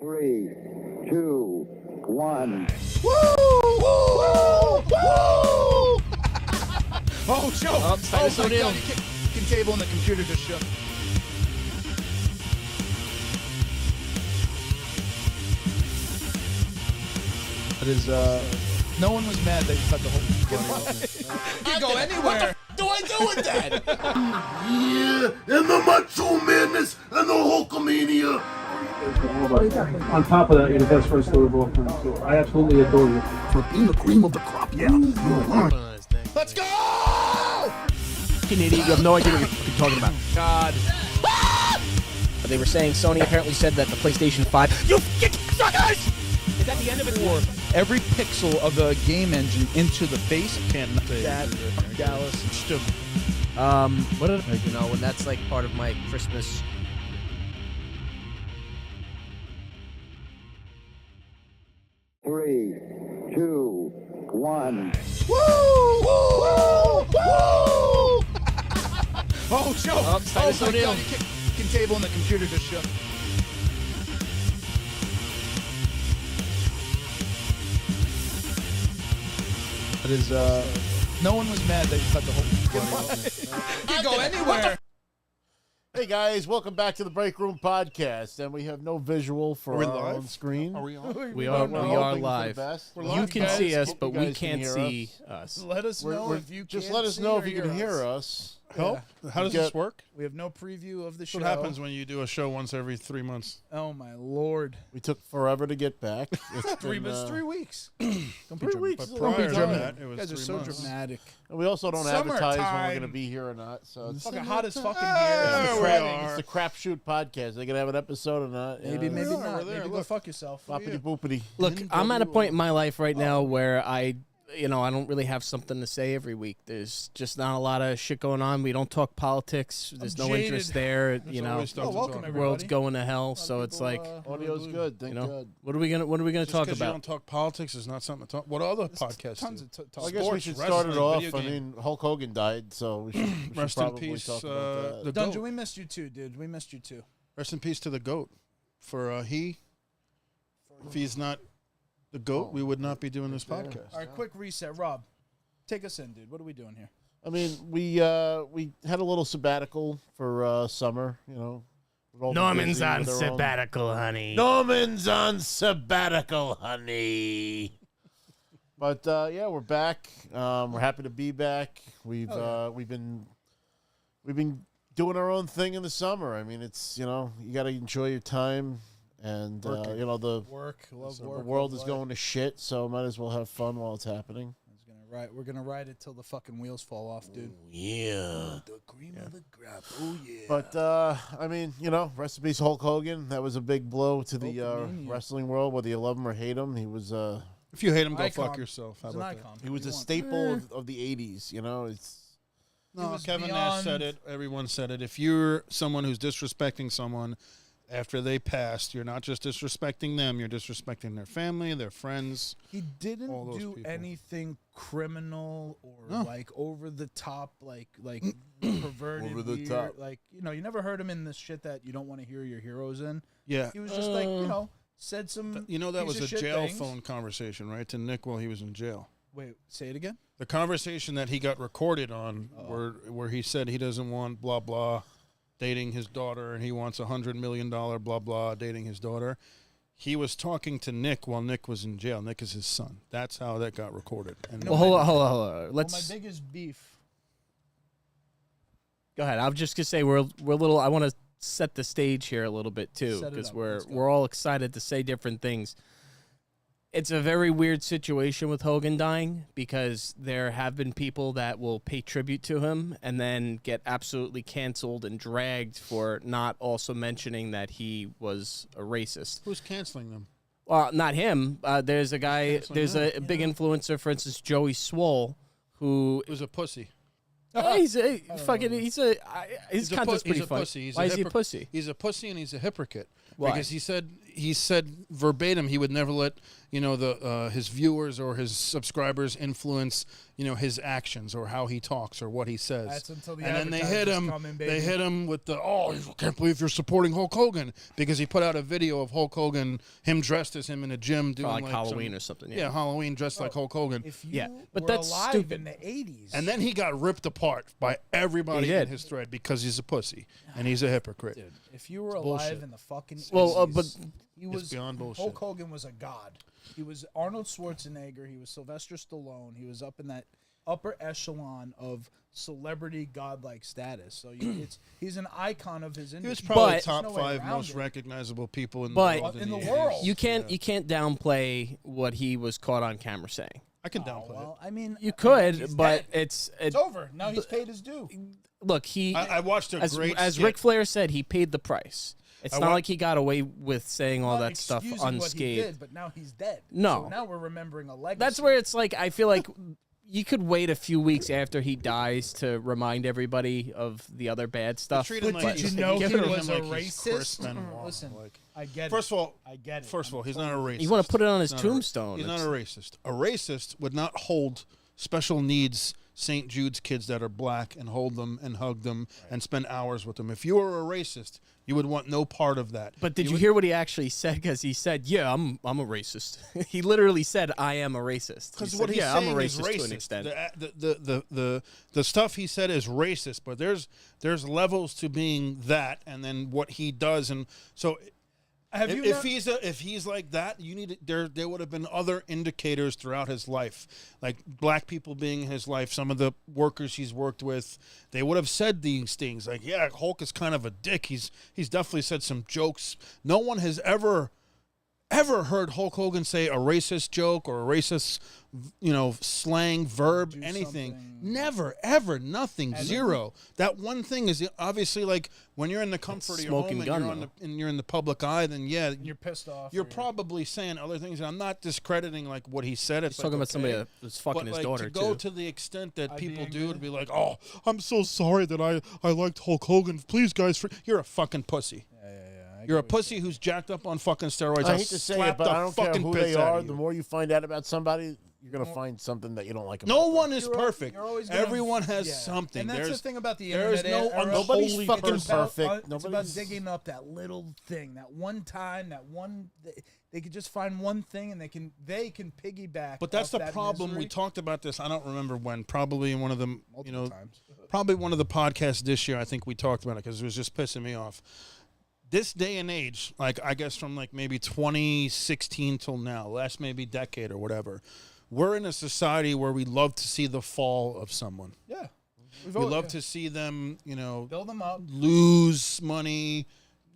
3, 2, 1. Woo! Woo! Woo! Oh, show! Oh, Oh, so my down. God, you can table and the computer just shook. It is, No one was mad that you cut the whole thing. You can go anywhere. do I do with that? Yeah, and the Macho Madness and the Hulkamania. On top of that, you're the best wrestler of all time. So I absolutely adore you. For being the cream of the crop, yeah. Let's go! Fucking idiot, you have no idea what you're fucking talking about. God. They were saying Sony apparently said that the PlayStation 5. You fucking suckers! Is that the end of it? Or every pixel of the game engine into the face. Can't say that. Dallas. Stupid. What did you know? And that's like part of my Christmas. Three, 2, 1. Woo! Woo! Woo! Oh, show! Oh, Oh, so my down. God, you can table and the computer just shook. It is, No one was mad that you cut the whole thing. You can go anywhere. Hey guys, welcome back to the Break Room Podcast, and we have no visual for Are we our live? own screen. Are we on? we But are we're we hoping are for the live. best. We're You live, can guys. see us, Hope but you we guys can can't hear see us. Let us know if you just can't let us see know or if you can hear us. us. Help? How does Get- this work? We have no preview of the show. What happens when you do a show once every 3 months? Oh my lord! We took forever to get back. It's Three been, months, 3 weeks. Don't be 3 weeks. But is a long prior to time. that, it You was guys are 3 so months. dramatic. And we also don't advertise when we're Summertime. going to be here or not. So it's Fucking hot as fucking There here. we crap, are. It's the Crapshoot Podcast. They're going to have an episode or not. Maybe, maybe Yeah, not. we're there. Maybe go Look. fuck yourself. Boppity boopity. Look, I'm at a point in my life right now where I don't really have something to say every week. There's just not a lot of shit going on. We don't talk politics. There's no jaded. interest there. There's You know, always stuff Oh, to welcome talk about. everybody. world's going to hell. So it's like, Audio's good. Thank you know, God. what are we gonna Just talk 'cause you about? don't talk politics is not something to talk. What other podcasts Tons do? of talk. Well, I guess we Sports, should start it wrestling, off. video I game. mean, Hulk Hogan died, so we should Rest in probably peace, talk about that. the Dungeon, GOAT. we missed you too, dude. We missed you too. Rest in peace to the GOAT. For if he's not the GOAT, we would not be doing this podcast. All right, quick reset, Rob. Take us in, dude. What are we doing here? I mean, we had a little sabbatical for summer, you know. We've all been Norman's busy on with our own- sabbatical, honey. Norman's on sabbatical, honey. But yeah, we're back. We're happy to be back. We've been doing our own thing in the summer. I mean, it's, you know, you got to enjoy your time, and you know, the Work, love work. world love is life. going to shit, so might as well have fun while it's happening. We're gonna ride it till the fucking wheels fall off, dude. Yeah. The cream of the crop. Oh yeah. But I mean, you know, rest in peace, Hulk Hogan. That was a big blow to the Hulkamania. wrestling world, whether you love him or hate him. He was If you hate him, go Icon. fuck yourself. How He's an about that? icon. he was a What do you staple of the '80s. You know, it's No, was Kevin beyond- Nash said it. Everyone said it. If you're someone who's disrespecting someone after they passed, you're not just disrespecting them. You're disrespecting their family, their friends. He All didn't those do people. anything criminal or No. like over the top, like perverted, Over the weird, top. like, you know, you never heard him in this shit that you don't want to hear your heroes in. Yeah. He was just like, you know, said some. You know, that piece was of a shit jail things. phone conversation, right, to Nick while he was in jail. Wait, say it again. The conversation that he got recorded on, where he said he doesn't want blah blah, dating his daughter, and he wants $100 million blah blah dating his daughter. He was talking to Nick while Nick was in jail. Nick is his son. That's how that got recorded. And Well, hold on. Well, Let's my biggest beef. go ahead. I'm just gonna say we're a little. I want to set the stage here a little bit too, Set it because up. we're Let's go. we're all excited to say different things. It's a very weird situation with Hogan dying, because there have been people that will pay tribute to him and then get absolutely canceled and dragged for not also mentioning that he was a racist. who's canceling them? Well, not him. There's a guy. Canceling There's him. a big influencer, for instance, Joey Swole, who It was a pussy. he's a fucking. His He's a content's pu- pretty he's a funny. pussy. He's Why a is he a hypoc- pussy? He's a pussy and he's a hypocrite. Why? Because he said he said verbatim he would never let his viewers or his subscribers influence his actions or how he talks or what he says. That's until the and then they hit advertisers him. come in, baby. They hit him with the I can't believe you're supporting Hulk Hogan because he put out a video of Hulk Hogan, him dressed as him in a gym doing like Halloween or something. Yeah, Halloween dressed like Hulk Hogan. If you Yeah, but were that's alive stupid. in the 80s. And then he got ripped apart by everybody He in did. his thread because he's a pussy and he's a hypocrite. Dude, if you were alive bullshit. in the fucking 80s, Well, but he was beyond bullshit. Hulk Hogan was a god. He was Arnold Schwarzenegger. He was Sylvester Stallone. He was up in that upper echelon of celebrity godlike status. So he's an icon of his industry. He was probably But- top There's no way 5 around most it. recognizable people in But- the world. In the 80s. world. you can't downplay what he was caught on camera saying. I can Oh, downplay well, I mean, You could, he's but dead. it's It's over. Now he's paid his due. look, he I watched a as great as skit. Ric Flair said, he paid the price. It's I not wa- like he got away with saying all Not that stuff excusing what he unscathed. did, but now he's dead. No. So now we're remembering a legacy. That's where it's like I feel like you could wait a few weeks after he dies to remind everybody of the other bad stuff. treat him But like did he's- you know give he him was a like he's Chris racist? Benoit. Listen, Like, I get it. first of all, I get it. First of all, he's not a racist. You want to put it on his He's not a- tombstone. He's not It's- a racist. A racist would not hold special needs St. Jude's kids that are black and hold them and hug them and spend hours with them. If you were a racist, you would want no part of that. But did you hear what he actually said? Because he said, "Yeah, I'm a racist." He literally said, "I am a racist." Because He what said, he's yeah, saying I'm a is racist racist. to an extent. The stuff he said is racist, but there's levels to being that, and then what he does, and so Have you if he's like that, you need there would have been other indicators throughout his life, like black people being in his life. Some of the workers he's worked with, they would have said these things like, "Yeah, Hulk is kind of a dick." He's definitely said some jokes. No one has ever heard Hulk Hogan say a racist joke or a racist, slang, verb, Do anything. something. Never, ever, nothing, zero. That one thing is obviously like when you're in the comfort of your home smoking and gun, you're in the public eye, then yeah, You're pissed off. you're or probably saying other things. And I'm not discrediting like what he said. It's He's talking about somebody okay. that was fucking But his like, daughter to go too. to the extent that I'd be people angry. do to be like, "Oh, I'm so sorry that I liked Hulk Hogan. Please, guys, you're a fucking pussy. I You're a get what pussy who's jacked up on fucking steroids." I I'll hate to say slap it, but the I don't care fucking who piss they out are. of The you. more you find out about somebody, you're gonna find something that you don't like. About No them. one is You're perfect. you're always gonna- Everyone has yeah. something. And that's There's the thing about the there is internet. no era. Nobody's unholy fucking person. perfect. It's about Nobody's- digging up that little thing, that one time, they could just find one thing and they can piggyback. But that's off the that problem. We misery. talked about this. I don't remember when. Probably in one of them. Multiple times. Probably one of the podcasts this year. I think we talked about it because it was just pissing me off. This day and age, like I guess from like maybe 2016 till now, last maybe decade or whatever, we're in a society where we love to see the fall of someone. Yeah. We love to see them, build them up. lose money,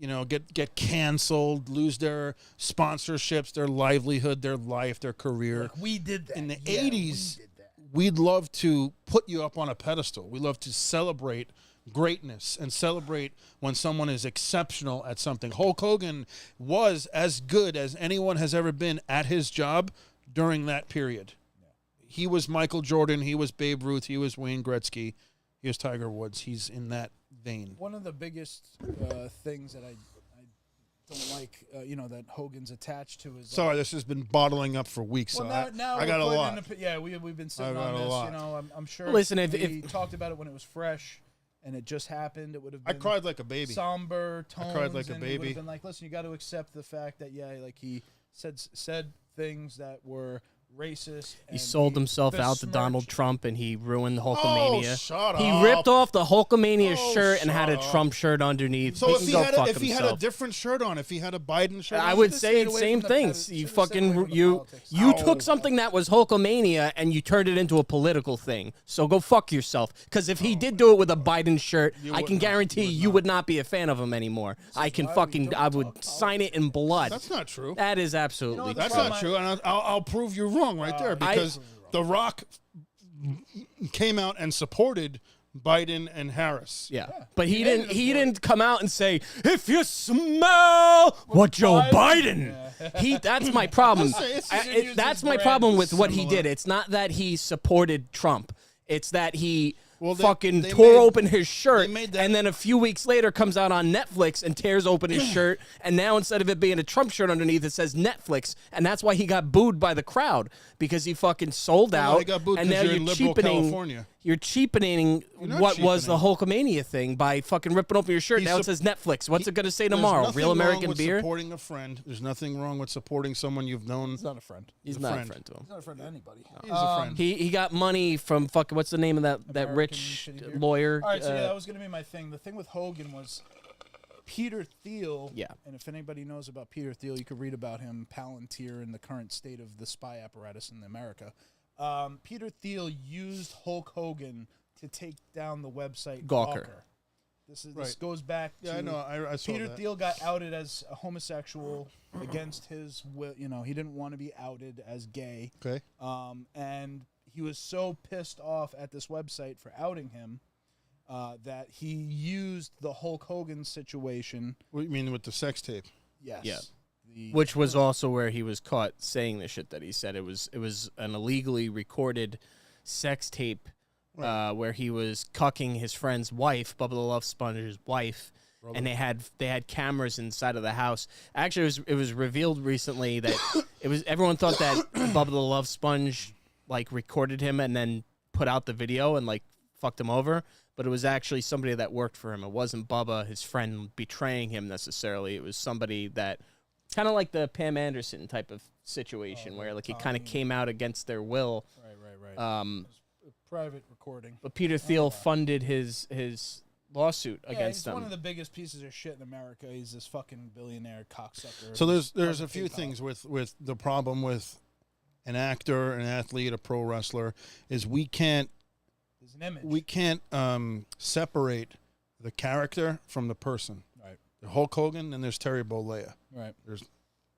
get canceled, lose their sponsorships, their livelihood, their life, their career. Like, we did that In the Yeah, 80s, we did that. we'd love to put you up on a pedestal. We love to celebrate greatness and celebrate when someone is exceptional at something. Hulk Hogan was as good as anyone has ever been at his job during that period. He was Michael Jordan. He was Babe Ruth. He was Wayne Gretzky. He was Tiger Woods. He's in that vein. One of the biggest things that I don't like, that Hogan's attached to is. Sorry, this has been bottling up for weeks. Well, so now I got a we're lot. putting we've been sitting I got on a this. lot. I'm sure. Listen, we talked about it when it was fresh, and it just happened. It would have. I Been cried like a baby. Somber tones. cried like a and it would baby. have been like, listen, you got to accept the fact that like he said things that were racist. He sold himself out to Donald besmirched- Trump, and he ruined the Hulkamania. shut He up. ripped off the Hulkamania Oh, shirt and had a shut up. Trump shirt underneath. So He if can he go had fuck if he had a himself. different shirt on, if he had a Biden shirt, I on, would should've say stayed the away same from the things. pedi- You should've stayed away fucking from the you politics. you took something that was Hulkamania and you turned it into a political thing. So go fuck yourself. Because if he did do it with a Biden shirt, I would can not. guarantee you would not be a fan of him anymore. I would sign it in blood. That's not true. That is absolutely what, That's true. not true, and I'll prove you wrong right there because The Rock came out and supported Biden and Harris. Yeah. But he didn't come out and say, if you smell what Joe Biden. That's my problem. It's That's my brand problem with what he similar. did. It's not that he supported Trump. It's that he Well, fucking they tore made- open his shirt, they made that- and then a few weeks later comes out on Netflix and tears open his shirt, and now instead of it being a Trump shirt underneath, it says Netflix, and that's why he got booed by the crowd, because he fucking sold Well, out, he got booed and 'cause now you're you're in liberal cheapening. California. You're cheapening not what was the cheapening. Hulkamania thing by fucking ripping open your shirt. He's now it sup- says Netflix. What's it going to say There's tomorrow? nothing Real wrong American with beer? supporting a friend. There's nothing wrong with supporting someone you've known. He's not a friend. He's a not friend. a friend to him. He's not a friend to anybody. He's a friend. He got money from fucking, what's the name of that American rich shitty beer? lawyer? All right, so yeah, that was going to be my thing. The thing with Hogan was Peter Thiel. Yeah. And if anybody knows about Peter Thiel, you could read about him, Palantir, and the current state of the spy apparatus in America. Peter Thiel used Hulk Hogan to take down the website Gawker. This Right. goes back to Yeah, I know. I saw Peter that. Thiel got outed as a homosexual against his will. You know, he didn't want to be outed as gay. Okay. And he was so pissed off at this website for outing him that he used the Hulk Hogan situation. What do you mean with the sex tape? Yes. Yeah. The, Which was also where he was caught saying the shit that he said. It was an illegally recorded sex tape where he was cucking his friend's wife, Bubba the Love Sponge's wife, and they had cameras inside of the house. Actually, it was revealed recently that everyone thought that Bubba the Love Sponge like recorded him and then put out the video and like fucked him over. But it was actually somebody that worked for him. It wasn't Bubba, his friend, betraying him necessarily. It was somebody that, kind of like the Pam Anderson type of situation, where like it kind of came out against their will. right. Private recording. But Peter Thiel funded his lawsuit Yeah, against he's them. one of the biggest pieces of shit in America. He's this fucking billionaire cocksucker. So there's Fucking a few PayPal. things with the problem with an actor, an athlete, a pro wrestler is we can't There's an image. separate the character from the person. Right. There's Hulk Hogan and there's Terry Bollea. Right.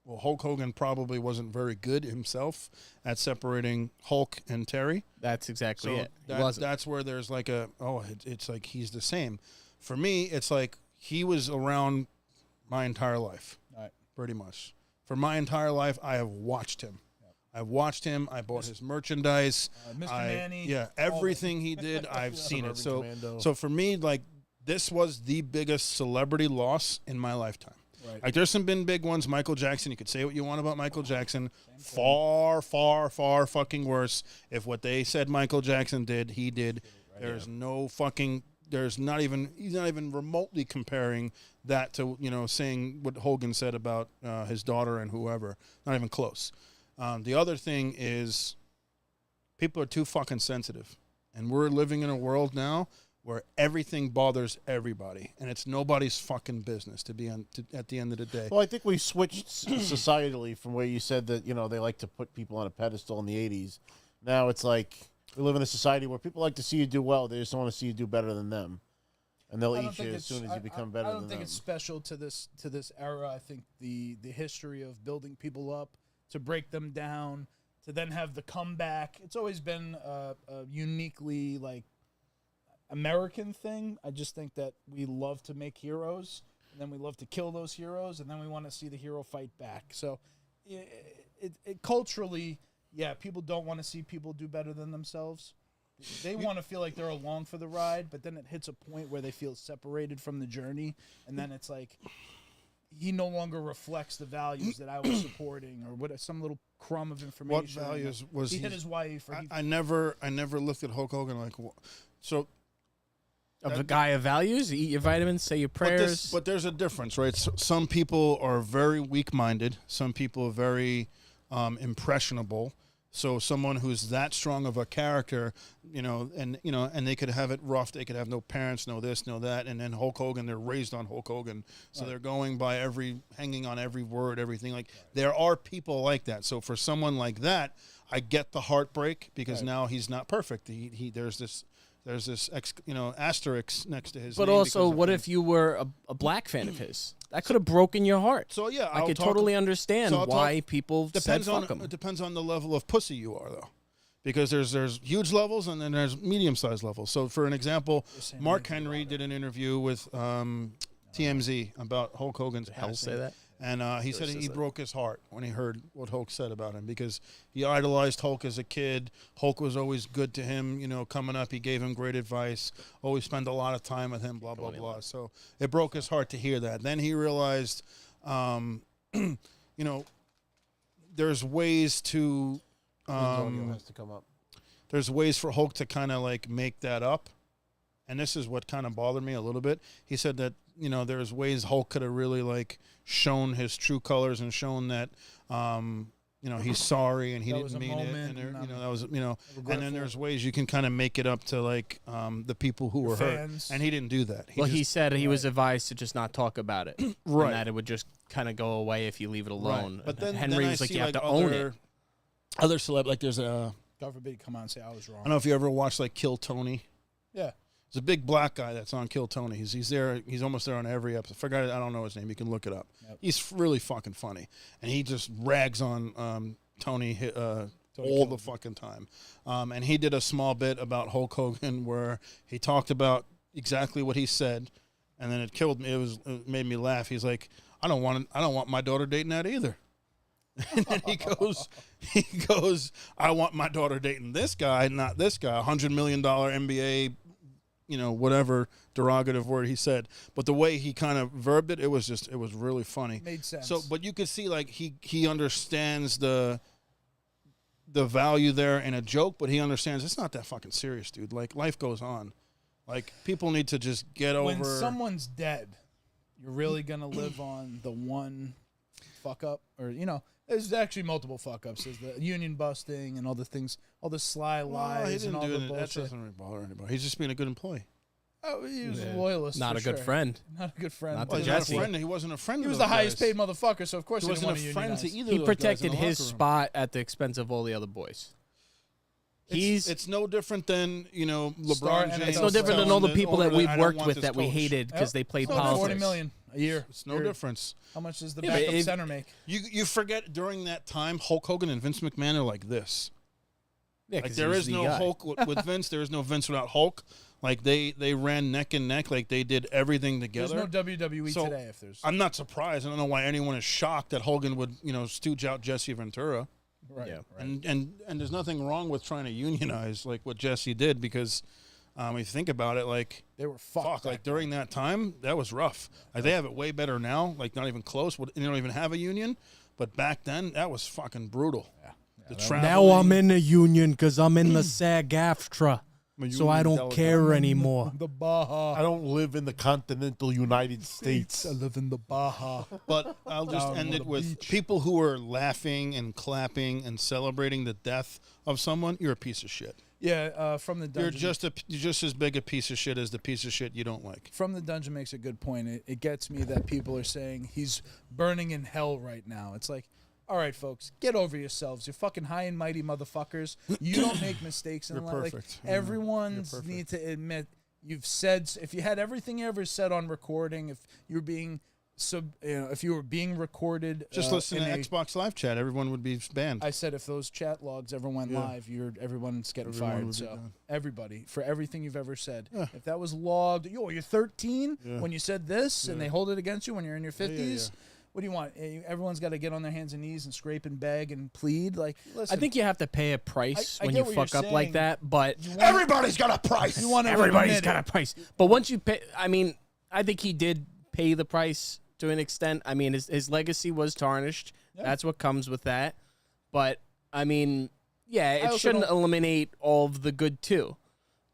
Well, Hulk Hogan probably wasn't very good himself at separating Hulk and Terry. That's exactly So it. He wasn't. that's where there's like it's like he's the same. For me, it's like he was around my entire life, Right. pretty much. For my entire life, I have watched him. I've watched him. I bought his merchandise. Mr. Manny. Yeah, all of it. everything he did, I've seen it. Suburban Commando. So for me, like this was the biggest celebrity loss in my lifetime. Right. Like there's some been big ones. Michael Jackson. You could say what you want about Michael Jackson. Far fucking worse. If what they said Michael Jackson did, he did. There's no fucking. There's not even. He's not even remotely comparing that to saying what Hogan said about his daughter and whoever. Not even close. The other thing is, people are too fucking sensitive, and we're living in a world now where everything bothers everybody, and it's nobody's fucking business at the end of the day. Well, I think we switched societally from where you said that, they like to put people on a pedestal in the 80s. Now it's like we live in a society where people like to see you do well. They just don't want to see you do better than them. And they'll I don't eat think you as it's- soon as you become better I than don't think them. it's special to this era. I think the history of building people up to break them down to then have the comeback. It's always been a uniquely like American thing. I just think that we love to make heroes, and then we love to kill those heroes, and then we want to see the hero fight back. So, it culturally, yeah, people don't want to see people do better than themselves. They want to feel like they're along for the ride, but then it hits a point where they feel separated from the journey, and then it's like he no longer reflects the values that I was supporting, or what some little crumb of information. What values was he hit his wife? Or I never looked at Hulk Hogan like so. Of a guy of values, eat your vitamins, say your prayers. But there's a difference, right? Some people are very weak-minded. Some people are very impressionable. So someone who's that strong of a character, and they could have it rough. They could have no parents, no this, no that. And then Hulk Hogan, they're raised on Hulk Hogan. So they're going by hanging on every word, everything. Like there are people like that. So for someone like that, I get the heartbreak because now he's not perfect. There's this asterisk next to his but name also, because of what him. if you were a black fan of his? That could have broken your heart. So yeah, I could totally understand so I'll why talk- people said depends on fuck him. it depends on the level of pussy you are though, because there's huge levels and then there's medium sized levels. So for an example, Mark Henry did an interview with TMZ about Hulk Hogan's Hell passing. say that? And he said he broke his heart when he heard what Hulk said about him because he idolized Hulk as a kid. Hulk was always good to him, you know, coming up. He gave him great advice, always spent a lot of time with him, blah, blah, blah. So it broke his heart to hear that. Then he realized, you know, there's ways to Audio has to come up. there's ways for Hulk to kind of like make that up. And this is what kind of bothered me a little bit. He said that, you know, there's ways Hulk could have really like shown his true colors and shown that, you know, he's sorry and he That was didn't a mean it. moment And there, and, you know, that was, you know, and regretful. then there's ways you can kind of make it up to like the people who were hurt. fans. And he didn't do that. He just- said he was advised to just not talk about it. Right. And that it would just kind of go away if you leave it alone. Right. But then Henry I was like, see, you have to own it. Other celeb, like there's a, God forbid you come on and say I was wrong. I don't know if you ever watched like Kill Tony. Yeah. There's a big black guy that's on Kill Tony. He's there. He's almost there on every episode. Forgot it. I don't know his name. You can look it up. Yep. He's really fucking funny, and he just rags on Tony all the fucking time. And he did a small bit about Hulk Hogan where he talked about exactly what he said, and then it killed me. It made me laugh. He's like, I don't want my daughter dating that either. And then he goes, I want my daughter dating this guy, not this guy. $100 million NBA, you know, whatever derogative word he said. But the way he kind of verbed it, it was really funny. Made sense. So, but you could see like he understands the value there in a joke, but he understands it's not that fucking serious, dude. Like life goes on. Like people need to just get when over. someone's dead, you're really gonna live on the one fuck up, or you know, there's actually multiple fuck ups. There's the union busting and all the things, all the sly lies and all the That bullshit. doesn't really bother anybody. He's just being a good employee. Oh, he was a loyalist. Not for a good sure. friend. Not a good friend. Not Well, to he's not a Jesse. friend. He wasn't a friend. He of was those the highest guys. paid motherfucker, so of course He he didn't wasn't want a to friend to unionize. either. He of those guys in protected the his locker room. spot at the expense of all the other boys. It's no different than, you know, Star LeBron NFL James. It's no different than all the people that we've worked with this that we coach. hated because they played So politics. $40 million a year. It's no Period. difference. How much does the Yeah, but backup if- center make? You forget during that time, Hulk Hogan and Vince McMahon are like this. Yeah, Like 'cause there he's is the no guy. Hulk with Vince. There is no Vince without Hulk. Like they ran neck and neck. Like they did everything There's together. no WWE So, today. If there's I'm not surprised. I don't know why anyone is shocked that Hogan would, you know, stooge out Jesse Ventura. right, Yeah. right. And there's nothing wrong with trying to unionize like what Jesse did because if you think about it, like They were fucked. like during that time, that was rough. Like they have it way better now, like not even close. They don't even have a union, but back then that was fucking brutal. The Now traveling, I'm in a union because I'm in the SAG-AFTRA, I'm a so I union don't delegate. care anymore. The Baja. I don't live in the continental United States. I live in the Baja. But I'll just Down end on it the with beach. people who are laughing and clapping and celebrating the death of someone. You're a piece of shit. Yeah, from the dungeon. You're just as big a piece of shit as the piece of shit you don't like. From the dungeon makes a good point. It gets me that people are saying he's burning in hell right now. It's like, all right, folks, get over yourselves. You're fucking high and mighty motherfuckers. You don't make mistakes in You're life. Like, perfect. everyone's You're perfect. need to admit you've said. If you had everything you ever said on recording, if you were being if you were being recorded, Just listen to in a- Xbox Live Chat. Everyone would be banned. I said if those chat logs ever went Yeah. live, everyone's getting Everyone fired. would be So gone. everybody, for everything you've ever said, Yeah. if that was logged, you're 13 Yeah. when you said this, and Yeah. they hold it against you when you're in your Yeah, 50s. yeah. What do you want? Everyone's got to get on their hands and knees and scrape and beg and plead. Like, listen, I think you have to pay a price I when get you what fuck you're up like saying. that, but Everybody's got a price. you want to everybody's got a price. But once you pay, I mean, I think he did pay the price to an extent. I mean, his legacy was tarnished. Yeah. That's what comes with that. But, I mean, yeah, I it also shouldn't don't- eliminate all of the good, too.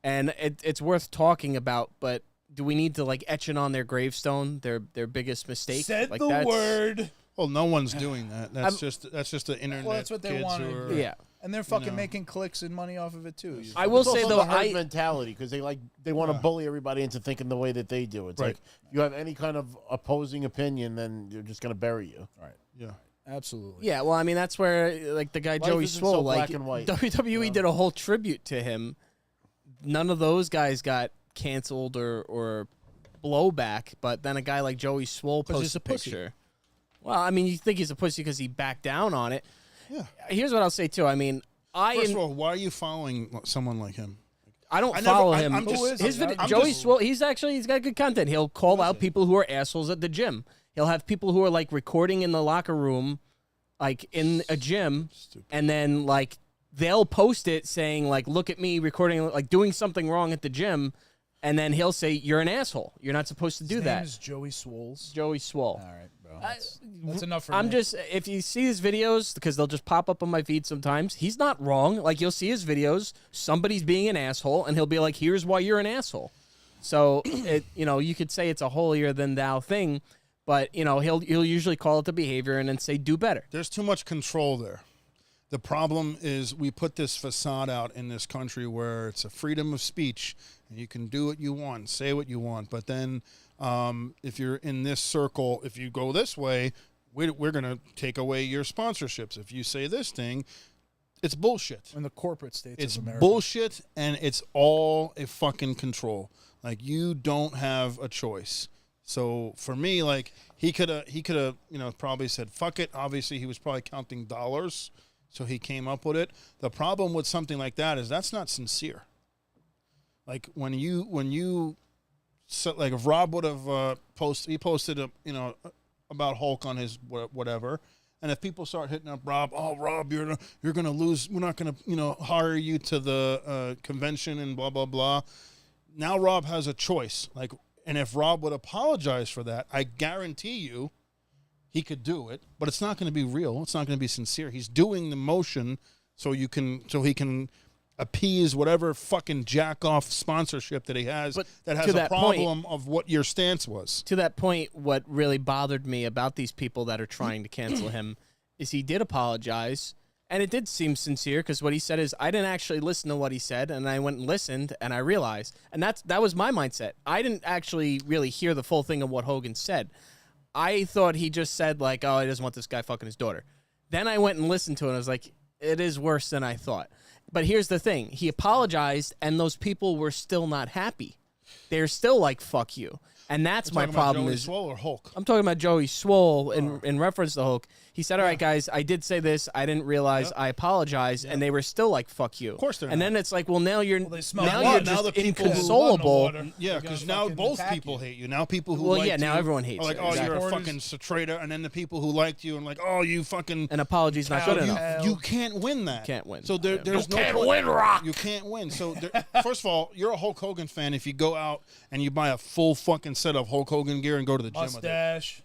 And it's worth talking about, but do we need to, like, etch it on their gravestone, their biggest mistake? Said like, the that's- word. Well, no one's doing that. That's just the internet. Well, that's what they kids wanna who are, do. Yeah. And they're fucking know. making clicks and money off of it, too. I will It's say, also though, the herd mentality because they want to bully everybody into thinking the way that they do. It's Right. like if you have any kind of opposing opinion, then they're just going to bury you. Yeah. Absolutely. Yeah, well, I mean, that's where, like, the guy Life Joey isn't Swole, so like, black and white. WWE did a whole tribute to him. None of those guys got canceled or blowback, but then a guy like Joey Swole 'Cause he's posts a a pussy. picture. Well, I mean, you think he's a pussy because he backed down on it. Yeah. Here's what I'll say, too. I mean, First of all, why are you following someone like him? I don't I never- follow I- him. I'm just- His I'm video, just- Joey Swole, he's got good content. He'll call out people who are assholes at the gym. He'll have people who are like recording in the locker room, like in a gym, and then like they'll post it saying like, "Look at me recording, like doing something wrong at the gym," and then he'll say, "You're an asshole. You're not supposed to do His that." name is Joey Swoles. Joey Swole. All right, bro. That's enough for I'm me. just, if you see his videos, because they'll just pop up on my feed sometimes, he's not wrong. Like, you'll see his videos, somebody's being an asshole, and he'll be like, here's why you're an asshole. So, you could say it's a holier than thou thing, but, he'll usually call it the behavior and then say, do better. There's too much control there. The problem is we put this facade out in this country where it's a freedom of speech, and you can do what you want, say what you want, but then if you're in this circle, if you go this way, we're going to take away your sponsorships. If you say this thing, it's bullshit. In the corporate states It's of America. bullshit, and it's all a fucking control. Like, you don't have a choice. So for me, like, he could have, probably said fuck it. Obviously, he was probably counting dollars, so he came up with it. The problem with something like that is that's not sincere. Like when you, so, like if Rob would have posted about Hulk on his whatever, and if people start hitting up Rob, oh Rob, you're gonna lose. We're not gonna hire you to the convention and blah blah blah. Now Rob has a choice. Like, and if Rob would apologize for that, I guarantee you, he could do it. But it's not going to be real. It's not going to be sincere. He's doing the motion so he can appease whatever fucking jack off sponsorship that he has But that has to a that problem of what your stance was. To that point, what really bothered me about these people that are trying to cancel him is he did apologize, and it did seem sincere, because what he said is, I didn't actually listen to what he said, and I went and listened, and I realized, and that was my mindset. I didn't actually really hear the full thing of what Hogan said. I thought he just said, like, oh, he doesn't want this guy fucking his daughter. Then I went and listened to it, and I was like, it is worse than I thought. But here's the thing. He apologized, and those people were still not happy. They're still like, fuck you. And that's my problem. Joey Is Swole or Hulk? I'm talking about Joey Swole in reference to Hulk. He said, all right, guys, I did say this. I didn't realize. I apologize. And they were still like, fuck you. Of course they're And not. then it's like, well, now you're they smell now blood. you're Now just the people who inconsolable. Yeah, They're because gonna now fucking both attack people you. hate you. Now people who Well, liked yeah, now you everyone hates are like, you. oh, you're a Exactly. fucking traitor. And then the people who liked you and like, oh, you fucking... An apology's not Cow, good you- enough. You can't win that. Can't win. So there's no can't point. win, Rock. You can't win. So first of all, you're a Hulk Hogan fan if you go out and you buy a full fucking set of Hulk Hogan gear and go to the gym with it. Mustache.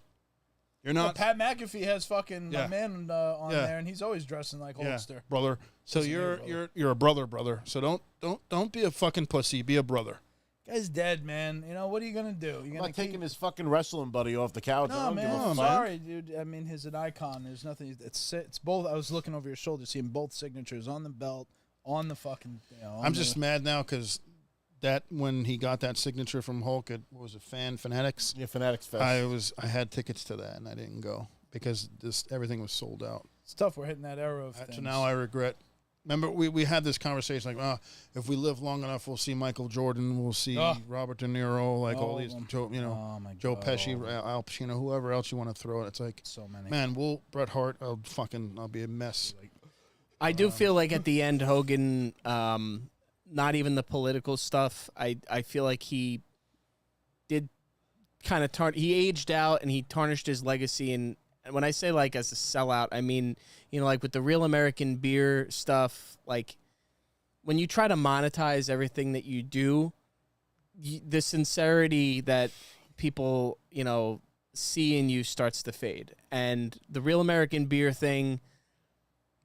You're Well, not. Pat McAfee has fucking Yeah. my man on Yeah. there, and he's always dressing like Yeah, Hulkster. brother. So Listen here, you're a brother. So don't be a fucking pussy. Be a brother. Guy's dead, man. What are you gonna do? You're I'm gonna not taking his fucking wrestling buddy off the couch. I No, don't man. give a I'm fuck. sorry, dude. I mean, he's an icon. There's nothing. It's both. I was looking over your shoulder, seeing both signatures on the belt, on the fucking. I'm just mad now because that when he got that signature from Hulk, it what was it Fanatics. Yeah, Fanatics Fest. I had tickets to that and I didn't go because everything was sold out. It's tough. We're hitting that era of So things. now I regret. Remember, we had this conversation like, if we live long enough, we'll see Michael Jordan, we'll see Robert De Niro, like all All these, of them. Joe, Oh, my Joe God, Pesci, all of them. Al Pacino, whoever else you want to throw it. It's like, So many. man, Bret Hart, I'll be a mess. I do feel like at the end, Hogan, not even the political stuff, I feel like he did kind of he aged out and he tarnished his legacy. And when I say like as a sellout, I mean, like with the Real American Beer stuff, like when you try to monetize everything that you do, the sincerity that people, see in you starts to fade. And the Real American Beer thing,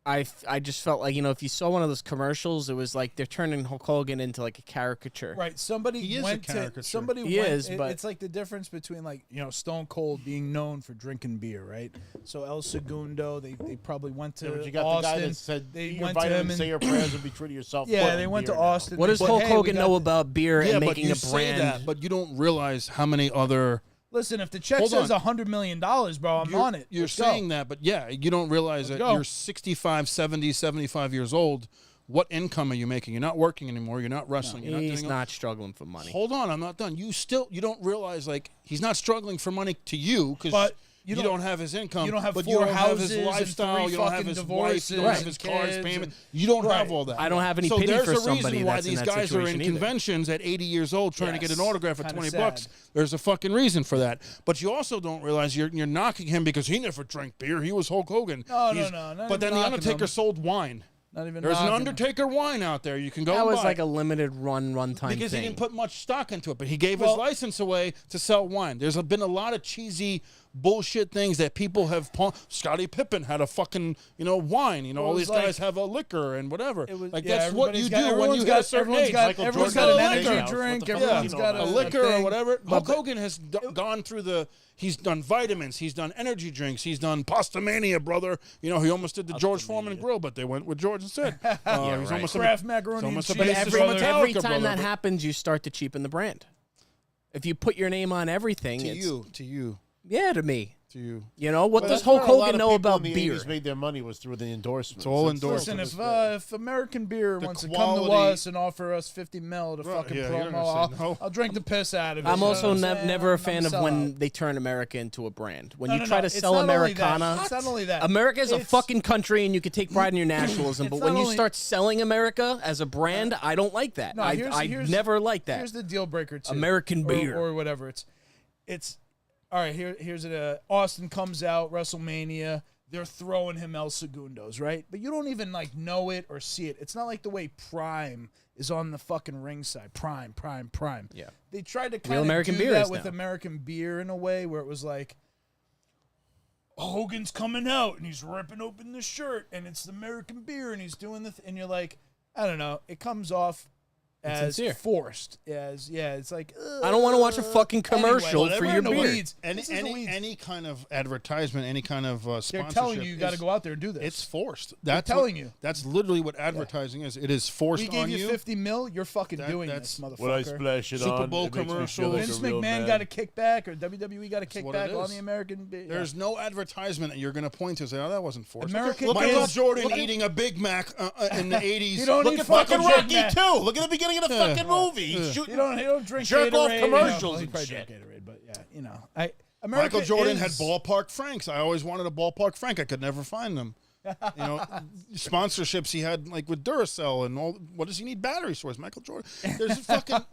I just felt like, if you saw one of those commercials, it was like they're turning Hulk Hogan into like a caricature. Right. Somebody He is a went to caricature. somebody He went, is, but- it's like the difference between like, Stone Cold being known for drinking beer, right? So El Segundo, they probably went to Yeah, but you got Austin. the guy that said they eat your went to vitamin, him and say your prayers, and be true to yourself. yeah, Fucking they went to beer now. Austin. What does But, Hulk hey, we Hogan got know the- about beer Yeah, and but making you a say brand? that, but you don't realize how many other. Listen, if the check Hold says on. $100 million, bro, I'm on it. You're Let's go. saying that, but yeah, you don't realize Let's that go. you're 65, 70, 75 years old. What income are you making? You're not working anymore. You're not wrestling. You're not He's doing not struggling for money. Hold on, I'm not done. You don't realize like he's not struggling for money to you because But You don't have his income. You don't have but 4 you don't have his houses and lifestyle. 3 You don't have fucking his wife. divorces You don't have and his car's kids payment. and- You don't Right. have all that. I don't have any so pity there's for a somebody reason why that's in these that guys are situation in either. conventions at 80 years old trying to get an Yes. autograph for Kinda 20 sad. bucks. There's a fucking reason for that. But you also don't realize you're knocking him because he never drank beer. He was Hulk Hogan. No, He's- not but even then the knocking Undertaker him. sold wine. Not even There's an knocking him. Undertaker wine out there. You can go That and was buy. like a limited run time Because thing. he didn't put much stock into it, but he gave his Well- license away to sell wine. There's been a lot of cheesy bullshit things that people have. Scottie Pippen had a fucking wine. Well, All it these was like- guys have a liquor and whatever. It was, Like yeah, that's what you everybody's do got- when everyone's you got, hit a certain everyone's age. got, Michael everyone's Jordan got an had a energy steakhouse. What drink. the fuck Everyone's do you got know a about liquor or thing. whatever. But- Hulk Hogan has gone through the. He's done vitamins. He's done energy drinks. He's done Pasta Mania, brother. He almost did the George Foreman grill, but they went with George instead. He's right. almost Kraft macaroni he's and almost a cheese, basis brother. from Metallica, Every time brother, that but- happens, you start to cheapen the brand. If you put your name on everything, to it's, you. yeah, to me. You. What But does that's where Hulk a lot Hogan of know people about in the beer? 80s made their money was through the endorsements. It's all That's endorsements. Listen, if American Beer The wants to come to quality- us and offer us $50 million to Right, fucking yeah, you're promo, gonna say no. I'll drink the piss out of it. I'm you know also what I'm saying? never a I'm fan of sellout. when they turn America into a brand. When No, you no, try no, to it's sell not only that. Americana, It's not only that. America is a It's- fucking country and you can take pride in your nationalism. It's But not when you only- start selling America as a brand, I don't like that. No, I never like that. Here's the deal breaker too. American beer. or whatever. It's all right. Here's it. Austin comes out WrestleMania. They're throwing him El Segundos, right? But you don't even know it or see it. It's not like the way Prime is on the fucking ringside. Prime. Yeah. They tried to Real kind of American do beer that is with now. American beer in a way where it was like, Hogan's coming out and he's ripping open the shirt and it's the American beer and he's doing and you're like, I don't know. It comes off as Insincere. forced. It's like I don't want to watch a fucking commercial anyway, for whatever your in the beer. weeds. This is the weeds. Any kind of advertisement, any kind of They're sponsorship. telling you got to is- go out there and do this. It's forced. They're That's telling what- you. That's literally what advertising is. It is forced We gave on you $50 million. You're fucking doing that's this, motherfucker. When I splash it Super on, Bowl it makes me feel commercials. like a Vince real McMahon man. got a kickback, or WWE got a what it kickback on is. the American beer. There's no advertisement that you're going to point to and say, "Oh, that wasn't forced." American Look at Michael is- Jordan look at- eating a Big Mac in the '80s. You don't Look need at fucking fucking Rocky Big Mac. too. Look at the beginning of the fucking movie. He's shooting. You don't drink Jerk off Gatorade. commercials He and probably shit. drank Gatorade, but yeah, America Michael Jordan is, had Ballpark Franks. I always wanted a Ballpark Frank. I could never find them. Sponsorships he had like with Duracell and all. What does he need battery stores? Michael Jordan. There's fucking.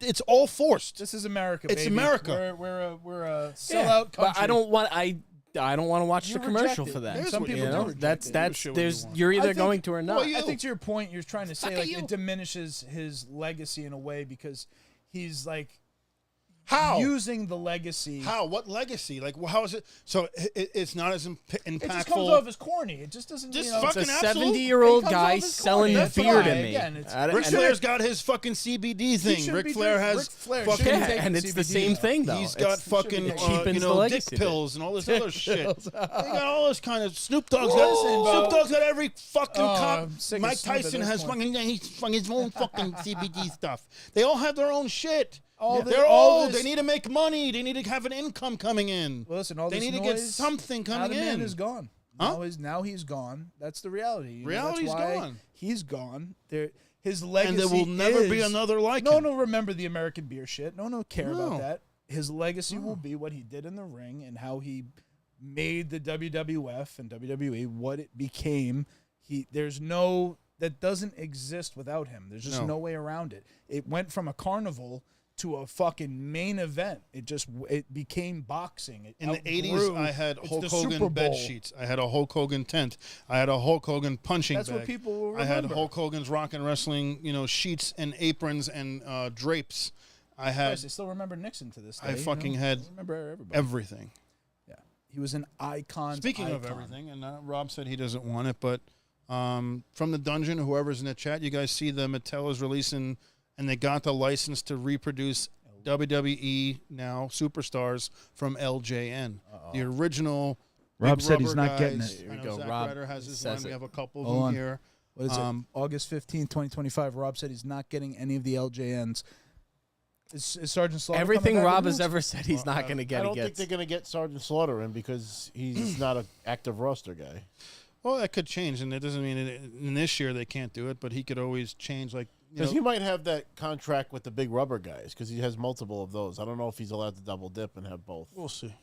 It's all forced. This is America. It's baby. America. We're a sellout country. But I don't want to watch You the commercial reject it. for that. There's Some what people You do know? reject That's it. that's shit what there's you want. you're I either think- going to or not. I think to your point, you're trying to say Fuck like you. it diminishes his legacy in a way because he's like How? using the legacy. How? What legacy? Like, how is it? So it's not as impactful. It just comes off as corny. It just doesn't. Just you know, It's a fucking absolute- 70-year-old It comes guy off as selling corny. That's beer why, to me. again, it's- I don't- Ric and- Flair's got his fucking CBD thing. should Ric be Flair doing- has Ric Flair fucking. shouldn't yeah, take and the it's the CBD same though. thing though. He's got It's- fucking it cheapens the dick legacy. pills and all this other shit. They got all this kind of Snoop Dogg's Listen, got bro. Snoop Dogg's got every fucking cop. I'm sick of Mike Snoop at Tyson this has point. fucking his own fucking CBD stuff. They all have their own shit. They're all old. this- They need to make money. They need to have an income coming in. Well, listen, all they this need to noise, get something now coming the man in. is gone. Huh? Now he's gone. That's the reality. You know, that's Reality's why gone. He's gone. His legacy And there will never be is- another like No him. one will remember the American beer shit. No one will care No. about that. His legacy will be what he did in the ring and how he made the WWF and WWE what it became. That doesn't exist without him. There's just No. no way around it. It went from a carnival to a fucking main event. It became boxing. It In the outgrew- 80s, I had it's Hulk the Super Hogan bed Bowl. sheets. I had a Hulk Hogan tent. I had a Hulk Hogan punching That's bag. what people will I had remember. Hulk Hogan's rock and wrestling, sheets and aprons and drapes. I had Christ, I still remember Nixon to this day. I fucking had I remember everybody. everything. Yeah, he was an icon. Speaking of everything, and Rob said he doesn't want it, but from the dungeon, whoever's in the chat, you guys see the Mattel is releasing, and they got the license to reproduce WWE now superstars from LJN, the original. Rob Big said he's Rubber not getting guys. it. Here I we know go. Zack Rob Ryder has his says one. We it. have a couple of Hold them on. here. What is it? August 15th, 2025. Rob said he's not getting any of the LJNs. Is Sergeant Slaughter Everything coming back Rob with has us? ever said he's not going to I get, don't he think gets. they're going to get Sergeant Slaughter in because he's not an active roster guy. Well, that could change, and it doesn't mean in this year they can't do it, but he could always change. Like, Because he might have that contract with the big rubber guys because he has multiple of those. I don't know if he's allowed to double dip and have both. we'll see.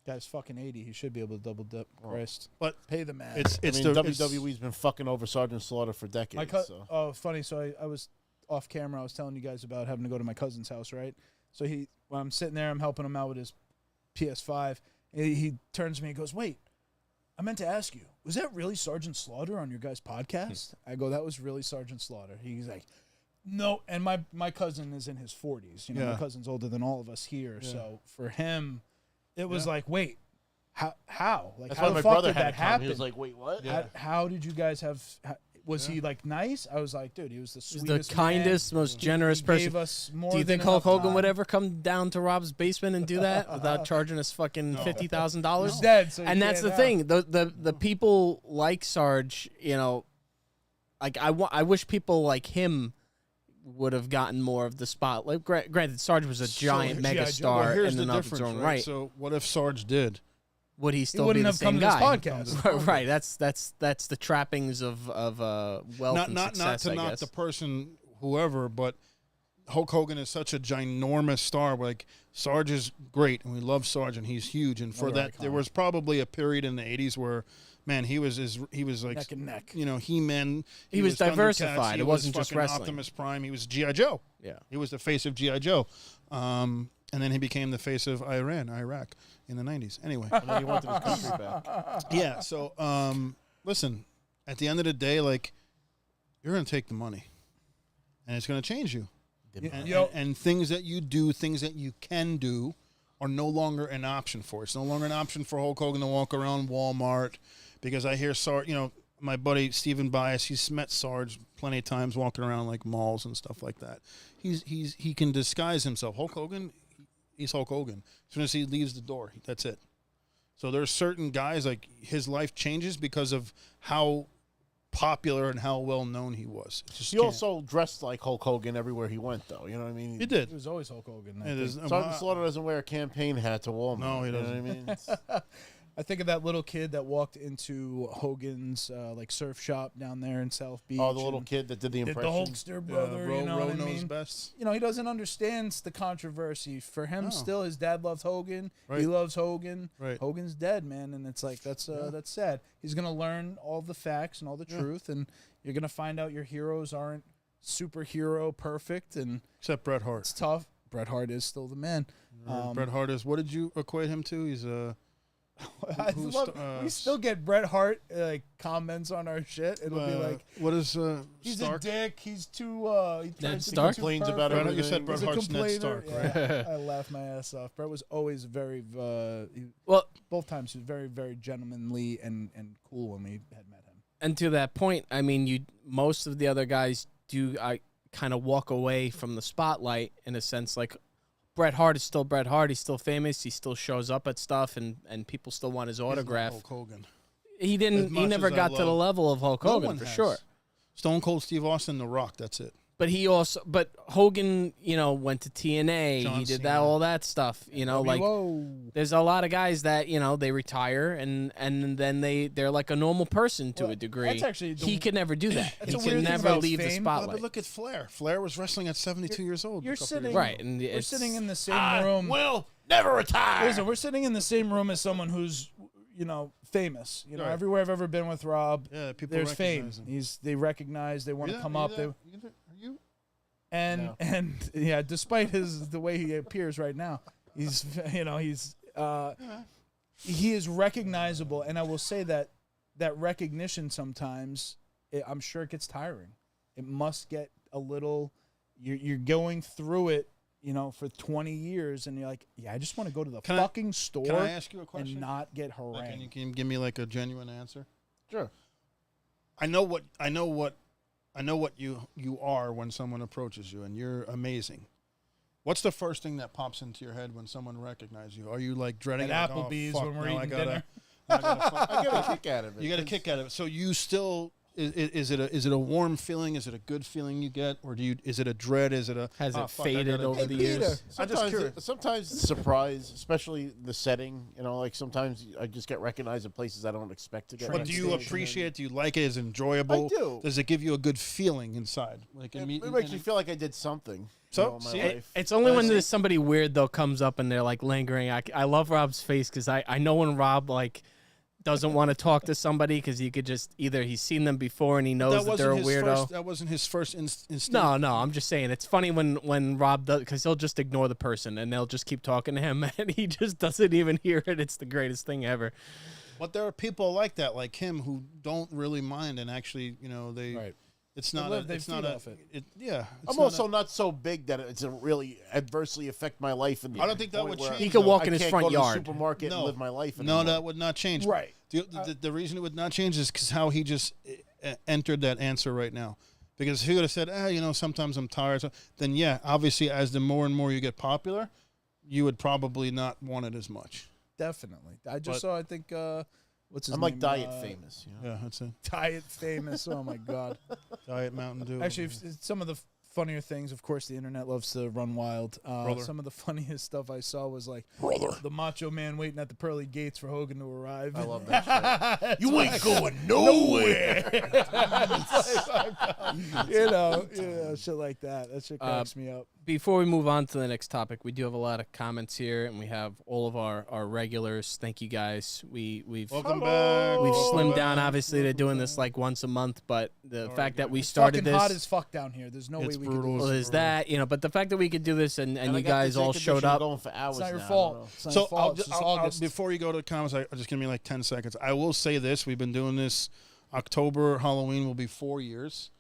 Guy's fucking 80. He should be able to double dip. Christ. But Pay the man. it's I mean, the WWE's been fucking over Sergeant Slaughter for decades. So. Oh, funny. So I was off camera. I was telling you guys about having to go to my cousin's house, right? So when I'm sitting there, I'm helping him out with his PS5. He turns to me and goes, "Wait, I meant to ask you, was that really Sergeant Slaughter on your guys' podcast?" I go, "That was really Sergeant Slaughter." He's like, "No." And my cousin is in his 40s. You know, my cousin's older than all of us here. Yeah. So for him, it was like, wait, how? Like, that's how why the my fuck brother did had that to come. happen? He was like, "Wait, what?" Yeah. How did you guys have? Was he like nice? I was like, dude, he was the He's sweetest, the kindest, man. most generous He person. Gave us more Do you than think Hulk enough Hogan time. would ever come down to Rob's basement and do that without charging us fucking $50,000? He's dead, so he And that's can't the now. thing. The people like Sarge, you know, like I wish people like him would have gotten more of the spotlight. Granted, Sarge was a giant G.I. Joe. megastar Well, here's in the and of difference, its own right? right. So what if Sarge did? Would he still wouldn't be the have come same to this guy? podcast. Right. That's the trappings of wealth and Not success. to I knock guess. the person, whoever, but Hulk Hogan is such a ginormous star. Like Sarge is great, and we love Sarge, and he's huge. And for that, there was probably a period in the '80s where, man, he was like Neck and neck. You know, He-Man. He was Thundercats, diversified. he It wasn't was just fucking wrestling. Optimus Prime. He was G.I. Joe. Yeah. He was the face of G.I. Joe. And then he became the face of Iraq in the 90s. Anyway. And then he wanted his country back. Yeah, so listen, at the end of the day, like, you're going to take the money. And it's going to change you. And things that you do, things that you can do, are no longer an option for. It's no longer an option for Hulk Hogan to walk around Walmart, because I hear Sarge, you know, my buddy Stephen Bias, he's met Sarge plenty of times walking around like malls and stuff like that. He can disguise himself. Hulk Hogan, he's Hulk Hogan. As soon as he leaves the door, that's it. So there's certain guys, like, his life changes because of how popular and how well known he was. He also dressed like Hulk Hogan everywhere he went, though. You know what I mean? He did. He was always Hulk Hogan. Sergeant Slaughter doesn't wear a campaign hat to Walmart. No, he doesn't. You know what I mean? I think of that little kid that walked into Hogan's like surf shop down there in South Beach. Oh, the little kid that did the the impression. Hulkster brother. Ro you know Ro what I knows mean? best. You know, he doesn't understand the controversy. For him, No. still, his dad loves Hogan. Right. He loves Hogan. Right. Hogan's dead, man, and it's like that's sad. He's gonna learn all the facts and all the truth, and you're gonna find out your heroes aren't superhero perfect, and Except Bret Hart. it's tough. Bret Hart is still the man. Bret Hart is. What did you equate him to? He's a. I who's love, we still get Bret Hart like comments on our shit. It'll be like, what is he's Stark? a dick. He's too. He Ned tries to be Stark? too Complains perfect. about Bret, everything. you said Bret He's a Hart's Ned complainer. Stark, Yeah, right? I laughed my ass off. Brett was always very. Well, Both times he was very, very gentlemanly and cool when we had met him. and to that point, I mean, most of the other guys do kind of walk away from the spotlight in a sense. Like Bret Hart is still Bret Hart. He's still famous. He still shows up at stuff, and people still want his autograph. Hulk Hogan. He As didn't. He much never as I got to the love- level of Hulk No Hogan one for has. sure. Stone Cold Steve Austin, The Rock. That's it. But Hogan, went to TNA. John he did Cena. all that stuff. Like Whoa. there's a lot of guys that they retire and then they're like a normal person to Well, a degree. that's actually the- he could never do that. That's He a can weird thing never about leave the fame. spotlight. But look at Flair. Flair was wrestling at 72 years old. You're a couple sitting years Right, ago. and We're it's sitting in the same room. Will never retire. Listen, we're sitting in the same room as someone who's famous. Right. Everywhere I've ever been with Rob, Yeah, people there's fame. recognize him. They recognize. They want to come up. Are you? And No. and yeah, despite the way he appears right now, he's he is recognizable. And I will say that recognition sometimes, I'm sure it gets tiring. It must get a little. You're going through it, for 20 years, and you're like, yeah, I just want to go to the fucking store Can I ask you a and question? not get Like, harangued. can you give me like a genuine answer? Sure. I know what you are when someone approaches you, and you're amazing. What's the first thing that pops into your head when someone recognizes you? Are you like dreading At like, Applebee's oh, fuck, when we're now eating I gotta, dinner. I gotta fuck- I get a kick out of it. You get a kick out of it. So you still is it a warm feeling? Is it a good feeling you get, or is it a dread? Is it a Has it fuck, I faded gotta over do the this? years? I'm just curious. Sometimes it's a surprise, especially the setting. You know, like sometimes I just get recognized in places I don't expect to get. But do you appreciate? Do you like it? Is it enjoyable? I do. Does it give you a good feeling inside? Like It makes you feel like I did something. So, you know, in my see? life. It's only when there's somebody weird though comes up and they're like lingering. I love Rob's face because I know when Rob like doesn't want to talk to somebody because he could just either he's seen them before and he knows that they're a weirdo. That wasn't his first instinct. No, I'm just saying it's funny when Rob does because he'll just ignore the person and they'll just keep talking to him and he just doesn't even hear it. It's the greatest thing ever. But there are people like that, like him, who don't really mind and actually, you know, they. Right. It's not. It's not a. Yeah. I'm also not so big that it's a really adversely affect my life. In the I don't think that point would where, change. He could walk I in his can't front go to the yard. supermarket and live my life. Anymore. No, that would not change. Right. The reason it would not change is because how he just entered that answer right now. Because if he would have said, you know, sometimes I'm tired, then yeah, obviously, as the more and more you get popular, you would probably not want it as much. Definitely. I just saw. I think. What's his I'm name? like diet famous. You know? Yeah, that's it. Diet famous. Oh my God. Diet Mountain Dew. Actually, some of the funnier things, of course, the internet loves to run wild. Some of the funniest stuff I saw was like the Macho Man waiting at the pearly gates for Hogan to arrive. I love that shit. You ain't going nowhere. you know, shit like that. That shit cracks me up. Before we move on to the next topic, we do have a lot of comments here, and we have all of our regulars. Thank you guys. We've Welcome back. we've Welcome slimmed back. down. Obviously, they're doing this like once a month, but the fact that we started Fucking this, hot as fuck down here. There's no way It's we brutal. could do well, this. there's that, you know. But the fact that we could do this and I you got guys this air all showed conditioner up. Going for hours It's not your now, I fault. don't know. It's not So your fault. It's just August. before you go to comments, I just give me like 10 seconds. I will say this: we've been doing this. October Halloween will be 4 years.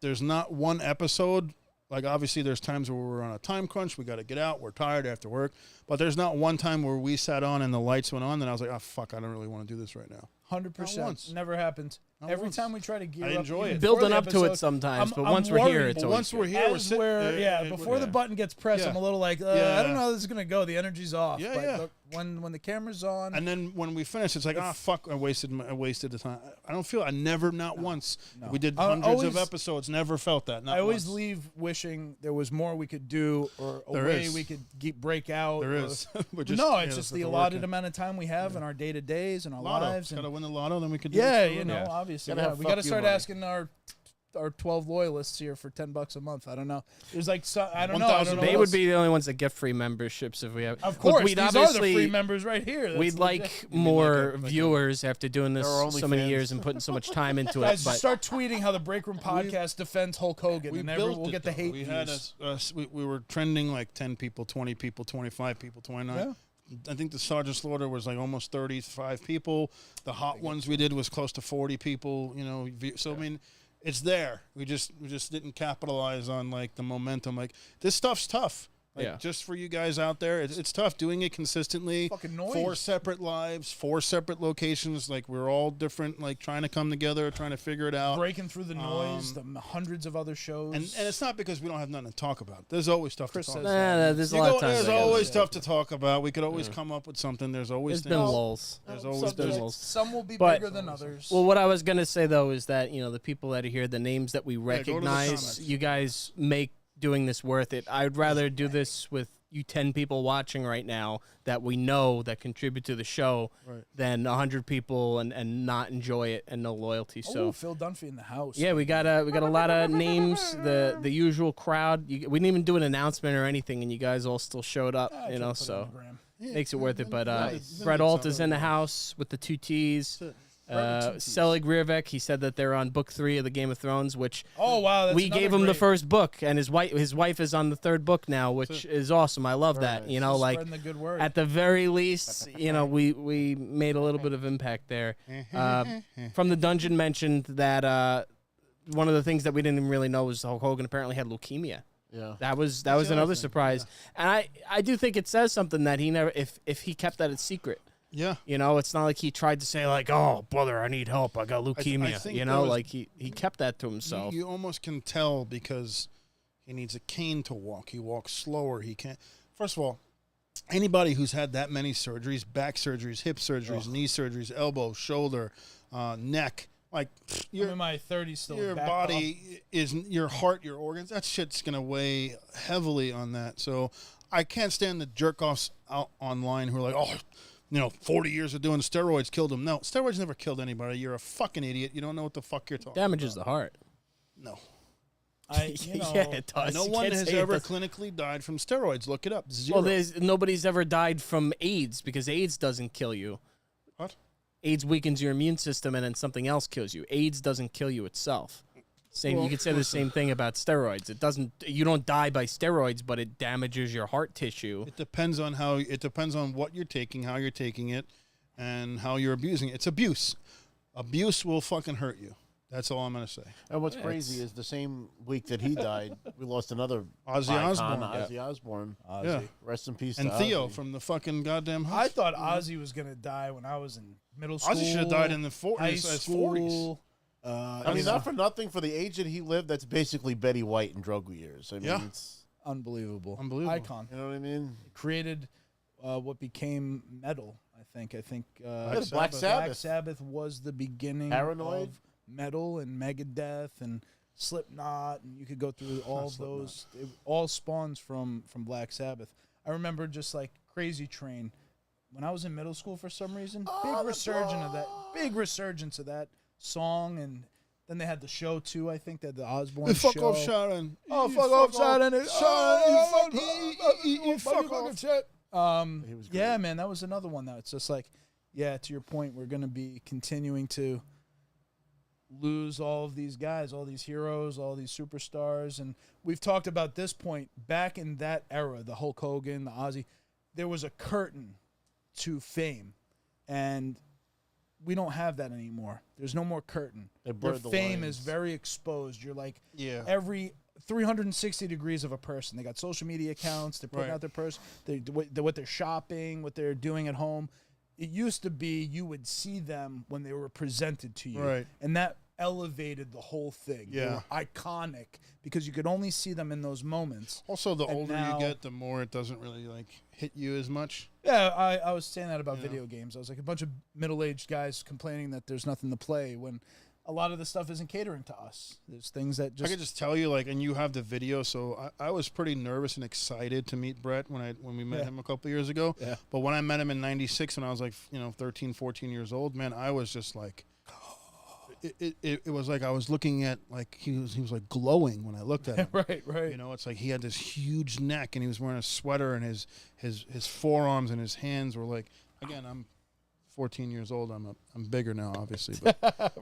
There's not one episode. Like, obviously, there's times where we're on a time crunch. We got to get out. We're tired after work. But there's not one time where we sat on and the lights went on, and I was like, oh, fuck, I don't really want to do this right now. 100%. once. Never happened. Not Every once. time we try to gear I up, enjoy even it. before Building the up to it episode, sometimes, but I'm once we're here, worried. it's But always once we're good. here, we're As sitting. we're, before the button gets pressed, Yeah. I'm a little like, Yeah. I don't know how this is gonna go. The energy's off. Yeah, but yeah. look, when the camera's on, And then when we finish, it's like, fuck, I wasted the time. I don't feel. Not once. No. We did I hundreds always- of episodes. Never felt that. Not I always once. leave wishing there was more we could do, or a There way is. we could break out. There or- is. We're no, just- it's yeah, just that's the what we're allotted working. amount of time we have in our day to days and our Lotto. lives. Got to And win the lotto, then we could do yeah, this for a you know, living. obviously, Gotta have we got to fuck you start money. asking our 12 loyalists here for $10 a month. I don't know. There's like I don't know. 1,000 They what would else- be the only ones that get free memberships if we have. Of Look, course, we'd these are the obviously free members right here. That's we'd legit. like more viewers after doing this There are so many OnlyFans. years and putting so much time into it. Guys, But start tweeting how the Break Room Podcast defends Hulk Hogan, We and built everyone will it, get the though. hate We views. had we were trending like 10 people, 20 people, 25 people, 29. I think the Sergeant Slaughter was like almost 35 people. The hot ones we did was close to 40 people. You know, so I mean, it's there. We just didn't capitalize on like the momentum. Like, this stuff's tough. Like, Yeah. just for you guys out there, it's tough doing it consistently. Fucking noise. 4 separate lives, 4 separate locations. Like, we're all different. Like, trying to come together, trying to figure it out. Breaking through the noise, the hundreds of other shows. And it's not because we don't have nothing to talk about. There's always stuff Chris to talk says about. that. there's a lot of times. There's I gotta- always stuff to talk about. We could always come up with something. There's always There's been things. lulls. There's always Subjects. lulls. Some will be But- bigger than others. Well, what I was gonna say though is that the people that are here, the names that we go to the recognize, comments. you guys make doing this worth it. I'd rather do this with you 10 people watching right now that we know that contribute to the show than 100 people and not enjoy it and no loyalty. So Phil Dunphy in the house. yeah, we got a lot of names. The usual crowd. We didn't even do an announcement or anything, and you guys all still showed up. I could've put it So on the gram. makes it worth it. But Nice. Brett Alt is in the house with the 2 T's. Selig Riervek, he said that they're on book 3 of the Game of Thrones, which Oh wow, that's we another gave him the great- first book, and his wife is on the 3rd book now, which is awesome. I love that. nice. Like Spreading the good word. at the very least, we made a little bit of impact there. From the dungeon mentioned that one of the things that we didn't even really know was Hulk Hogan apparently had leukemia. Yeah. That was another surprise, and I do think it says something that he never if he kept that a secret. Yeah. It's not like he tried to say like, "Oh, brother, I need help. I got leukemia." think there was- like he kept that to himself. You almost can tell because he needs a cane to walk. He walks slower. He can't. First of all, anybody who's had that many surgeries, back surgeries, hip surgeries, knee surgeries, elbow, shoulder, neck. Like I'm your in my 30s still. your back body is your heart, your organs. That shit's gonna weigh heavily on that. So I can't stand the jerk offs out online who are like, oh, 40 years of doing steroids killed him. No, steroids never killed anybody. You're a fucking idiot. You don't know what the fuck you're talking Damages about. the heart. No. Yeah, it does. No You one can't has say it ever doesn't. clinically died from steroids. Look it up. Zero. Well, nobody's ever died from AIDS because AIDS doesn't kill you. What? AIDS weakens your immune system, and then something else kills you. AIDS doesn't kill you itself. Same. You could say the same thing about steroids. It doesn't. You don't die by steroids, but it damages your heart tissue. It depends on how. It depends on what you're taking, how you're taking it, and how you're abusing it. It's abuse. Abuse will fucking hurt you. That's all I'm gonna say. And what's crazy is the same week that he died, we lost another Ozzy icon, Osbourne. Ozzy Osbourne. Yeah. Rest in peace. And to Theo Ozzy. from the fucking goddamn I house. thought Ozzy was gonna die when I was in middle school. Ozzy should have died in the high 40s. school. I mean, not for nothing, for the age that he lived, that's basically Betty White in drug years. I mean, Yeah. it's, Unbelievable. Unbelievable. Icon. you know what I mean? Created what became metal. I think. Black Black Sabbath. Sabbath was the beginning Paranoid. of metal, and Megadeth and Slipknot, and you could go through all those. It all spawns from Black Sabbath. I remember just like Crazy Train when I was in middle school. For some reason, big resurgence of that song, and then they had the show too. I think that the Osbourne Fuck show. off, Sharon. Oh, fuck off, Sharon! You fuck off. Yeah, man, that was another one that it's just like, yeah, to your point, we're going to be continuing to lose all of these guys, all these heroes, all these superstars. And we've talked about this point back in that era, the Hulk Hogan, the Ozzy, there was a curtain to fame. And we don't have that anymore. There's no more curtain. They Your blurred the fame lines. is very exposed. You're like Yeah. every 360 degrees of a person. They got social media accounts. They're putting Right. out their person. What they're shopping, what they're doing at home. It used to be you would see them when they were presented to you. Right. And that elevated the whole thing. They Yeah. were iconic because you could only see them in those moments. Also, the And older now- you get, the more it doesn't really like hit you as much. Yeah, I was saying that about video games. I was like a bunch of middle-aged guys complaining that there's nothing to play when a lot of the stuff isn't catering to us. There's things that I just could just tell you, like, and you have the video, so I was pretty nervous and excited to meet Brett when we met him a couple years ago. Yeah. But when I met him in '96, when I was like, 13, 14 years old, man, I was just like, it was like I was looking at, like, he was like glowing when I looked at him. right. It's like he had this huge neck and he was wearing a sweater and his forearms and his hands were like, again, I'm 14 years old. I'm bigger now, obviously, but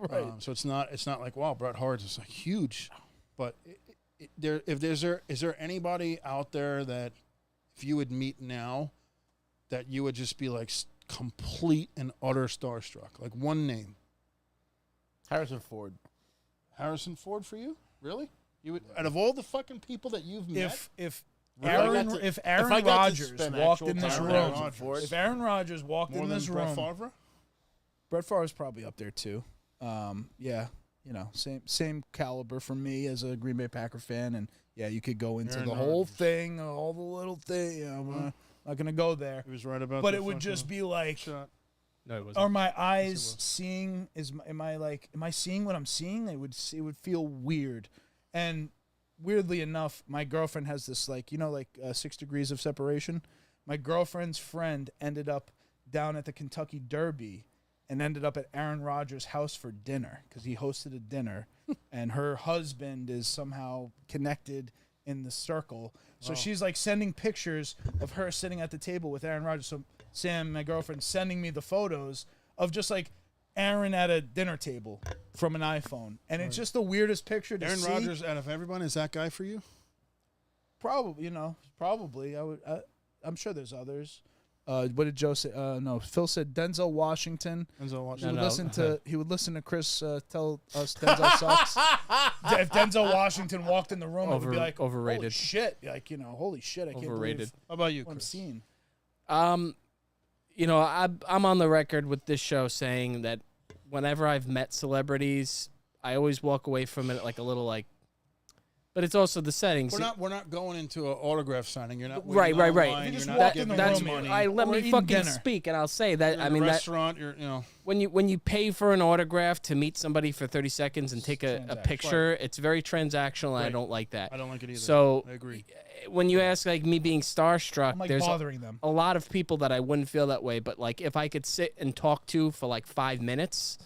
Right. so it's not like, wow, Bret Hart's is like huge, but is there anybody out there that if you would meet now that you would just be like complete and utter starstruck, like one name? Harrison Ford. Harrison Ford for you? Really? You would, out of all the fucking people that you've met? If Really? Aaron I got to Rodgers spend walked actual in this time with room, Harrison Ford. if Aaron Rodgers walked More in than this Brett room, Favre? Brett Favre's probably up there too. Yeah, same caliber for me as a Green Bay Packer fan, and yeah, you could go into Aaron the whole Rodgers. thing, all the little thing. I'm not gonna go there, He was right about but the it would fucking just be like, shot. No, it wasn't. are my eyes seeing? Am I seeing what I'm seeing? It would feel weird, and weirdly enough, my girlfriend has this 6 degrees of separation. My girlfriend's friend ended up down at the Kentucky Derby and ended up at Aaron Rodgers' house for dinner because he hosted a dinner, and her husband is somehow connected in the circle. So she's like sending pictures of her sitting at the table with Aaron Rodgers. So Sam, my girlfriend, sending me the photos of just like Aaron at a dinner table from an iPhone, and it's just the weirdest picture to Aaron see. Rodgers, out of everyone, is that guy for you? Probably. I'm sure there's others. What did Joe say? No, Phil said Denzel Washington. Denzel He Washington. would listen to Chris tell us Denzel sucks. If Denzel Washington walked in the room, it would be like Overrated. Holy shit! Holy shit! I can't Overrated. believe How about you, what I'm Chris? seeing. I'm on the record with this show saying that whenever I've met celebrities, I always walk away from it like a little like But it's also the settings. We're not going into an autograph signing. You're not Right. waiting You online, just you're walk not in the giving That's room, money. let Or me eating fucking dinner. speak, and I'll say that. You're I in mean, a that restaurant. You're when you pay for an autograph to meet somebody for 30 seconds and take a Transaction. picture, it's very transactional. And I Right. don't like that. I don't like it either. So I agree. when you ask like me being starstruck, I'm like there's bothering them. a lot of people that I wouldn't feel that way. But like if I could sit and talk to for like 5 minutes,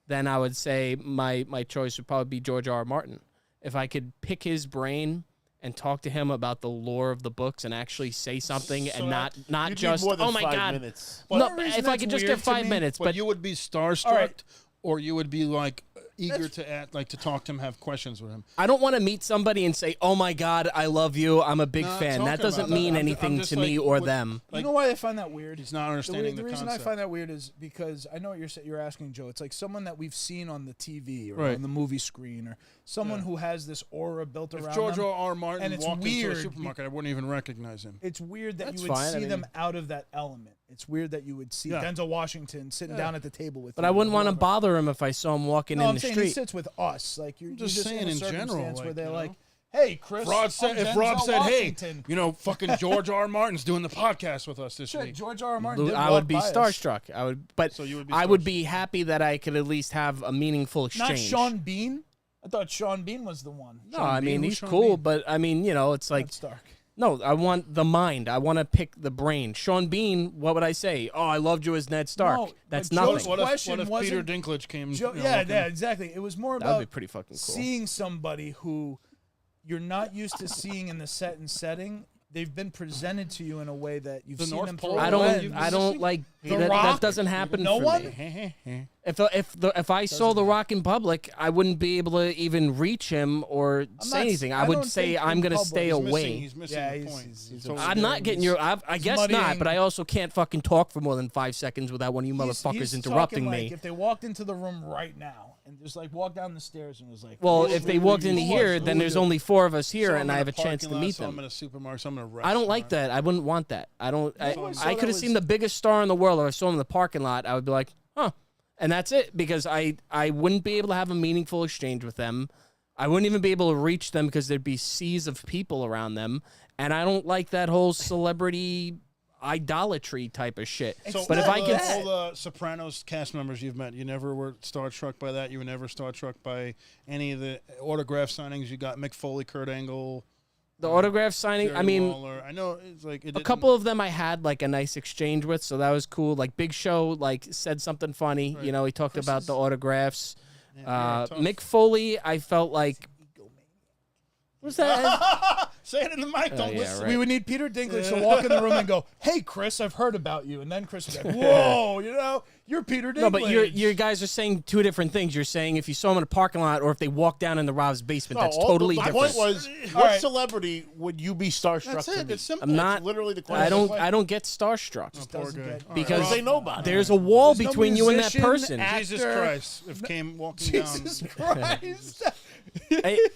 then I would say my choice would probably be George R. R. Martin. If I could pick his brain and talk to him about the lore of the books and actually say something So and not you just need more than oh my 5 god. minutes. No, One reason if I that's could just weird get to 5 me- minutes, But but you would be starstruck, right. or you would be like eager to talk to him, have questions with him. I don't want to meet somebody and say, "Oh my God, I love you. I'm a big Not fan." That talking doesn't about that. mean I'm anything just to me like, or what- them. You know why I find that weird? He's not understanding The the reason concept. I find that weird is because I know what you're asking, Joe. It's like someone that we've seen on the TV or Right. on the movie screen, or someone who has this aura built If around George them. R. R. Martin and it's walked into weird a supermarket, I wouldn't even recognize him. It's weird that That's you would fine, I see mean- them out of that element. It's weird that you would see Yeah. Denzel Washington sitting down at the table with But you. I or wouldn't want to whoever. bother him if I saw him walking No, in I'm the saying he street. sits with us. Like you're just just saying in a in general, circumstance like, where they're you like, know? "Hey, Chris." If Rod said, Denzel "Hey, Washington." you know, fucking George R. R. Martin's doing the podcast with us this Shit, week." George R. R. Martin. did I walk would be by us. starstruck. I would, but So you would be I would starstruck. be happy that I could at least have a meaningful exchange. Not Sean Bean. I thought Sean Bean was the one. No, Sean I mean Bean? he's Who's Sean cool, Bean? but I mean it's like Ned Stark. no. I want the mind. I want to pick the brain. Sean Bean. What would I say? Oh, I loved you as Ned Stark. No, That's but nothing. Joe's What if question Peter wasn't- Dinklage came? Joe, you know, yeah, walking- yeah, exactly. It was more That would about be pretty fucking cool. seeing somebody who you're not used to seeing in the set and setting. They've been presented to you in a way that you've The seen North them Pole. through a I don't. lens. I don't like The that. Rock? That doesn't happen. No for one? me. If I saw The Rock in public, I wouldn't be able to even reach him or say not- anything. I I would don't say think I'm in going to public stay he's away. He's missing Yeah, the he's- point. he's Totally I'm Yeah, not getting your. I guess not, muddying- but I also can't fucking talk for more than 5 seconds without one of you He's motherfuckers talking interrupting like me. if they walked into the room right now and just like walked down the stairs and was like, Well, "Who if they would walked you into be?" here, Who then would there's you- only 4 of us here, So and I'm I in have a chance parking to lot, meet so I'm them. in a supermarket. So I'm in a restaurant. I don't like that. I wouldn't want that. I don't. I always I thought could it have seen was- the biggest star in the world, or I saw him in the parking lot. I would be like, huh, and that's it, because I wouldn't be able to have a meaningful exchange with them. I wouldn't even be able to reach them because there'd be seas of people around them, and I don't like that whole celebrity idolatry type of shit. So but if all I the- could, all the Sopranos cast members you've met, you never were starstruck by that. You were never starstruck by any of the autograph signings you got. Mick Foley, Kurt Angle, the autograph signing, Jerry I mean, Lawler. I know it's like a couple of them I had like a nice exchange with, so that was cool. Like Big Show, like said something funny. Right. You know, he talked about the autographs. tough. Mick Foley, I felt like. What's that? Say it in the mic. Don't yeah, listen. right. We would need Peter Dinklage to walk in the room and go, "Hey, Chris, I've heard about you," and then Chris would be like, "Whoa, you know, you're Peter Dinklage." No, but you guys are saying 2 different things. You're saying if you saw them in a parking lot or if they walk down in the Rob's basement, that's totally my different. point was, All what right. celebrity would you be starstruck That's to it. be? It's simple. I'm not. That's literally the question. I don't get starstruck Poor doesn't guy. get- All right. because Because they know about it. there's a wall There's no between you and that musician, person. Jesus actor. Christ! If came walking Jesus Christ.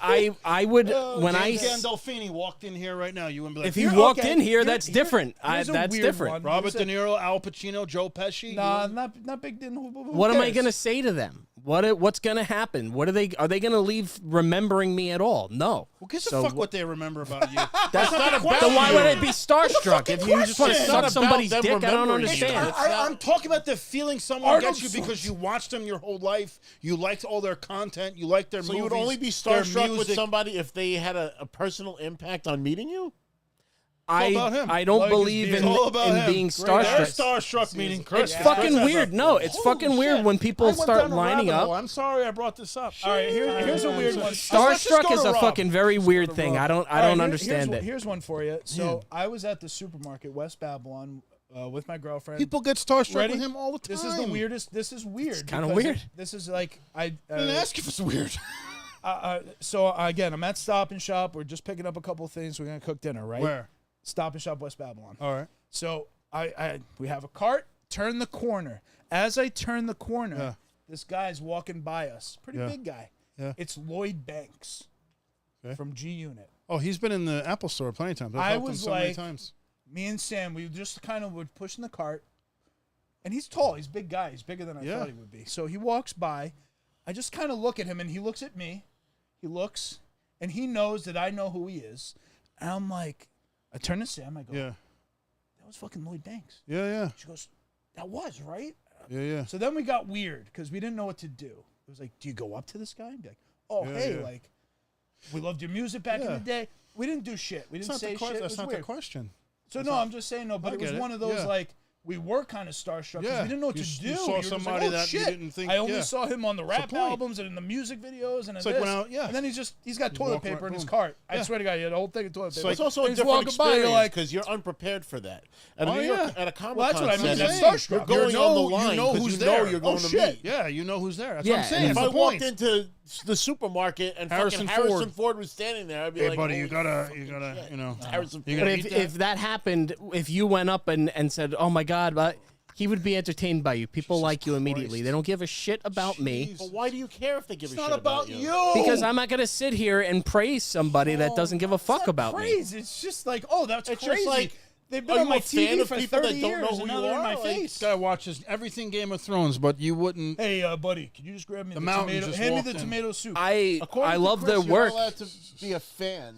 I would down, when James I Gandolfini walked in here right now, you wouldn't be like, if he You're- walked okay, in here, here- that's here- different. here's a That's weird different. one. Robert De Niro, Al Pacino, Joe Pesci. Nah, not big. Who What am I cares? gonna say to them? What's gonna happen? Are they gonna leave remembering me at all? No. Well, gives a So fuck what they remember about you. That's not about Then why you. would I be starstruck if you just want to It's suck not somebody's about them dick? I don't remembering you. understand. I'm talking about the feeling someone Arnold gets you because you watched them your whole life. You liked all their content. You liked their So movies. you would only be their starstruck with music. somebody if they had a personal impact on meeting you? all about him. I don't Like his believe beard. in, It's all about in him. being They're starstruck. starstruck, meaning Chris. It's fucking weird. No, it's Holy fucking weird shit. when I people went start down a lining rabbit up. hole. I'm sorry I brought this up. All right, here's a weird one. Let's just Starstruck go is to a Rob. fucking very weird thing. I don't All right, understand here's, it. Here's one for you. So I was at the supermarket, West Babylon, with my girlfriend. People get starstruck Ready? with him all the time. This is the weirdest. This is weird. kinda because weird. This is like I. I didn't ask if it's weird. So again, I'm at Stop and Shop. We're just picking up a couple of things. We're gonna cook dinner, right? Where? Stop and Shop, West Babylon. All right. So we have a cart. Turn the corner. As I turn the corner, Yeah. this guy's walking by us. Pretty Yeah. big guy. Yeah. It's Lloyd Banks Okay. from G Unit. Oh, he's been in the Apple Store plenty of times. I've I helped him was so many like- times. Me and Sam, we just kind of were pushing the cart. And he's tall. He's a big guy. He's bigger than I Yeah. thought he would be. So he walks by. I just kind of look at him, and he looks at me. He looks, and he knows that I know who he is. And I'm like, I turn to Sam. I go, Yeah. that was fucking Lloyd Banks. Yeah, yeah. She goes, that was, right? Yeah, yeah. So then we got weird because we didn't know what to do. It was like, do you go up to this guy and be like, oh, Yeah, hey, yeah. like, we loved your music back in Yeah. the day. We didn't do shit. We didn't say shit. It That's was not weird. the question. So no, I'm just saying no, but I it was get it. one of those Yeah. like we were kind of starstruck because Yeah. we didn't know what You to s- do. you saw We were just somebody like, oh, that you shit. didn't think- I only yeah. saw him on the rap point. albums and in the music videos and in It's like this. when I- yeah. And then he's got toilet walk paper right- in his boom. cart. I Yeah. swear to God, he had a whole thing of toilet paper. It's also And a he's different walking by, you're experience like, because you're unprepared for that. At Oh, a New York, yeah. at a Comic-Con Well, that's what I mean. setting, That's starstruck. you're going You on know- the you line know because who's you know there. you're going Oh, to shit. meet. Yeah, you know who's there. That's Yeah, what I'm saying. and If That's I the walked point. into the supermarket and Harrison fucking Harrison Ford. Ford was standing there, I'd be Hey, like, buddy, "Holy you gotta, fucking shit. you know. It's Harrison You Ford. But gotta if that happened, if you went up and said, "Oh my God," but he would be entertained by you. People like you immediately. Christ. They don't give a shit about me But why do you care if they give a it's shit not about you? you. because I'm not gonna sit here and praise somebody that doesn't give a It's fuck not about me. praise. It's just like, oh, that's It's crazy. just like, They've are been on you my a fan TV of for people 30 that don't years, know who and now you they're in my are? Like, face. This guy watches everything Game of Thrones, but you wouldn't. Hey, buddy, can you just grab me the mountain tomato? just Hand me walked the in. tomato soup. I According to love Chris, their you're work. not allowed to be a fan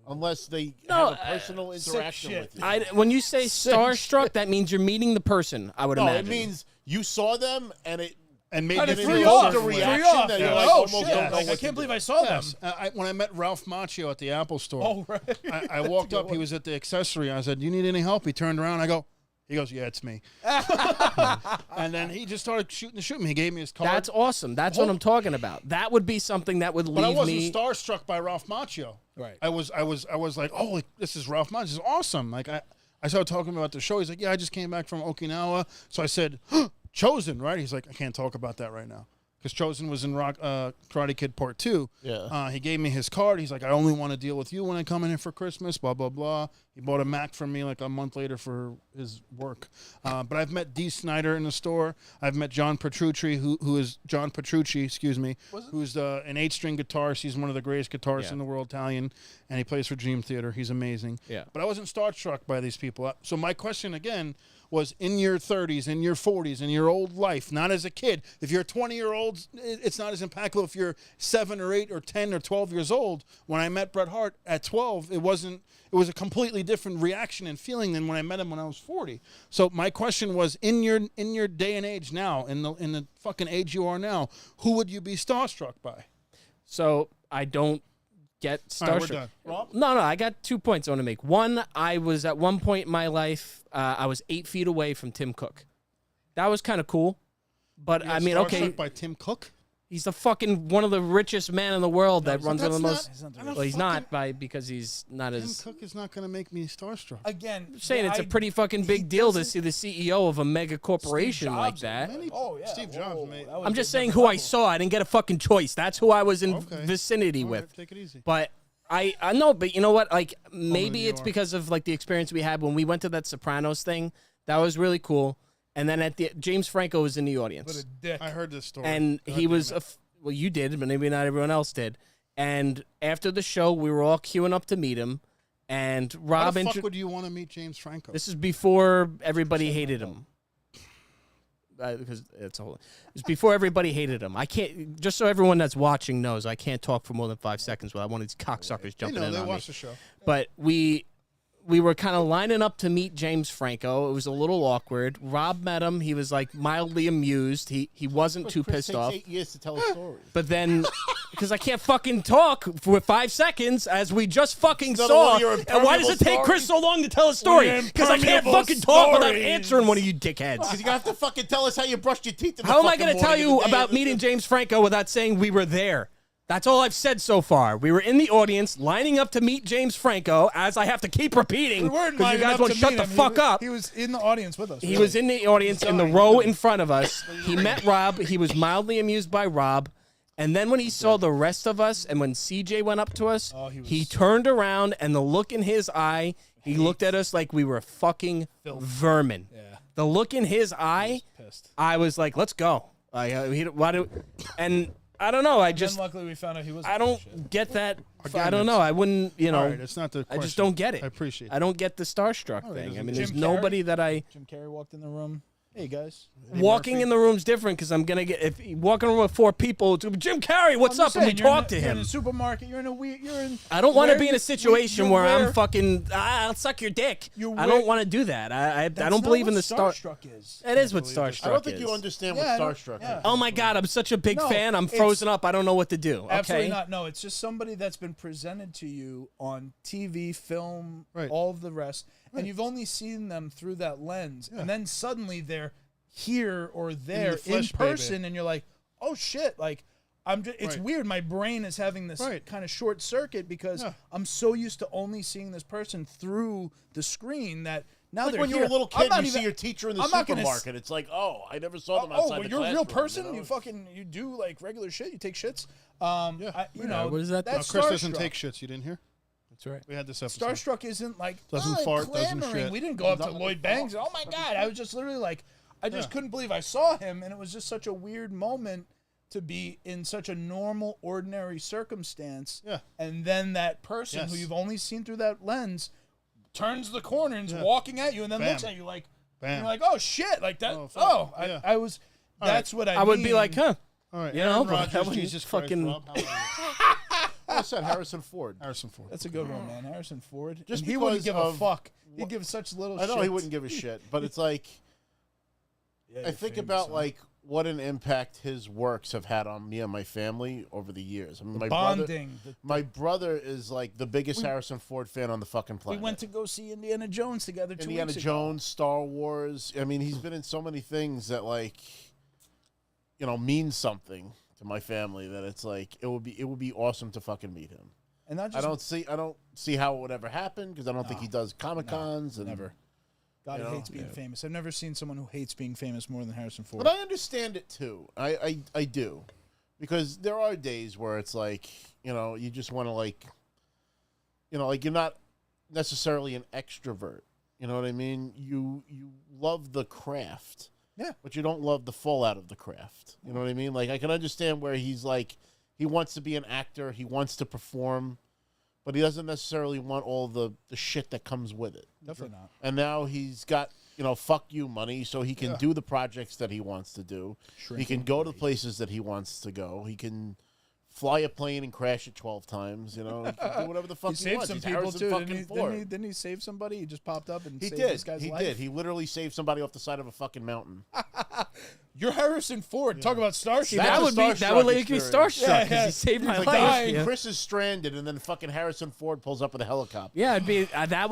unless they No, have a personal interaction shit. with you. When you say starstruck, that means you're meeting the person. I would No, imagine. it means you saw them and it And made Kinda you threw feel you off. certain the way. reaction Threw you off. that You're you're like, like, oh almost shit! don't know Like, I what can't to believe do. I saw Yes. them. When I met Ralph Macchio at the Apple Store, Oh right. I walked up. He was at the accessory. I said, "Do you need any help?" He turned around. I go. He goes, "Yeah, it's me." And then he just started shooting me. He gave me his card. That's awesome. That's what I'm talking about. That would be something that would But I leave wasn't me. starstruck by Ralph Macchio. Right. I was like, "Oh, this is Ralph Macchio. This is awesome." Like I started talking about the show. He's like, "Yeah, I just came back from Okinawa." So I said, "Chosen, right?" He's like, "I can't talk about that right now." Because Chosen was in Karate Kid Part 2. Yeah. He gave me his card. He's like, "I only want to deal with you when I come in here for Christmas, blah, blah, blah." He bought a Mac from me like a month later for his work. But I've met Dee Snider in the store. I've met John Petrucci, who is John Petrucci, excuse me, who's an 8-string guitarist. He's one of the greatest guitarists in the world, Italian, and he plays for Dream Theater. He's amazing. Yeah. But I wasn't starstruck by these people. So my question again was, in your 30s, in your 40s, in your old life, not as a kid. If you're a 20-year-old, it's not as impactful. If you're 7 or 8 or 10 or 12 years old, when I met Bret Hart at 12, it was a completely different reaction and feeling than when I met him when I was 40. So my question was, in your day and age now, in the fucking age you are now, who would you be starstruck by? So I don't get All right, we're starstruck. done. No, I got 2 points I want to make. One, I was at one point in my life, I was 8 feet away from Tim Cook. That was kind of cool. But I mean, okay, Starstruck by Tim Cook? he's the fucking one of the richest men in the world that runs one of the that's most. not- Well, he's not because he's not Tim as. Cook is not going to make me starstruck. Again, I'm saying it's a pretty fucking big deal to see the CEO of a mega corporation like that. Oh yeah, Steve Jobs made- that was I'm a just saying different who I level. saw. I didn't get a fucking choice. That's who I was in Okay. vicinity All with. right, take it easy. But I know, but you know what? Like maybe you it's are. because of like the experience we had when we went to that Sopranos thing. That was really cool. And then at the James Franco was in the What audience, a dick. I heard this story. and God he damn was it. well, you did, but maybe not everyone else did. And after the show, we were all queuing up to meet him. And Why Rob, the fuck would you want to meet James Franco? this is before everybody hated him. Because it's a whole. It's before everybody hated him. I can't. Just so everyone that's watching knows, I can't talk for more than 5 seconds without one of these cocksuckers They jumping know, in they on me. watch the show. But we were kind of lining up to meet James Franco. It was a little awkward. Rob met him. He was like mildly amused. He wasn't too Chris pissed takes off. 8 years to tell a story. But then, because I can't fucking talk for 5 seconds, as we just fucking Another saw. one of your And why does it take impermeable Chris so long to tell a story? Because I can't impermeable fucking talk without stories. answering one of you dickheads. Because you have to fucking tell us how you brushed your teeth. In the How am I fucking going to tell morning you of the day. about meeting James Franco without saying we were there? That's all I've said so far. We were in the audience lining up to meet James Franco, as I have to keep repeating We weren't because you lining guys up want to to shut meet the him. fuck up. He was in the audience with us. He was in the audience in the row in front of us. He met Rob. He was mildly amused by Rob. And then when he saw the rest of us and when CJ went up to us, he turned around and the look in his eye, he looked at us like we were fucking vermin. Yeah. The look in his eye, pissed. I was like, let's go. And I don't know. I Then just, luckily we found out he was. I don't get that. Again, I don't know. I wouldn't, you know. All right, it's not the I question. just don't get it. I appreciate it. I don't get the starstruck thing. I mean, there's Jim nobody that I. Jim Carrey walked in the room. Hey guys. Walking in the room's different because I'm gonna get if you walk in a room with 4 people. It's Jim Carrey, what's I'm up? just And we saying, you're talk in to You're in him. a supermarket. You're in a weird. You're in. I don't want to where be in a you- situation you're where I'm where- fucking. I'll suck your dick. You're I where- don't want to do that. I That's don't not believe in what the star. Starstruck is. It is what believe this. Starstruck I don't think is. you understand Yeah, I what don't- starstruck yeah. is. Oh my god, I'm such a big No, fan. I'm it's- frozen up. I don't know what to do. Okay. Absolutely not. No, it's just somebody that's been presented to you on TV, film, Right. all of the rest, and you've only seen them through that lens, and then suddenly they're here or there in, flesh, person, baby. and you're like, oh shit, like. It's Right. weird. My brain is having this Right. kind of short circuit because Yeah. I'm so used to only seeing this person through the screen that now Like they're when you're here. a little I'm kid, not you see even- your teacher in the I'm not gonna supermarket. It's like, oh, I never saw them Oh, outside but the you're a real classroom, person. you know? You fucking you do like regular shit. You take shits. You Yeah, know what is that? No, That's Chris doesn't Starstruck. take shits. You didn't hear? That's right. We had this episode. Starstruck isn't like Doesn't fart, doesn't clamoring. shit. We didn't go up to Lloyd Banks. Oh my god! I was just literally like, I just couldn't believe I saw him, and it was just such a weird moment to be in such a normal, ordinary circumstance. Yeah. And then that person who Yes. you've only seen through that lens turns the corner and is walking at you, and then Bam. looks at you like, Bam. you're like, oh shit, like that. Oh, Oh, fuck. Yeah. I was. That's what I would be like, huh? All right. You know, Aaron but I Rodgers, wouldn't Jesus Christ, fucking- Rob, how are you? I said Harrison Ford. Harrison Ford. That's a good one, man. Harrison Ford. Just And he wouldn't because give of a fuck. He'd give such little I know shit. he wouldn't give a shit, but it's like I think about like what an impact his works have had on me and my family over the years. I mean, my brother, bonding. my brother is like the biggest Harrison Ford fan on the fucking We planet. went to go see Indiana Jones together 2 Indiana weeks ago. Jones, Star Wars. I mean, he's been in so many things that like, you know, mean something to my family. That it's like it would be awesome to fucking meet him. And not just I don't see how it would ever happen because I don't think he does Comic Cons and never. God, you he know? hates being famous. I've never seen someone who hates being famous more than Harrison Ford. But I understand it too. I do, because there are days where it's like, you know, you just want to like, you know, like you're not necessarily an extrovert. You know what I mean? You love the craft, Yeah. but you don't love the fallout of the craft. You know what I mean? Like I can understand where he's like, he wants to be an actor, he wants to perform, but he doesn't necessarily want all the shit that comes with it. Definitely not. And now he's got, you know, fuck you money, so he can do the projects that he wants to do. He can go to the places that he wants to go. He can fly a plane and crash it 12 times, you know. He can do whatever the fuck He he, saved wants. some He's people Harrison too. fucking Ford. Didn't he save somebody? He just popped up and He saved did. this guy's He life. did. He literally saved somebody off the side of a fucking mountain. You're Harrison Ford. Talk about Starstruck. See, That's a that would Starstruck make me experience. starstruck because Yeah, he saved my It's life. like Yeah. Chris is stranded, and then fucking Harrison Ford pulls up with a helicopter. Yeah, it'd be that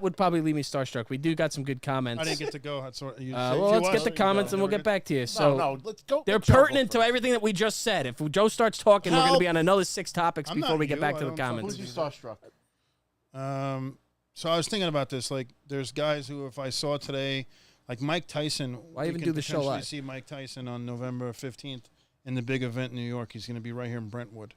would probably leave me starstruck. We do got some good comments. I didn't get to go. That's what you Well, let's get the comments and we'll get back to you. So no, let's go. they're let Joe go pertinent to first. everything that we just said. If Joe starts talking, we're going to Help. be on another 6 topics I'm before not we get you. back I to the don't fucking comments. Who's you starstruck? So I was thinking about this. Like, there's guys who, if I saw today, like Mike Tyson. Why we even can do the show potentially live? See Mike Tyson on November 15th in the big event in New York. He's going to be right here in Brentwood.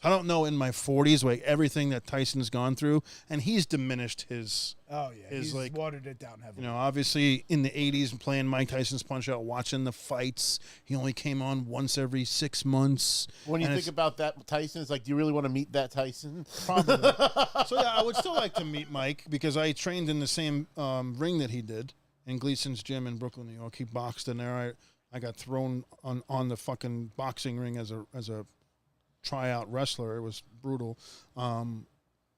I don't know in my 40s, like everything that Tyson's gone through, and he's diminished his. Oh yeah, Is he's like- watered it down heavily. You know, obviously in the 80s, playing Mike Tyson's Punch Out, watching the fights. He only came on once every 6 months. When you and think it's- about that Tyson, it's like, do you really want to meet that Tyson? Probably. So yeah, I would still like to meet Mike because I trained in the same ring that he did in Gleason's gym in Brooklyn, New York. He boxed in there. I got thrown on the fucking boxing ring as a tryout wrestler. It was brutal.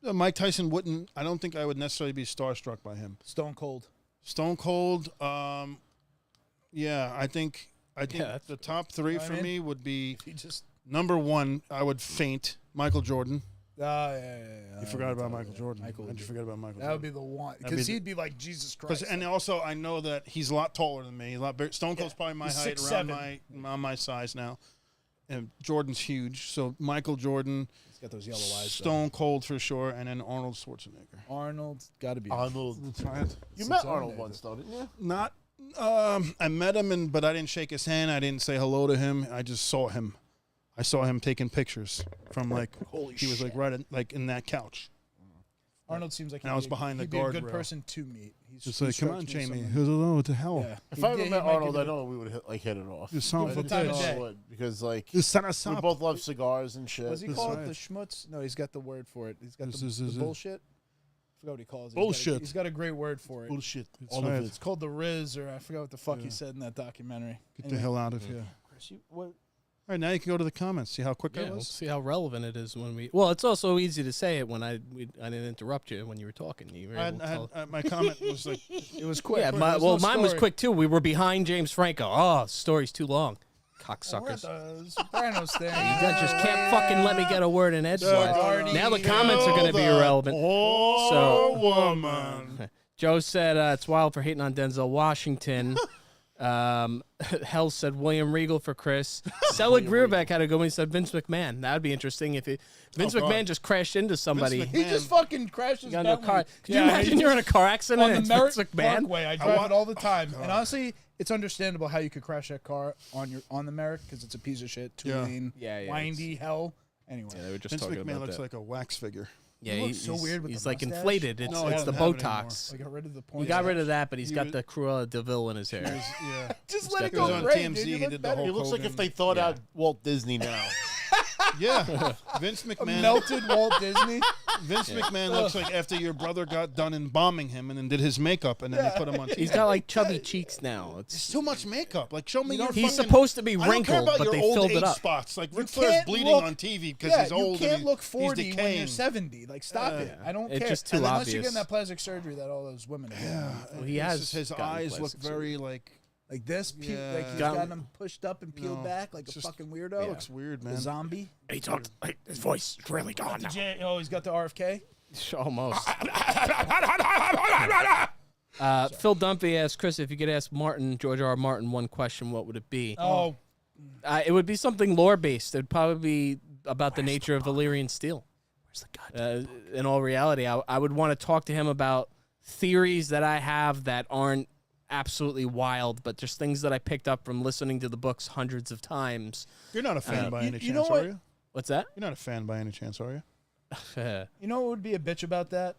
Mike Tyson wouldn't. I don't think I would necessarily be starstruck by him. Stone Cold. Stone Cold. Yeah, I think that's the top 3 know what for I mean? me would be He just. number 1. I would faint. Michael Jordan. Yeah. You forgot about Michael Jordan. Michael I would just be- forgot about Michael. That Jordan. would be the one That'd be because the- he'd be like Jesus Christ. And also, I know that he's a lot taller than me. He's a lot bigger. Stone Cold's probably my He's height, 6'7". around my size now. And Jordan's huge. So Michael Jordan, He's got those yellow eyes. Stone Cold for sure, and then Arnold Schwarzenegger. Arnold got to be. Arnold. You met Arnold once, though, didn't you? Not. I met him, but I didn't shake his hand. I didn't say hello to him. I just saw him. I saw him taking pictures from like he was like right in that couch. Arnold seems like And I was behind the he'd be a good guardrail. person to meet. He's Just he like, come strikes on, me as Jamie. someone- Hello, what the hell? Yeah. If I He ever did- met he might Arnold, give I it a- know we would hit it off. You sound Give it for a time of this. day. Would, because like This son of we sap. both love cigars and shit. Was he That's called right. the schmutz? No, he's got the word for it. He's got This the is it. bullshit. forgot what he calls it. Bullshit. He's got a great word for it. Bullshit. It's All right. of It's it. called the Riz, or I forgot what the fuck he said in that documentary. Get the hell out of here. Chris, what? All right, now you can go to the comments. See how quick Yeah, I we'll was? see how relevant it is when we. Well, it's also easy to say it when I didn't interrupt you when you were talking. You were able to tell- My comment was like, It was quick. yeah, There mine no was story. quick too. We were behind James Franco. Oh, story's too long. We're at Cocksuckers. the Sopranos thing. You guys just can't fucking let me get a word in edgewise. Already Now the comments are going to be irrelevant. Oh, So- woman. Joe said it's wild for hating on Denzel Washington. Hell said William Regal for Chris. Selig Rearback had a good one. He said Vince McMahon. That would be interesting if Vince God. McMahon just crashed into somebody. McMahon. He just fucking crashed his Got into a Bentley. car. Could you Yeah, imagine he you're in a just- car accident on and the it's Merritt Vince McMahon? Parkway. I drive want- it all the time, and honestly, it's understandable how you could crash that car on the Merritt because it's a piece of shit, two lane, Yeah, windy hell. Anyway, Yeah, they were just Vince talking McMahon about looks that. like a wax figure. Yeah, He looks so weird with he's the like mustache. inflated. It's, No, it's I the don't have it Botox. I got rid of the He point. got rid of that, but he's He got was- the Cruella de Vil in his hair. Yeah. Just let it He was go on gray, TMZ, dude. You he look did the better. whole It looks like Hogan. if they thought out Walt Disney now. Yeah. Vince A McMahon. melted Walt Disney. Vince McMahon looks like after your brother got done embalming him and then did his makeup and then they put him on TV. He's got like chubby cheeks now. It's It's too much makeup. Like, show me your he's fucking- supposed to be I don't care wrinkled, about but your they old filled age it up. spots. Like, Ric You Flair's can't bleeding look- on TV because Yeah, he's old you can't and look he's 40 when decaying. you're 70. Like, stop it. I don't It's care. just too Unless you're obvious. getting that plastic surgery that all those women are getting. Well, he It's has just his gotten eyes look plastic very like Like this, Yeah. like he's Got- got them pushed up and peeled No, back like it's a just- fucking weirdo. looks weird, A man. zombie. He talked like his voice is really gone now. Oh, he's got the RFK. Almost. Phil Dunphy asked Chris if you could ask George R. R. Martin one question, what would it be? Oh, It would be something lore based. It'd probably be about the nature of Valyrian steel. Where's the gun? In all reality, I would want to talk to him about theories that I have that aren't absolutely wild, but just things that I picked up from listening to the books hundreds of times. You're not a fan by any you chance, know are what? you? What's that? You're not a fan by any chance, are you? you know what would be a bitch about that?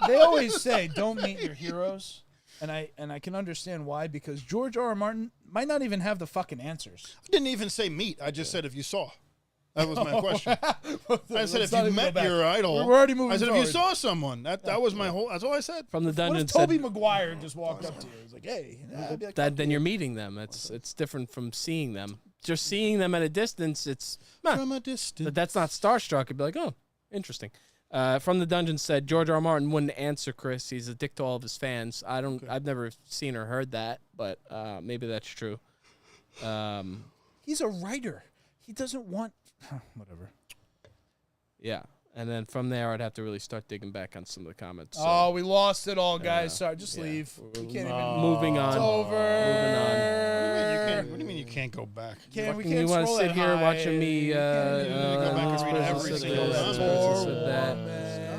They always say don't meet your heroes, and I can understand why, because George R. R. Martin might not even have the fucking answers. I didn't even say meet. I just said if you saw. That was my question. I said if not you even go met back. your idol. We're already moving I said if you forward. saw someone. That was my whole. That's all I said. From the What dungeon if Toby said Maguire just walked up to you? He's like, "Hey," I'd be like, that then you're meeting them. It's different from seeing them. Just seeing them at a distance, it's From a distance. but that's not starstruck. It'd be like, oh, interesting. From the dungeon said George R. R. Martin wouldn't answer Chris. He's a dick to all of his fans. I've never seen or heard that, but maybe that's true. he's a writer. He doesn't want whatever. Yeah. And then from there, I'd have to really start digging back on some of the comments. So, Oh, we lost it all, guys. Sorry, just yeah. leave. We can't even. moving on. It's over. What do you mean you can't go back? We Fucking can't you want to scroll sit that here high. watching me? You can't even go back and this read person every said single this, comment. this person said that.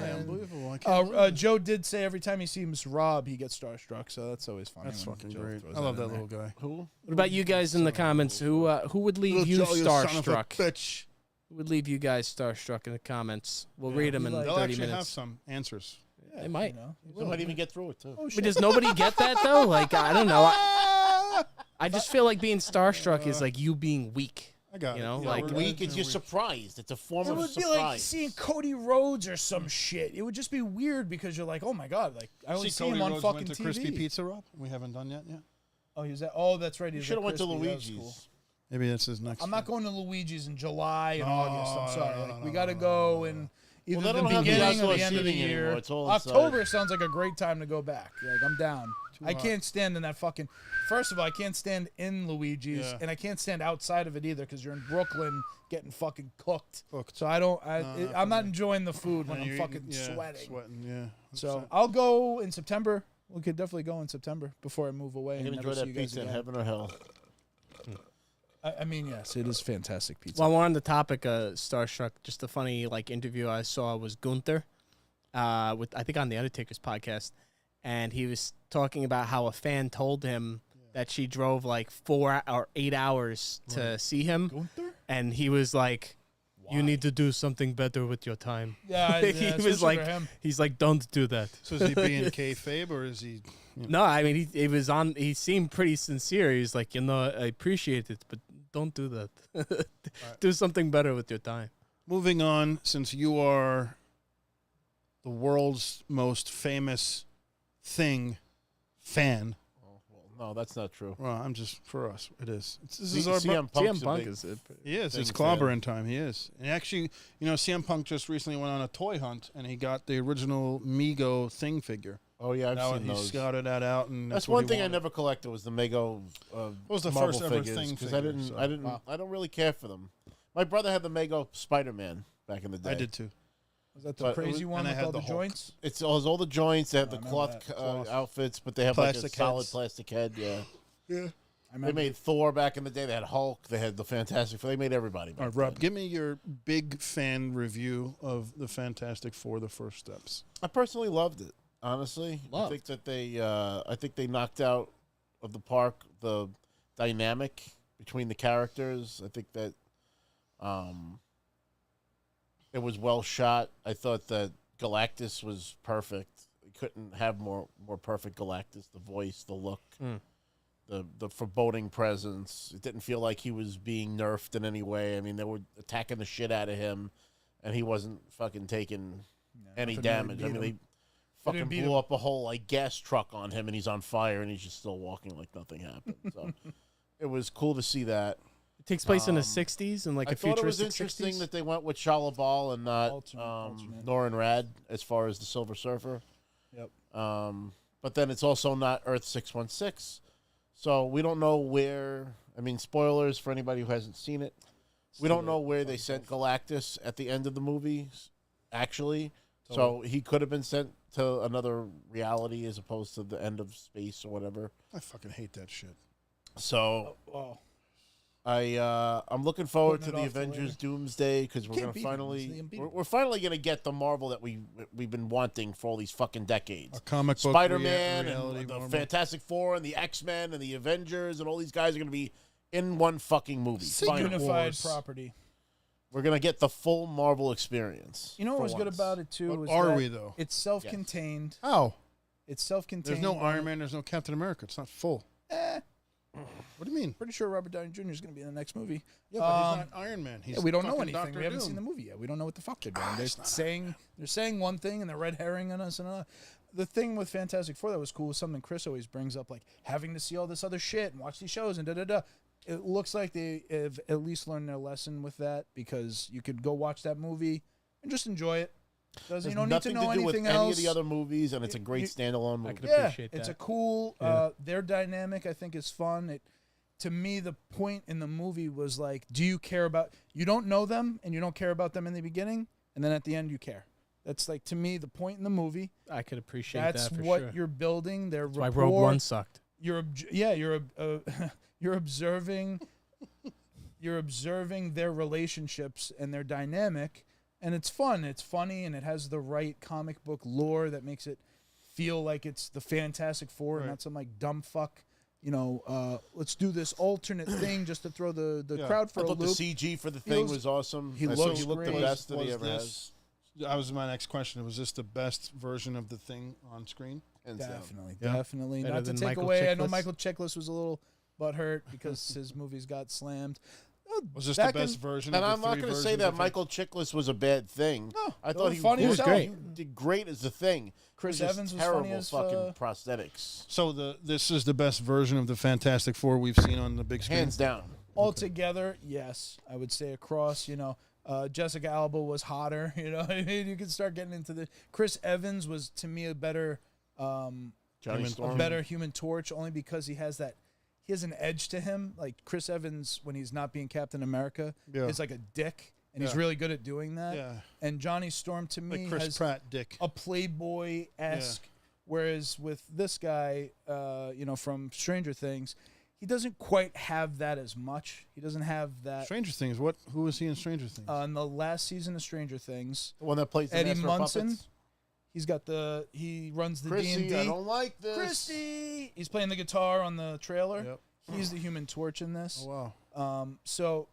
Sky, unbelievable. I can't Joe did say every time he sees Rob, he gets starstruck. So that's always funny. That's when fucking Joe great. throws I love in that there. little guy. Who? What about you guys in the comments? Who would leave you starstruck? Bitch. Who would leave you guys starstruck in the comments? We'll read them in like- They'll 30 actually have minutes. some answers. They might. You know? They might even get through it too. But does nobody get that though? Like I don't know. I just feel like being starstruck is like you being weak. I got You it. know, Yeah, like- we're Weak, good. it's you're surprised. It's a form It of would be surprise. like seeing Cody Rhodes or some shit. It would just be weird because you're like, oh my god, like I only see him Cody on Rhodes fucking went to TV. Crispy Pizza, Rob? We haven't done yet. Oh, he was at. Oh, that's right. He You was should at have went to Crispy. That was Luigi's. cool. Maybe that's his next. I'm not going to Luigi's in July and No, August. I'm sorry. no, Like, no, we no, got to no, go in either they the don't have the beginning or outdoor the end of the seating year. anymore. It's all inside. October sounds like a great time to go back. Like I'm down. I hot. can't stand in that fucking. First of all, I can't stand in Luigi's, Yeah. and I can't stand outside of it either because you're in Brooklyn getting fucking cooked. Cooked. So I don't. not I'm for not me. enjoying the food when And I'm you're fucking eating- sweating. Sweating, yeah. So I'll go in September. We could definitely go in September before I move away. You and can never enjoy see that you guys pizza in again. heaven or hell. I mean, yes, it is fantastic pizza. Well, we're on the topic of starstruck. Just a funny interview I saw was Gunther, with I think on the Undertaker's podcast, and he was talking about how a fan told him that she drove like 4 or 8 hours to see him, Gunther? and he was like, "You need to do something better with your time." Yeah, He was especially like, for him. he's like, "Don't do that." So is he being kayfabe or is he? No, I mean he was on. He seemed pretty sincere. He's like, I appreciate it, but don't do that. Do something better with your time. Moving on, since you are the the world's most famous fan. No, that's not true. Well, I'm just for us. It is. This C- is our CM CM Punk's a Punk big is it. He is. thing It's fan. clobbering time. He is. And actually, CM Punk just recently went on a toy hunt, and he got the original Mego Thing figure. Oh yeah, I've Now seen he those. scouted that out, and That's what one he thing I wanted. never collected was the Mego. What was the Marvel first ever figures, Thing because figure, so- I don't really care for them. My brother had the Mego Spider-Man back in the day. I did too. Was that the But it crazy was- one and I with had all the the Hulk. joints? It was all the joints. They had I the remember cloth, that. Cloth. outfits, but they had like a Plastic solid heads. plastic head. Yeah. I They remember. made Thor back in the day. They had Hulk. They had the Fantastic Four. They made everybody. Back All right, Rob, then. give me your big fan review of the Fantastic Four: The First Steps. I personally loved it. Honestly, I Loved. think that they knocked out of the park the dynamic between the characters. I think that it was well shot. I thought that Galactus was perfect. You couldn't have more perfect Galactus. The voice, the look, the foreboding presence. It didn't feel like he was being nerfed in any way. I mean, they were attacking the shit out of him, and he wasn't fucking taking any nothing really damage. beat I mean, him. they fucking beat blew him. up a whole like gas truck on him, and he's on fire, and he's just still walking like nothing happened. So it was cool to see that. It takes place in the 60s and like I a thought it was futuristic interesting 60s. that they went with Shala Ball and not Alternate. Norin Rad as far as the Silver Surfer. Yep. But then it's also not Earth 616. So we don't know where. I mean, spoilers for anybody who hasn't seen it. We don't know where they sent Galactus at the end of the movie, actually. So he could have been sent to another reality as opposed to the end of space or whatever. I fucking hate that shit. So Oh, I'm looking forward to Putting the it off till Avengers later. Doomsday because we're Can't gonna beat him. It's finally the unbeatable. we're finally gonna get the Marvel that we've been wanting for all these fucking decades. A comic book Spider-Man reality and the Marvel. Fantastic Four and the X-Men and the Avengers and all these guys are gonna be in one fucking movie. Finally. unified Wars. property. We're gonna get the full Marvel experience. You know what for was good once. about it too? But was are that we, though? It's self-contained. How? It's self-contained. There's no Iron Man. There's no Captain America. It's not full. What do you mean? Pretty sure Robert Downey Jr. is going to be in the next movie. Yeah, but he's not Iron Man. He's Yeah, we don't know fucking anything. Dr. We haven't Doom. seen the movie yet. We don't know what the fuck they're doing. They're saying one thing and they're red herring on us and another. The thing with Fantastic Four that was cool was something Chris always brings up, like having to see all this other shit and watch these shows and da da da. It looks like they have at least learned their lesson with that because you could go watch that movie and just enjoy it. There's You don't need to nothing know to do with anything any else. of the other movies, and it's a great standalone movie. could Yeah, appreciate it's that. a cool. Yeah. Their dynamic, I think, is fun. It, to me, the point in the movie was like, do you care about? You don't know them, and you don't care about them in the beginning, and then at the end, you care. That's like to me the point in the movie. I could appreciate That's that for what sure. you're building. Their Why rapport. Rogue One sucked. You're you're observing. You're observing their relationships and their dynamic, and it's fun. It's funny, and it has the right comic book lore that makes it feel like it's the Fantastic Four and Right. not some like dumb fuck. Let's do this alternate thing just to throw the Yeah. crowd for I a thought the loop. CG for the thing Feels- was awesome. he I looks thought he looked the great. best that he Was ever has. this? That was my next question. Was this the best version of the thing on screen? Hands down. Definitely, Yeah. definitely. Better Not to than take Michael away. I know Chiklis? Michael Chiklis was a little butthurt because his movies got slammed. Was this Back the best in- version? And of the I'm not three going to say versions that of Michael Chiklis was a bad thing. No, I he thought was he funny as was hell. He did great as the thing. Chris It just Evans was terrible funny as fucking prosthetics. So this is the best version of the Fantastic Four we've seen on the big screen. Hands down. Altogether, yes, I would say across. Jessica Alba was hotter. I mean, you could start getting into the. Chris Evans was to me a better, Johnny a Storm. better Human Torch, only because he has an edge to him. Like Chris Evans, when he's not being Captain America, Yeah. is like a dick, and he's Yeah. really good at doing that. Yeah. And Johnny Storm to me Like Chris has Pratt, Dick. a playboy esque. Whereas with this guy, from Stranger Things, he doesn't quite have that as much. He doesn't have that. Stranger Things. Who was he in Stranger Things? In the last season of Stranger Things, The one that plays the Eddie Master of Munson. Puppets. He runs the Chrissy, D&D. I don't like this. Christy, he's playing the guitar on the trailer. Yep. He's the Human Torch in this. Oh wow. So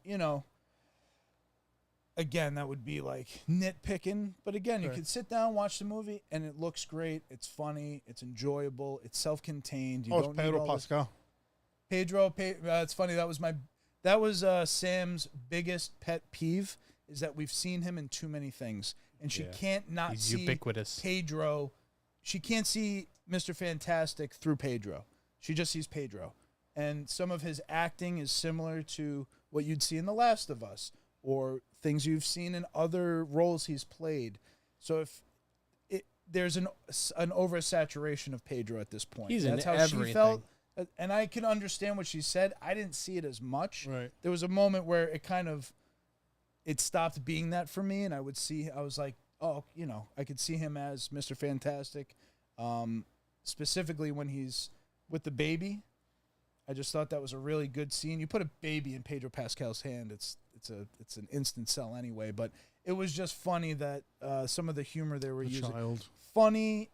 again, that would be like nitpicking, but again, you Right. could sit down, watch the movie, and it looks great. It's funny. It's enjoyable. It's self-contained. You Oh, it's don't need Pedro all this. Pascal. Pedro, it's funny. That was Sam's biggest pet peeve is that we've seen him in too many things. and she Yeah. can't not He's see ubiquitous. Pedro. She can't see Mr. Fantastic through Pedro. She just sees Pedro. And some of his acting is similar to what you'd see in The Last of Us or things you've seen in other roles he's played. So if there's an oversaturation of Pedro at this point. He's That's in how everything. she felt. And I can understand what she said. I didn't see it as much. Right. There was a moment where it stopped being that for me, and I was like, oh, I could see him as Mr. Fantastic, specifically when he's with the baby. I just thought that was a really good scene. You put a baby in Pedro Pascal's hand, it's an instant sell anyway. But it was just funny that some of the humor they were using, Child. funny,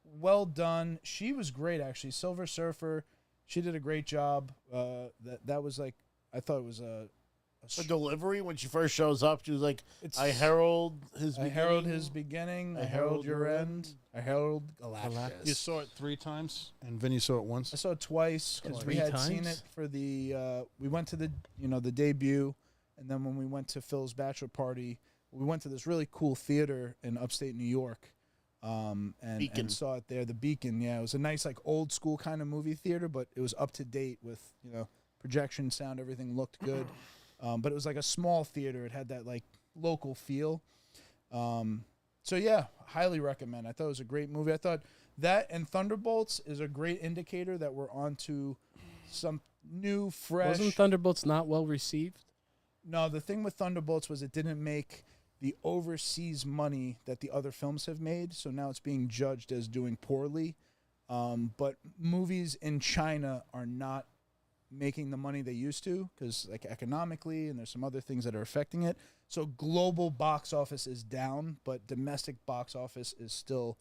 well done. She was great actually. Silver Surfer, she did a great job. That was like, I thought it was The delivery when she first shows up, she was like, It's- "I herald his. I herald his beginning. I herald your end. I herald You Galactus. saw it 3 times, and Vinny saw it once. I saw it twice because we Three had seen times? it for the. We went to the the debut, and then when we went to Phil's bachelor party, we went to this really cool theater in upstate New York, Beacon. and saw it there. The Beacon, yeah, it was a nice like old school kind of movie theater, but it was up to date with projection, sound, everything looked good. But it was like a small theater. It had that like local feel. So yeah, highly recommend. I thought it was a great movie. I thought that and Thunderbolts is a great indicator that we're on to some new, fresh. Wasn't Thunderbolts not well received? No, the thing with Thunderbolts was it didn't make the overseas money that the other films have made. So now it's being judged as doing poorly. But movies in China are not making the money they used to because like economically and there's some other things that are affecting it. So global box office is down, but domestic box office is still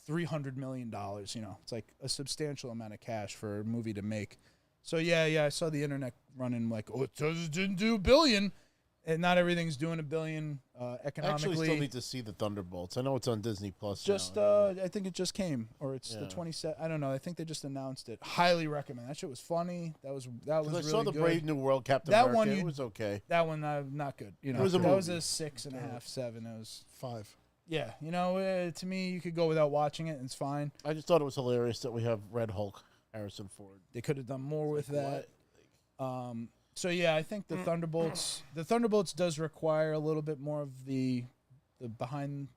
$300 million. It's like a substantial amount of cash for a movie to make. So yeah, I saw the internet running like, oh, it says it didn't do $1 billion. And not everything's doing $1 billion I economically. actually still need to see the Thunderbolts. I know it's on Disney Plus. Just, now. I think it just came, or it's the Yeah. 27th. I don't know. I think they just announced it. Highly recommend. That shit was funny. That was 'Cause really I saw the good. Brave New World Captain That America. one It you- was okay. That one, not good. It was a that was movie. a 6.5, 7. It was 5. yeah. To me, you could go without watching it. And it's fine. I just thought it was hilarious that we have Red Hulk, Harrison Ford. They could have done more with that. What? So yeah, I think the Thunderbolts does require a little bit more of the behind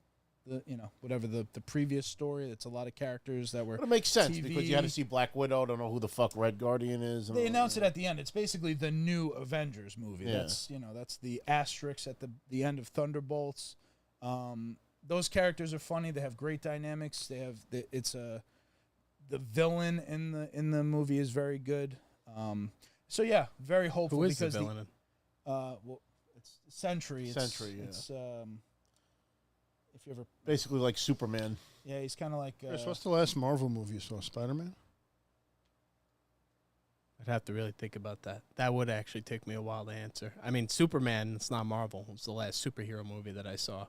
the whatever the previous story. It's a lot of characters that were. But it makes sense because you had to TV. see Black Widow. I don't know who the fuck Red Guardian is. They announced it at the end. It's basically the new Avengers movie. Yeah. That's the asterisk at the end of Thunderbolts. Those characters are funny. They have great dynamics. The villain in the movie is very good. So yeah, very hopeful Who is because the villain? it's Sentry. Sentry, yeah. It's if you ever Basically like Superman. yeah, he's kind of like Chris, what's the last Marvel movie you saw? Spider-Man? I'd have to really think about that. That would actually take me a while to answer. I mean, Superman, it's not Marvel. It was the last superhero movie that I saw.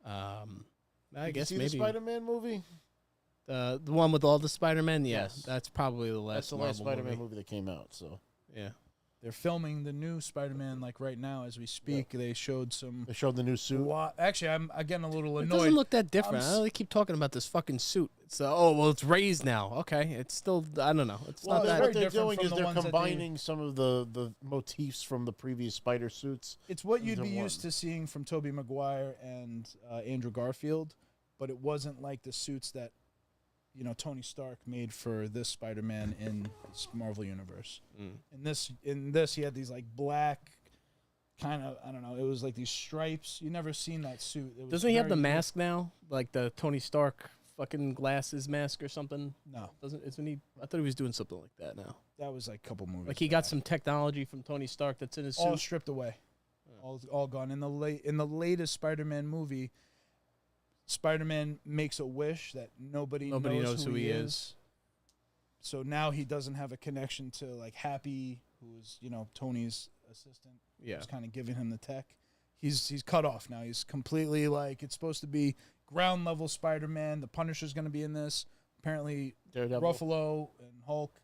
I Did you guess see maybe the Spider-Man movie. the one with all the Spider-Men. Yeah, Yes. that's probably the last That's the last Marvel Spider-Man movie that came out. So Yeah. they're filming the new Spider-Man like right now as we speak. They showed some. they showed the new suit. Actually, I'm getting a little It annoyed. doesn't look that different. I'm I know they keep talking about this fucking suit. It's it's raised now. Okay, it's still I don't know. It's Well, not that. very what they're different doing from is the they're ones that they- combining some of the motifs from the previous Spider suits. It's what you'd into be one. used to seeing from Tobey Maguire and Andrew Garfield, but it wasn't like the suits that Tony Stark made for this Spider-Man in this Marvel universe. In this, he had these like black kind of I don't know. It was like these stripes. You never seen that suit. It was Doesn't he have very the unique. mask now? Like the Tony Stark fucking glasses mask or something? No, Isn't he? I thought he was doing something like that now. that was like a couple movies. Like he got back. some technology from Tony Stark that's in his all suit. stripped away, all gone. In the latest Spider-Man movie, Spider-Man makes a wish that nobody knows who he is. So now he doesn't have a connection to like Happy, who is Tony's assistant. Yeah. Who's kind of giving him the tech. He's cut off now. He's completely like it's supposed to be ground level Spider-Man. The Punisher's going to be in this. Apparently, Daredevil. Ruffalo and Hulk,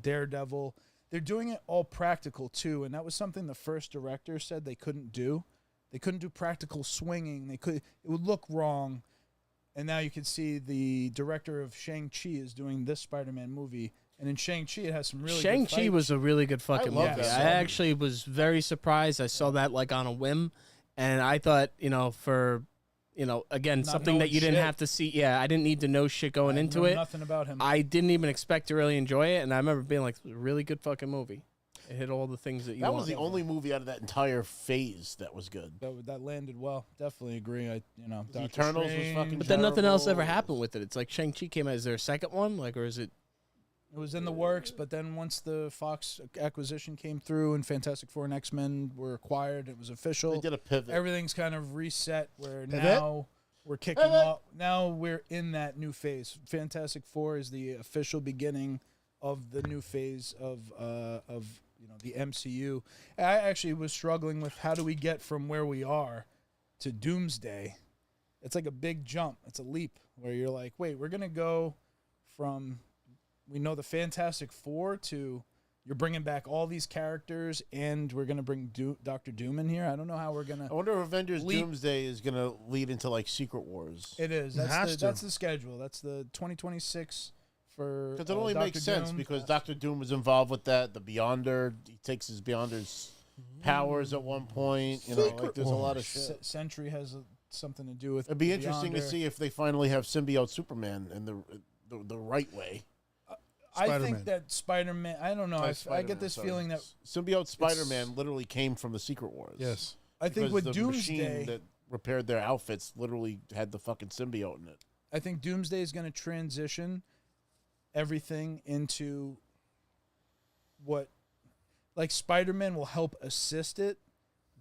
Daredevil. They're doing it all practical too, and that was something the first director said they couldn't do. They couldn't do practical swinging. It would look wrong. And now you can see the director of Shang-Chi is doing this Spider-Man movie. And in Shang-Chi, it has some really good Shang-Chi fights. was a really good fucking love movie. that I movie. actually was very surprised. I saw that like on a whim, and I thought, for, again, Not something that knowing you didn't shit. have to see. Yeah, I didn't need to know shit going I into know it. nothing about him. I didn't even expect to really enjoy it, and I remember being like, it was a really good fucking movie. It hit all the things that you That want. was the only movie out of that entire phase that was good. That landed well. Definitely agree. Doctor Eternals was Strange, fucking But then nothing else ever terrible. happened with it. It's like Shang-Chi came out. Is there a second one? Or is it? It was in the works, but then once the Fox acquisition came through and Fantastic Four and X-Men were acquired, it was official. They did a pivot. Everything's kind of reset where Pivot? now we're kicking off. Now we're in that new phase. Fantastic Four is the official beginning of the new phase of the MCU. I actually was struggling with how do we get from where we are to Doomsday. It's like a big jump. It's a leap where you're like, wait, we're gonna go from we know the Fantastic Four to you're bringing back all these characters and we're gonna bring Doctor Doom in here. I don't know how we're gonna. I wonder if Avengers Leap- Doomsday is going to lead into like Secret Wars. It is. It has to. That's the schedule. That's the 2026 for. Because it only Dr. makes sense Doom. because Doctor Doom was involved with that. The Beyonder, he takes his Beyonder's powers at one point. There's a lot of shit. Sentry has something to do with. It'd be interesting to Beyonder. see if they finally have symbiote Superman in the right way. I Spider-Man. think that Spider-Man. I don't know. I Spider-Man, get this sorry. feeling that Symbiote Spider-Man literally came from the Secret Wars. Yes. I think Because with the Doomsday, machine that repaired their outfits literally had the fucking symbiote in it. I think Doomsday is going to transition everything into what, like Spider-Man will help assist it,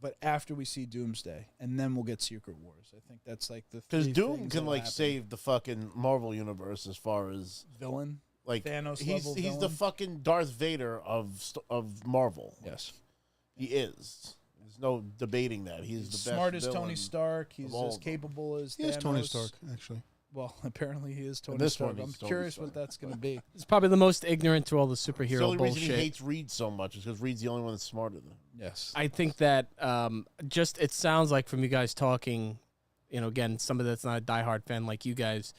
but after we see Doomsday, and then we'll get Secret Wars. I think that's like the Because three Doom things can that'll like happen. save the fucking Marvel universe as far as villain. like Thanos he's level the villain. fucking Darth Vader of Marvel. Yes, He is. There's no debating that. He's the best. smart as villain Tony Stark. He's all as of them. capable as He Thanos. is Tony Stark, actually. Well, apparently he is Tony this Stark. one, I'm he's Tony curious Stark. what that's going to be. It's probably the most ignorant to all the It's the superhero only reason he bullshit. hates Reed so much is because Reed's the only one that's smarter than him. Yes. I think that just it sounds like from you guys talking, again, somebody that's not a diehard fan like you guys,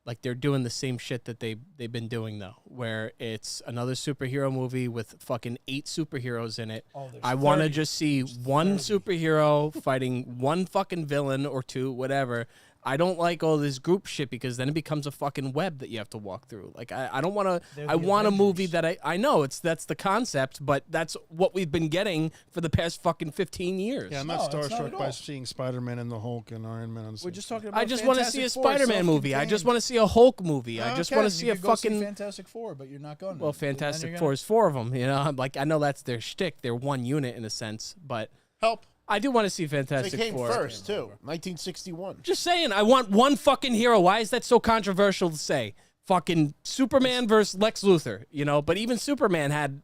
like they're doing the same shit that they've been doing though, where it's another superhero movie with fucking 8 superheroes in it. Oh, there's I want to 30. just see one superhero fighting one fucking villain or two, whatever. I don't like all this group shit because then it becomes a fucking web that you have to walk through. Like I don't want to. They're I the want a movie Avengers. that I know that's the concept, but that's what we've been getting for the past fucking 15 years. Yeah, I'm No, not it's not starstruck at by all. seeing Spider-Man and the Hulk and Iron Man. On the We're same just screen. talking about I just want to see a Fantastic Four, Spider-Man movie. I just self-contained. want to see a Hulk movie. I just Okay, want to see you a could go see fucking. Fantastic Four, but you're not going. Well, Fantastic Four is 4 of them. I'm like, I know that's their shtick. They're one unit in a sense, but Help. I do want to see They Fantastic came Four. first too. 1961. Just saying, I want one fucking hero. Why is that so controversial to say? Fucking Superman versus Lex Luthor, But even Superman had,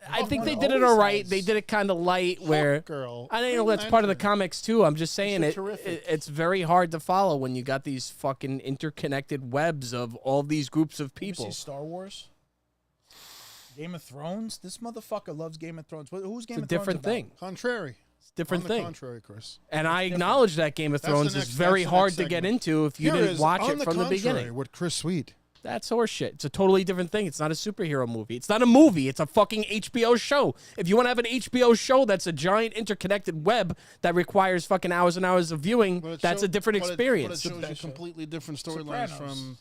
I think they did it all right. They did it kind of light, where Girl. I know that's part of the comics too. I'm just saying It's it. terrific. It's very hard to follow when you got these fucking interconnected webs of all these groups of You people. see Star Wars, Game of Thrones. This motherfucker loves Game of Thrones. Who's Game It's a of Thrones different about? thing. Contrary. It's a different On the thing. contrary, Chris. And I acknowledge that Game of That's the Thrones next- is very that's the hard next to get segment. into if you Here didn't is watch on it the from the contrary beginning. with Chris Sweet. That's horseshit. It's a totally different thing. It's not a superhero movie. It's not a movie. It's a fucking HBO show. If you want to have an HBO show that's a giant interconnected web that requires fucking hours and hours of viewing, But it that's show- a different but experience. It shows you completely different storylines Sopranos. from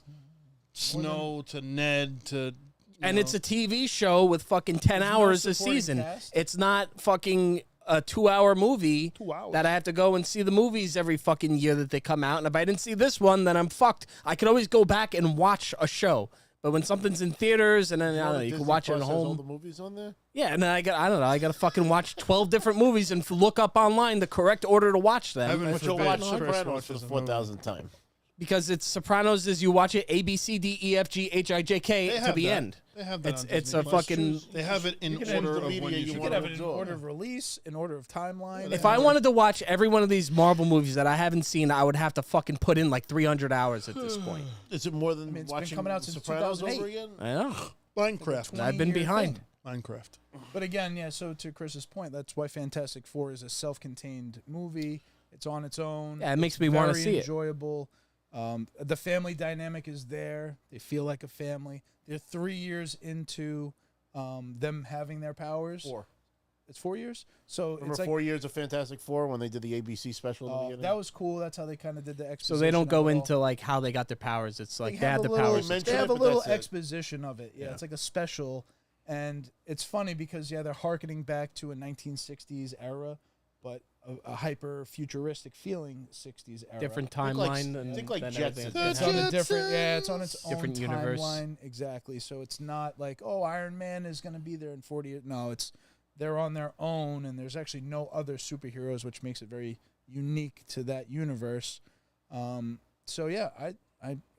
Snow to Ned to. And it's a TV show with fucking 10 hours a supporting season. cast? It's not fucking a 2-hour movie 2 hours. that I have to go and see the movies every fucking year that they come out. And if I didn't see this one, then I'm fucked. I could always go back and watch a show. But when something's in theaters and then I don't know, you can Disney watch it at Plus has all home. the movies on there. Yeah, and then I got to fucking watch 12 different movies and look up online the correct order to watch them. Heaven But you'll forbid watch Chris Sopranos for watches the a 4,000th time. Because it's Sopranos is you watch it A, B, C, D, E, F, G, H, I, J, K They to have the that. end. They have that. It's on it's Disney a Plus. fucking. They have it in can have order the of when media you you should You want could get have it. it in absorb. order of release, in order of timeline. If I wanted to watch every one of these Marvel movies that I haven't seen, I would have to fucking put in like 300 hours at this point. Is it more than mean, it's been watching coming out since Sopranos 2008. over again? I know. Minecraft. I've been 20-year behind. thing. Minecraft. But again, yeah, so to Chris's point, that's why Fantastic Four is a self-contained movie. It's on its own. Yeah, it makes me wanna Very see it. enjoyable. The family dynamic is there. They feel like a family. They're 3 years into them having their powers. 4. It's 4 years? So Remember it's like 4 years of Fantastic Four when they did the ABC special in the beginning? that was cool. That's how they kind of did the So exposition. they don't go of it all. into like how they got their powers. It's like they have had a the little- powers. Mention They have it, a but little that's it. exposition of it. Yeah, it's like a special. And it's funny because, yeah, they're hearkening back to a 1960s era, but a hyper futuristic feeling 60s era. Different Think timeline. like, than, think like than Jetsons. everything. It's on a different, it's on its Different own universe. timeline. Exactly. So it's not like, oh, Iron Man is going to be there in 40 years. No, they're on their own, and there's actually no other superheroes, which makes it very unique to that universe. So yeah,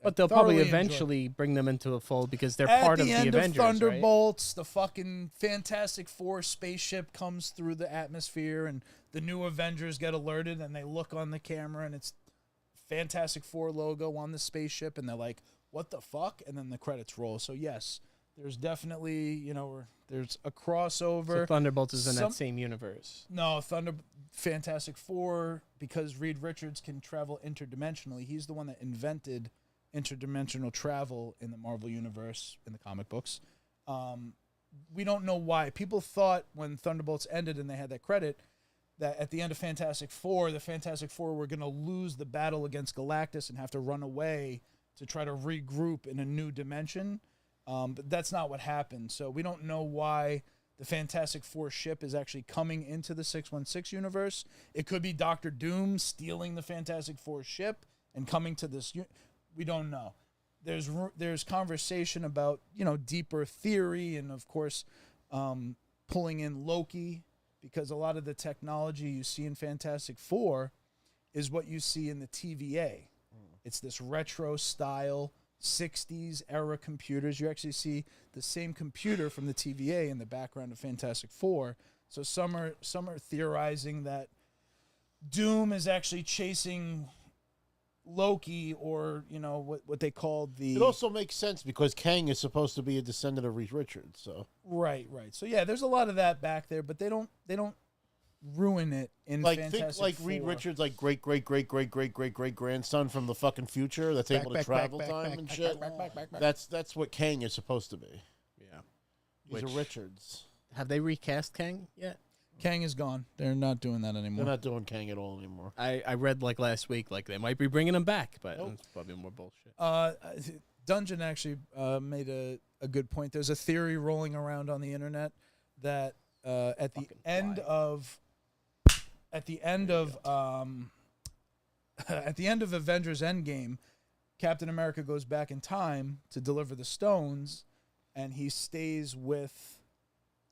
But they'll probably thoroughly enjoy it. eventually bring them into a fold because they're At part the of the end Avengers, of right? Thunderbolts, the fucking Fantastic Four spaceship comes through the atmosphere, and the new Avengers get alerted, and they look on the camera, and it's Fantastic Four logo on the spaceship, and they're like, "What the fuck?" And then the credits roll. So yes, there's definitely there's a crossover. So Thunderbolts is in Some- that same universe. No, Fantastic Four, because Reed Richards can travel interdimensionally. He's the one that invented interdimensional travel in the Marvel Universe in the comic books. We don't know why. People thought when Thunderbolts ended and they had that credit that at the end of Fantastic Four, the Fantastic Four were going to lose the battle against Galactus and have to run away to try to regroup in a new dimension. But that's not what happened. So we don't know why the Fantastic Four ship is actually coming into the 616 universe. It could be Doctor Doom stealing the Fantastic Four ship and coming to this. We don't know. There's conversation about deeper theory, and of course pulling in Loki, because a lot of the technology you see in Fantastic Four is what you see in the TVA. It's this retro style 60s era computers. You actually see the same computer from the TVA in the background of Fantastic Four. So some are theorizing that Doom is actually chasing Loki, or what they call the. It also makes sense because Kang is supposed to be a descendant of Reed Richards, so Right. So yeah, there's a lot of that back there, but they don't ruin it in Fantastic think like Four. Reed Richards, like great grandson from the fucking future that's able to travel time and shit. That's what Kang is supposed to be. Yeah. He's a Richards. Have they recast Kang yet? Kang is gone. They're not doing that anymore. They're not doing Kang at all anymore. I read like last week like they might be bringing him back, but it's probably more bullshit. Dungeon actually made a good point. There's a theory rolling around on the internet that at the end of Avengers Endgame, Captain America goes back in time to deliver the stones, and he stays with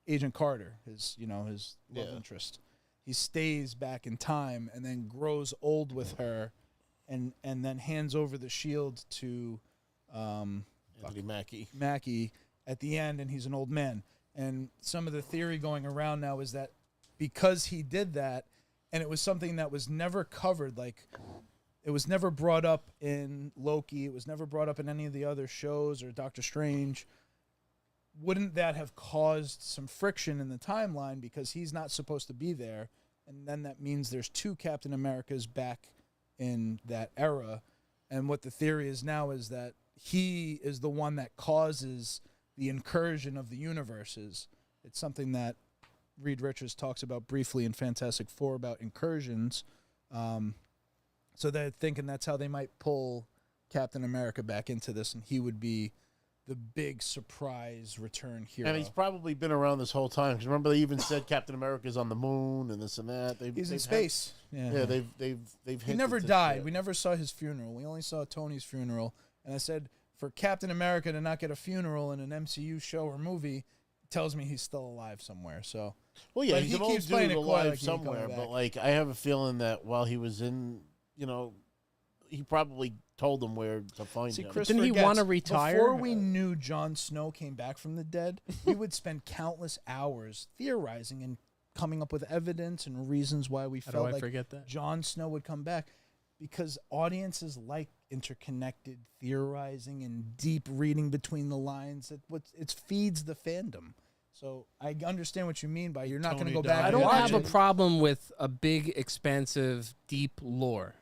Agent Carter, his love interest. He stays back in time and then grows old with her, and then hands over the shield to Anthony Mackie at the end, and he's an old man. And some of the theory going around now is that because he did that, and it was something that was never covered, like it was never brought up in Loki, it was never brought up in any of the other shows or Doctor Strange, wouldn't that have caused some friction in the timeline because he's not supposed to be there? And then that means there's two Captain Americas back in that era. And what the theory is now is that he is the one that causes the incursion of the universes. It's something that Reed Richards talks about briefly in Fantastic Four about incursions. So they're thinking that's how they might pull Captain America back into this, and he would be the big surprise return hero. And he's probably been around this whole time. Because remember, they even said Captain America's on the moon and this and that. He's in space. They've He hinted never to died. shit. We never saw his funeral. We only saw Tony's funeral. And I said, for Captain America to not get a funeral in an MCU show or movie tells me he's still alive somewhere. So, Well, yeah, but he's he an old keeps playing dude it coy alive like he ain't coming somewhere. back. But like, I have a feeling that while he was in, he probably told them where to find See, him. Chris Didn't he forgets, wanna retire? Before we knew Jon Snow came back from the dead, we would spend countless hours theorizing and coming up with evidence and reasons why we How felt do I like forget that? Jon Snow would come back, because audiences like interconnected theorizing and deep reading between the lines. It feeds the fandom. So I understand what you mean by you're not going to Tony go back. Diamond. I and don't watch have a it. problem with a big, expansive, deep lore.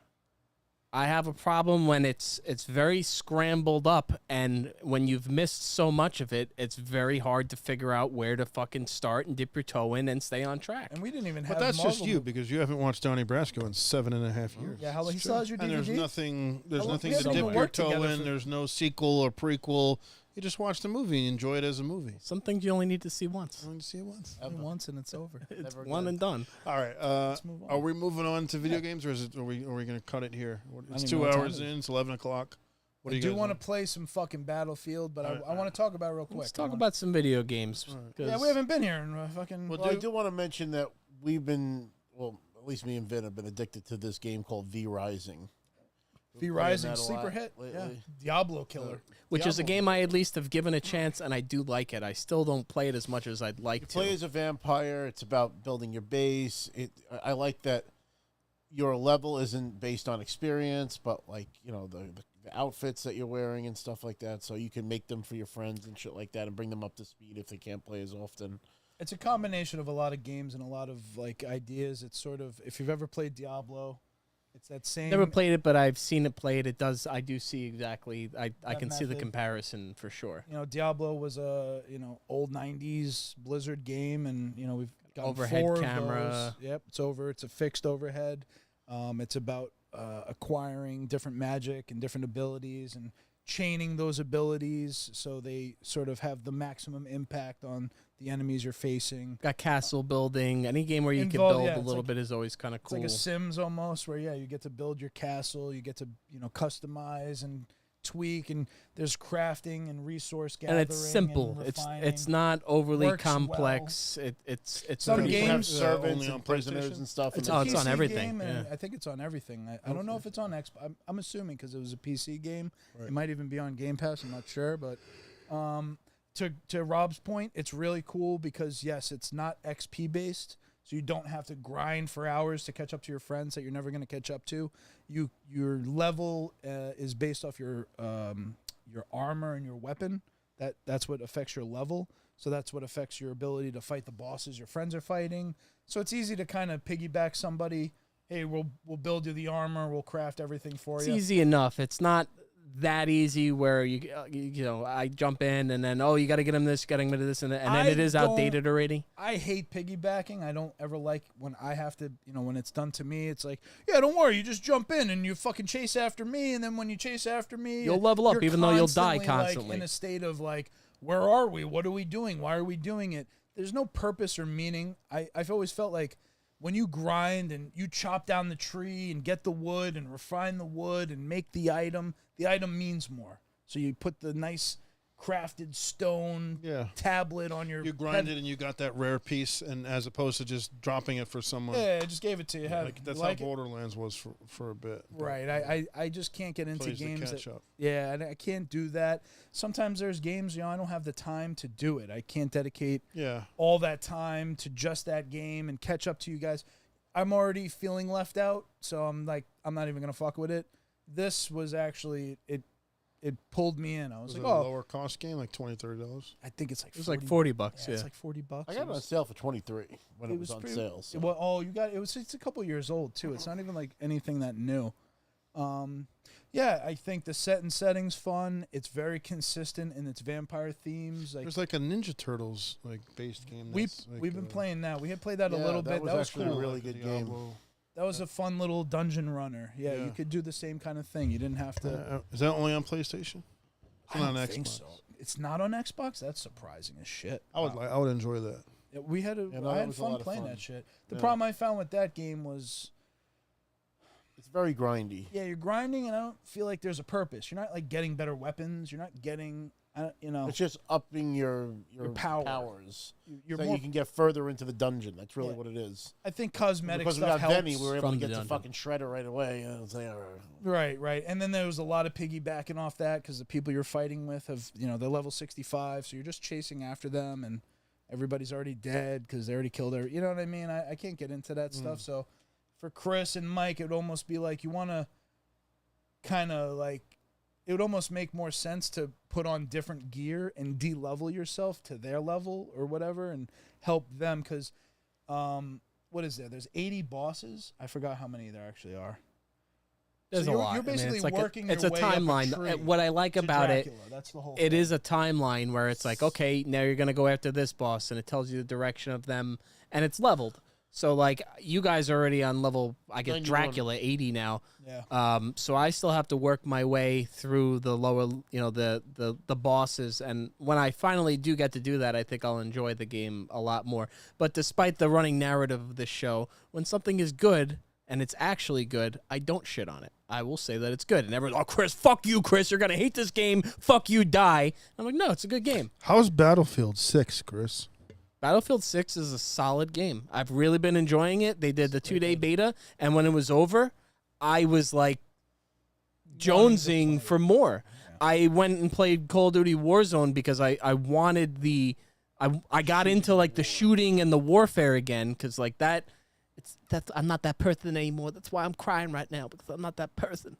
I have a problem when it's very scrambled up, and when you've missed so much of it, it's very hard to figure out where to fucking start and dip your toe in and stay on track. And we didn't even have But that's just Marvel you movies. because you haven't watched Donnie Brasco in 7.5 years. Yeah, he still has your DVD. And there's nothing. There's How long- nothing we to haven't dip even your worked toe together in. for- There's no sequel or prequel. You just watch the movie and enjoy it as a movie. Some things you only need to see once. I want to see it once. Only once and it's over. It's Never one again. and done. All right. Let's move on. Are we moving on to video games, or are we going to cut it here? It's even 2 know what time hours it is. in. It's 11 o'clock. What I you do guys want to want? play some fucking Battlefield, but Alright, I want to talk about it real quick. Let's talk about some video games. 'cause Yeah, we haven't been here in fucking. Well, I do want to mention that we've been, well, at least me and Vin have been addicted to this game called V Rising. V Playing Rising, that a sleeper lot hit. Yeah. lately. Diablo killer. Which is a Diablo. game I at least have given a chance, and I do like it. I still don't play it as much as I'd like You to. play as a vampire. It's about building your base. I like that your level isn't based on experience, but like the outfits that you're wearing and stuff like that. So you can make them for your friends and shit like that, and bring them up to speed if they can't play as often. It's a combination of a lot of games and a lot of like ideas. It's sort of if you've ever played Diablo, it's that same. Never played it, but I've seen it played. It does. I do see exactly. I That can see the method. comparison for sure. Diablo was a old '90s Blizzard game, and we've got Overhead 4 of camera. those. Yep, it's over. It's a fixed overhead. It's about acquiring different magic and different abilities and chaining those abilities so they sort of have the maximum impact on the enemies you're facing. Got castle building. Any game where you can Involved- build yeah, a it's little like- bit is always kind of It's cool. like a Sims almost, where you get to build your castle, you get to customize and tweak, and there's crafting and resource gathering. and it's simple. And It's refining. not overly Works well. complex. It's Some pretty- You can have games, servants only on and prisoners PlayStation? and stuff. It's and a Oh, it's on PC everything, game, and yeah. I think it's on everything. I don't know if it's on Xbox. I'm assuming because it was a PC game. Right. It might even be on Game Pass. I'm not sure, but to Rob's point, it's really cool because yes, it's not XP based, so you don't have to grind for hours to catch up to your friends that you're never going to catch up to. Your level is based off your armor and your weapon. That's what affects your level. So that's what affects your ability to fight the bosses your friends are fighting. So it's easy to kind of piggyback somebody. Hey, we'll build you the armor. We'll craft everything for It's you. easy enough. It's not that easy where I jump in and then you got to get him this, get him to this, and then I it is don't- outdated already. I hate piggybacking. I don't ever like when I have to, when it's done to me, it's like, yeah, don't worry. You just jump in and you fucking chase after me. And then when you chase after me, You'll level up you're even though you'll die like, constantly. in a state of like, where are we? What are we doing? Why are we doing it? There's no purpose or meaning. I've always felt like when you grind and you chop down the tree and get the wood and refine the wood and make the item means more. So you put the nice crafted stone tablet on your You grind head. it and you got that rare piece, and as opposed to just dropping it for someone. Yeah, I just gave it to you. Have Like, that's like how it? Borderlands was for a bit. but Right. I just can't get into plays the games catch that, up. yeah, and I can't do that. Sometimes there's games, I don't have the time to do it. I can't dedicate Yeah. all that time to just that game and catch up to you guys. I'm already feeling left out, so I'm like, I'm not even gonna fuck with it. This was actually it pulled me in. I was Was it like, a oh, lower cost game, like $20-$30? I think it's like It was like $40. Yeah, Yeah. it's like $40. I got it on sale for $23 when it was on pretty- sale. So. Well, it's a couple years old too. It's not even like anything that new. Yeah, I think the setting's fun. It's very consistent in its vampire themes. Like There's like a Ninja Turtles based game. we've that's like, been playing that. We had played that a Yeah, little that bit. was That was actually cool. a really good game. Diablo. That was a fun little dungeon runner. Yeah, Yeah. you could do the same kind of thing. You didn't have to. Is that only on PlayStation? It's I not don't on think Xbox. so. It's not on Xbox. That's surprising as shit. I would enjoy that. Yeah, we had Yeah, no, I that had was a fun lot of playing fun. that shit. The Yeah. problem I found with that game was, It's very grindy. yeah, you're grinding, and I don't feel like there's a purpose. You're not like getting better weapons. You're not getting, It's just upping your power. powers. You're so more. you can get further into the dungeon. That's really Yeah. what it is. I think cosmetic Because we stuff got helps. Benny, we were able From to the get to dungeon. fucking Shredder right away. And it's like, Right. And then there was a lot of piggybacking off that because the people you're fighting with have, they're level 65, so you're just chasing after them, and everybody's already dead because they already killed her. You know what I mean? I can't get into that stuff. So for Chris and Mike, it would almost be like you want to kind of like it would almost make more sense to put on different gear and de-level yourself to their level or whatever and help them because what is there? There's 80 bosses. I forgot how many there actually are. There's So a you're, lot. you're basically it's like working it's your a way up a timeline. tree What I like to about it, Dracula. That's the whole it thing. is a timeline where it's like, okay, now you're gonna go after this boss, and it tells you the direction of them, and it's leveled. So like you guys are already on level, I guess 91. Dracula 80 now. Yeah. So I still have to work my way through the lower, the bosses, and when I finally do get to do that, I think I'll enjoy the game a lot more. But despite the running narrative of this show, when something is good and it's actually good, I don't shit on it. I will say that it's good, and everyone's, oh, Chris, fuck you, Chris, you're gonna hate this game. Fuck you, die. I'm like, no, it's a good game. How's Battlefield 6, Chris? Battlefield 6 is a solid game. I've really been enjoying it. They did the 2-day beta, and when it was over, I was like jonesing for more. Yeah. I went and played Call of Duty Warzone because I wanted I got into like the shooting and the warfare again because like I'm not that person anymore. That's why I'm crying right now because I'm not that person.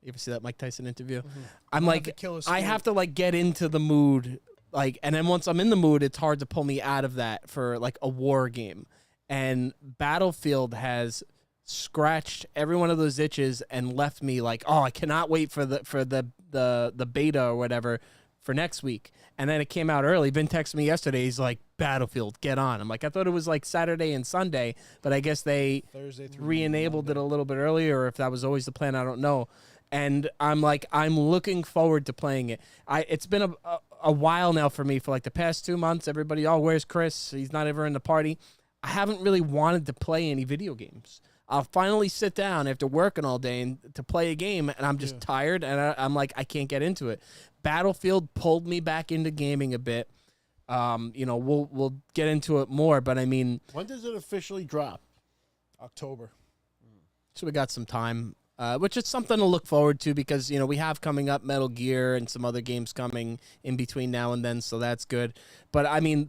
You ever see that Mike Tyson interview? Mm-hmm. I'm like, I have to like get into the mood. Like, and then once I'm in the mood, it's hard to pull me out of that for like a war game. And Battlefield has scratched every one of those itches and left me like, oh, I cannot wait for the beta or whatever for next week. And then it came out early. Vin texted me yesterday. He's like, Battlefield, get on. I'm like, I thought it was like Saturday and Sunday, but I guess they re-enabled it a little bit earlier, or if that was always the plan, I don't know. And I'm like, I'm looking forward to playing it. It's been a while now for me. For like the past 2 months, everybody, oh, where's Chris? He's not ever in the party. I haven't really wanted to play any video games. I'll finally sit down after working all day and to play a game, and I'm just tired, and I'm like, I can't get into it. Battlefield pulled me back into gaming a bit. We'll get into it more, but I mean, when does it officially drop? October. So we got some time. Which is something to look forward to because, we have coming up Metal Gear and some other games coming in between now and then, so that's good. But, I mean,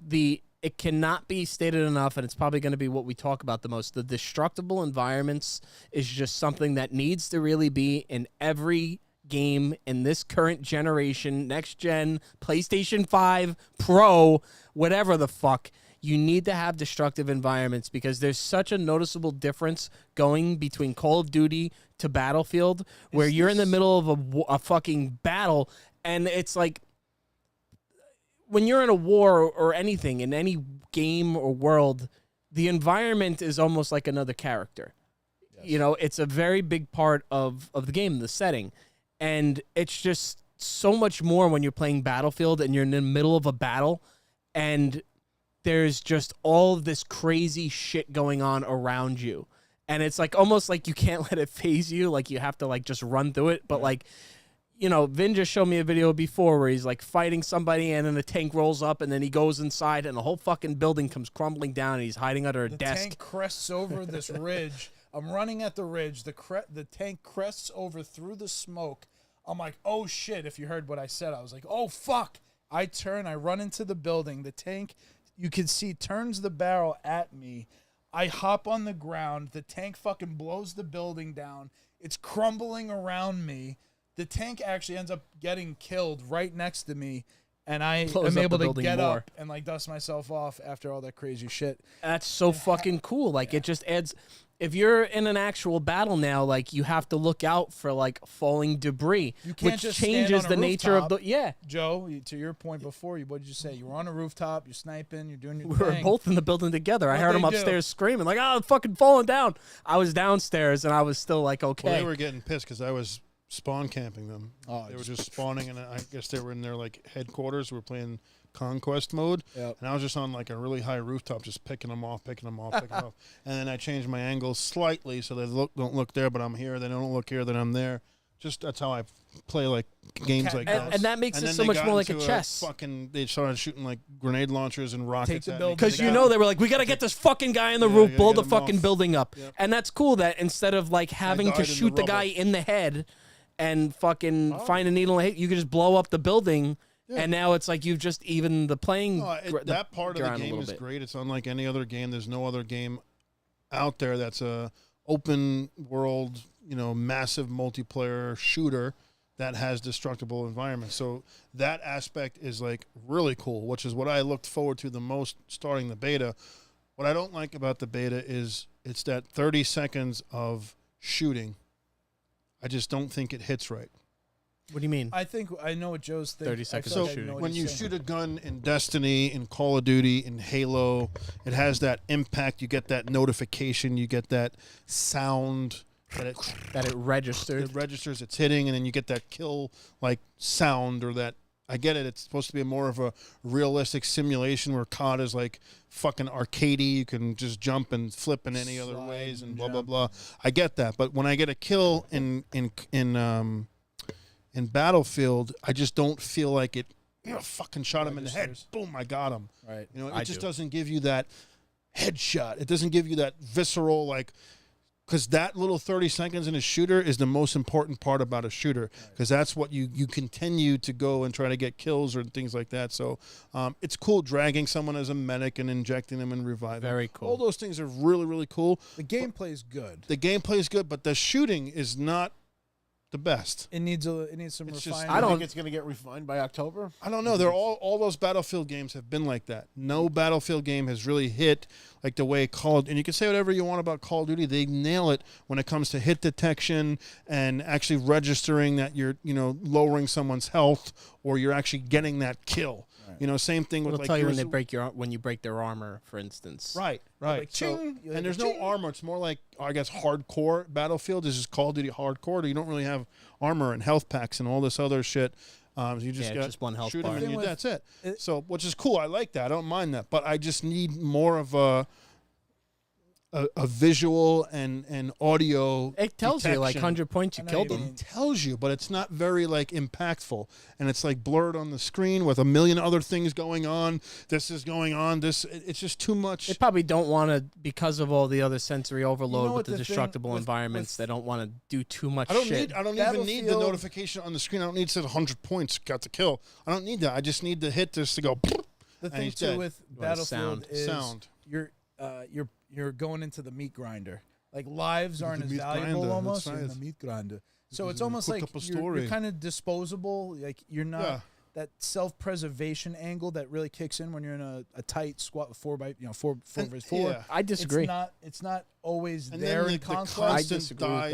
it cannot be stated enough, and it's probably going to be what we talk about the most. The destructible environments is just something that needs to really be in every game in this current generation, next gen, PlayStation 5, Pro, whatever the fuck. You need to have destructive environments because there's such a noticeable difference going between Call of Duty to Battlefield where you're in the middle of a fucking battle and it's like when you're in a war or anything in any game or world, the environment is almost like another character. Yes. It's a very big part of the game, the setting. And it's just so much more when you're playing Battlefield and you're in the middle of a battle and there's just all of this crazy shit going on around you. And it's like almost like you can't let it phase you. Like you have to like just run through it. But like, Vin just showed me a video before where he's like fighting somebody and then the tank rolls up and then he goes inside and the whole fucking building comes crumbling down and he's hiding under a desk. The tank crests over this ridge. I'm running at the ridge. The tank crests over through the smoke. I'm like, oh shit. If you heard what I said, I was like, oh fuck. I turn, I run into the building. The tank, you can see, turns the barrel at me. I hop on the ground. The tank fucking blows the building down. It's crumbling around me. The tank actually ends up getting killed right next to me. And I am able to get up and like dust myself off after all that crazy shit. That's so fucking cool. Like it just adds, if you're in an actual battle now, like you have to look out for like falling debris, you can't which just changes stand on the a nature of the Joe, to your point before, what did you say? You were on a rooftop, you're sniping, you're doing your we thing. were both in the building together. I heard him upstairs screaming like, "Oh, I'm fucking falling down!" I was downstairs and I was still like, "Okay." Well, they were getting pissed because I was spawn camping them. They were just spawning, and I guess they were in their like headquarters. We were playing conquest mode, and I was just on like a really high rooftop, just picking them off, picking them off. And then I changed my angle slightly so they don't look there, but I'm here. They don't look here, then I'm there. Just that's how I play like games like that. And that makes it so much more like a chess. They started shooting like grenade launchers and rockets at me. Because they were like, we got to get this fucking guy in the roof, blow the fucking building up. Yep. And that's cool that instead of like having to shoot the guy in the head and fucking find a needle and hit, you can just blow up the building. Yeah. And now it's like you've just even the playing. That part of the game is great. It's unlike any other game. There's no other game out there that's a open world, massive multiplayer shooter that has destructible environments. So that aspect is like really cool, which is what I looked forward to the most starting the beta. What I don't like about the beta is it's that 30 seconds of shooting. I just don't think it hits right. What do you mean? I think I know what Joe's thinking. 30 seconds I feel of like I shooting. know what When he's you saying. shoot a gun in Destiny, in Call of Duty, in Halo, it has that impact. You get that notification. You get that sound that That it registered. it registers it's hitting, and then you get that kill like sound or that. I get it. It's supposed to be more of a realistic simulation where COD is like fucking arcadey. You can just jump and flip in any other Slide ways and and blah blah jump. blah. I get that, but when I get a kill in Battlefield, I just don't feel like it. Fucking shot him in the head. Registers. Boom! I got him. Right. You know, it I just do. doesn't give you that headshot. It doesn't give you that visceral like. Because that little 30 seconds in a shooter is the most important part about a shooter. Because that's what you continue to go and try to get kills or things like that. So it's cool dragging someone as a medic and injecting them and reviving. Very cool. All those things are really, really cool. The gameplay is good. The gameplay is good, but the shooting is not the best. It needs some It's just- refinement. I don't- think it's going to get refined by October. I don't know. They're all those Battlefield games have been like that. No Battlefield game has really hit like the way and you can say whatever you want about Call of Duty. They nail it when it comes to hit detection and actually registering that you're, lowering someone's health or you're actually getting that kill. Same thing with It'll like tell you when yours- when you break their armor, for instance. Right. Like, So- ching, you hit and there's the no ching. armor. It's more like, I guess, hardcore Battlefield. This is Call of Duty hardcore. You don't really have armor and health packs and all this other shit. You just Yeah, got just one health shoot 'em bar. and Thing with- that's it. it- So, which is cool. I like that. I don't mind that. But I just need more of a visual and audio. It tells you like detection. 100 points you I know killed you them. mean. It tells you, but it's not very like impactful, and it's like blurred on the screen with a million other things going on. This is going on. It's just too much. They probably don't want to, because of all the other sensory overload what with the the thing destructible with- environments. They don't want to do too much I don't shit. need. I don't even need the Battlefield- notification on the screen. I don't need to say 100 points got to kill. I don't need that. I just need to hit this to go. The and thing he's too dead. with want Battlefield sound. is Sound. you're going into the meat grinder. Like lives aren't The as meat valuable grinder, almost that's in the right. meat grinder. So Because it's you almost cook like up a you're story. kind of disposable. Like you're not Yeah. that self-preservation angle that really kicks in when you're in a tight squat 4 versus 4. Yeah. I disagree. It's not always And there then in the Conquest. I constant disagree with die,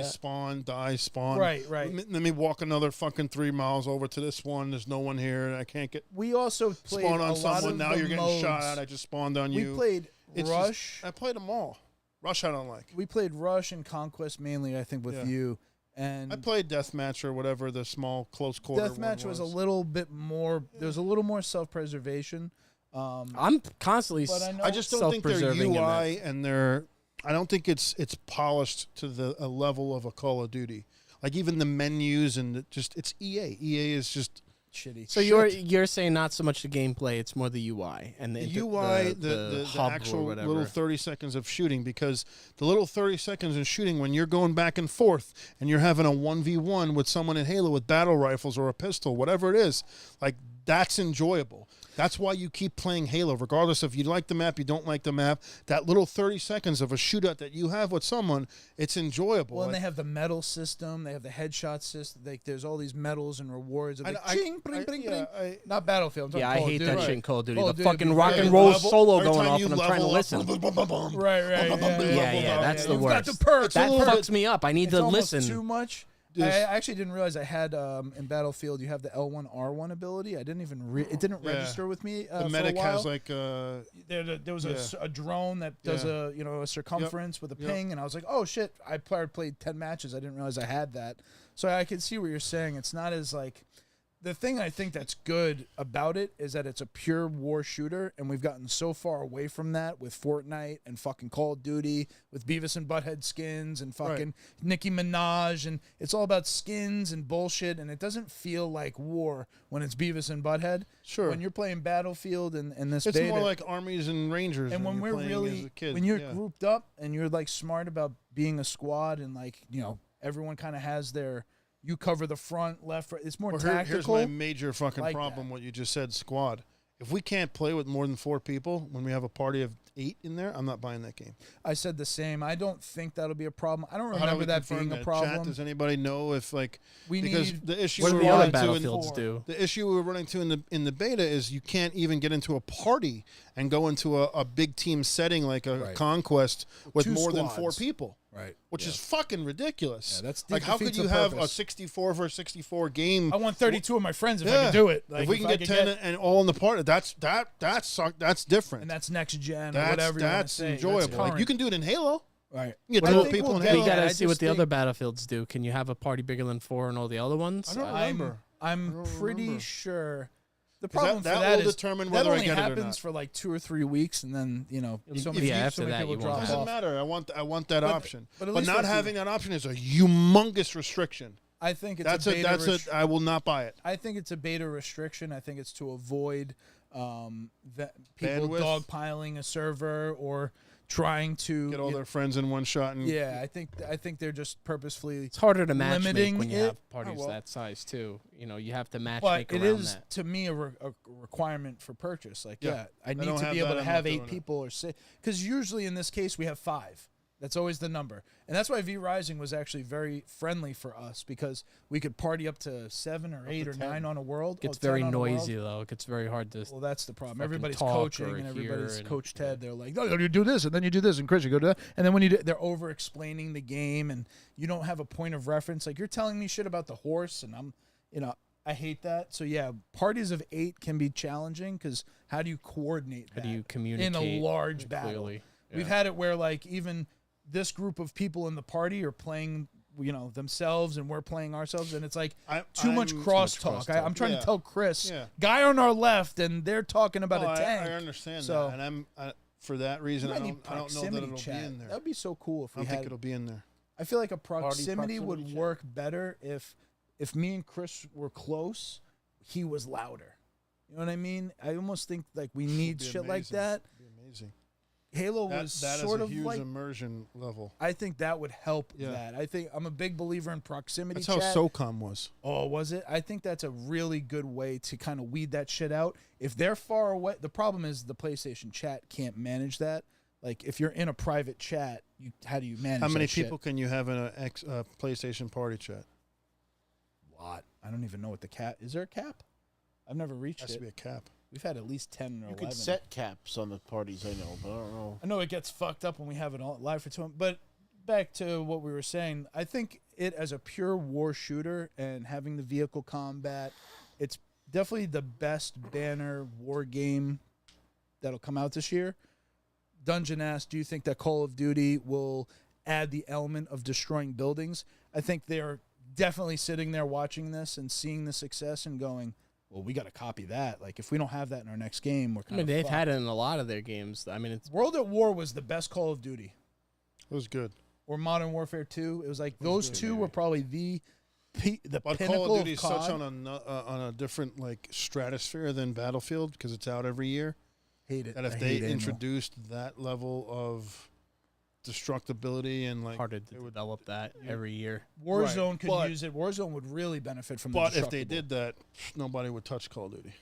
that. die, spawn. Right. Let me walk another fucking 3 miles over to this one. There's no one here. I can't get We also played spawn a on lot someone. of Now the you're getting modes. shot at. I just spawned on you. We played It's Rush. I played them all. Rush I don't like. We played Rush and Conquest mainly, I think, with Yeah. you. And I played Deathmatch or whatever the small close quarter Deathmatch one was a little bit more. There was a little more self-preservation. I'm constantly But I know I just don't think their self-preserving in that. UI and their. I don't think it's polished to a level of a Call of Duty. Like even the menus and it's EA. EA is just shitty. So you're saying not so much the gameplay, it's more the UI and the UI, the the hub or actual whatever. little 30 seconds of shooting, because the little 30 seconds of shooting when you're going back and forth and you're having a 1v1 with someone in Halo with battle rifles or a pistol, whatever it is, like that's enjoyable. That's why you keep playing Halo, regardless if you like the map, you don't like the map. That little 30 seconds of a shootout that you have with someone, it's enjoyable. Well, and Like, they have the medal system. They have the headshot system. Like, there's all these medals and rewards. Of I- like, I- ching, bring, I- bring, yeah, bring. I- Not Battlefield. I'm Yeah, I talking Call of hate Duty. that shit in Call of Duty. Call The of Duty fucking would be rock great. and roll level- solo every going time off you and I'm trying to level up, listen. Right. Yeah, that's the You've got worst. the perks. That a little fucks bit- me up. I need It's to almost listen. too much. I actually didn't realize I had in Battlefield. You have the L1 R1 ability. I didn't even it didn't Yeah. register with me. the for medic a while. has like There was Yeah. a drone that does Yeah. a circumference with a Yep. ping, and I was like, oh shit! I played 10 matches. I didn't realize I had that. So I can see what you're saying. It's not as like. The thing I think that's good about it is that it's a pure war shooter, and we've gotten so far away from that with Fortnite and fucking Call of Duty, with Beavis and Butthead skins and fucking Nicki Minaj, and it's all about skins and bullshit, and it doesn't feel like war when it's Beavis and Butthead. Sure. When you're playing Battlefield and this it's beta, more like armies and rangers. and when you're we're playing really as a kid. when you're yeah. grouped up and you're like smart about being a squad and like everyone kind of has their you cover the front left right. It's more Well, here's tactical. my major fucking like problem. that. What you just said, squad. If we can't play with more than 4 people when we have a party of 8 in there, I'm not buying that game. I said the same. I don't think that'll be a problem. I don't How do remember we that confirm being a Chat, problem. does anybody know if We because need- the issue What do we're the other running to Battlefields in, do? the issue we were running to in the beta is you can't even get into a party and go into a big team setting like a Right. conquest with 2 more than 4 squads. people. Right. Which is fucking ridiculous. Yeah, that's like how could defeats you the have a purpose. 64 versus 64 game? I want 32 of my friends if I Yeah. can do it. Like, if we can I get could 10 and all in the party, that's different. and that's next gen or That's whatever you want to that's say. enjoyable. Like you current. can do it in Halo. Right. You get I 12 think people we'll in get Halo. We that. gotta I see what just the think- other Battlefields do. Can you have a party bigger than 4 and all the other ones? I don't remember. I'm don't pretty remember. sure. The 'Cause problem that for that will is determine that whether I only get it or happens not. for like 2 or 3 weeks, and then so many, Yeah, after so many that, people you won't drop have Doesn't off. matter. I want that option. but at But least not that's having that option is a humongous restriction. I think it's That's a beta rest- I will not buy it. I think it's a beta restriction. I think it's to avoid that people Bandwidth? dogpiling a server or trying to Get all their friends in one shot and Yeah, I think they're just purposefully. It's harder to match make Limiting when you it? have parties well. that size too. You know, you have to match But make it around is that. to me a requirement for purchase. Like, Yeah. I need don't to have be able that, to I'm have not 8 doing it. people or 6, because usually in this case we have 5. That's always the number, and that's why V Rising was actually very friendly for us because we could party up to 7 or 8 or 9 on a world. It gets 10 very on a world. noisy though. It gets very hard to. Well, that's the problem. fucking Everybody's talk coaching, or and hear everybody's and- Coach Ted. They're like, "Oh, you do this, and then you do this, and Chris, you go to that." And then when you do, they're over explaining the game, and you don't have a point of reference. Like you're telling me shit about the horse, and I hate that. So yeah, parties of 8 can be challenging because how do you coordinate How that do you communicate in a large battle? clearly? We've had it where like even this group of people in the party are playing, themselves, and we're playing ourselves, and it's like too much crosstalk. I'm trying Yeah. to tell Chris, Yeah. guy on our left, and they're talking about Oh, a tank. I understand So- that, and for that reason, We I might need don't know that proximity it'll chat. be in there. That would be so cool if I we don't think had. it'll be in there. I feel like a proximity would proximity chat. work better if me and Chris were close. He was louder. You know what I mean? I almost think like we need be shit like amazing. that. It'd be amazing. Halo That was is sort a of huge like. immersion level. I think that would help Yeah. that. I think I'm a big believer in proximity That's how chat. SOCOM was. Oh, was it? I think that's a really good way to kind of weed that shit out. If they're far away, the problem is the PlayStation chat can't manage that. Like if you're in a private chat, how do you manage? How many that shit? people can you have in a PlayStation party chat? A lot. I don't even know what the cap is. There a cap? I've never reached Has it. to be a cap. We've had at least 10 or You 11. could set caps on the parties, I know, but I don't know. I know it gets fucked up when we have it all live for 2 months, but back to what we were saying, I think it as a pure war shooter and having the vehicle combat, it's definitely the best banner war game that'll come out this year. Dungeon asked, do you think that Call of Duty will add the element of destroying buildings? I think they're definitely sitting there watching this and seeing the success and going, well, we got to copy that. Like, if we don't have that in our next game, we're I kind mean, of they've fucked. had it in a lot of their games. I mean, it's World at War was the best Call of Duty. It was good. Or Modern Warfare 2. It was like those two were probably the But pinnacle Call of Duty is of COD. such on a different like stratosphere than Battlefield because it's out every year. Hate it. That if I they hate ammo. introduced that level of destructibility and like harder to develop that every year. Warzone Right, could but- use it. Warzone would really benefit from the But if they destructible. did that, nobody would touch Call of Duty.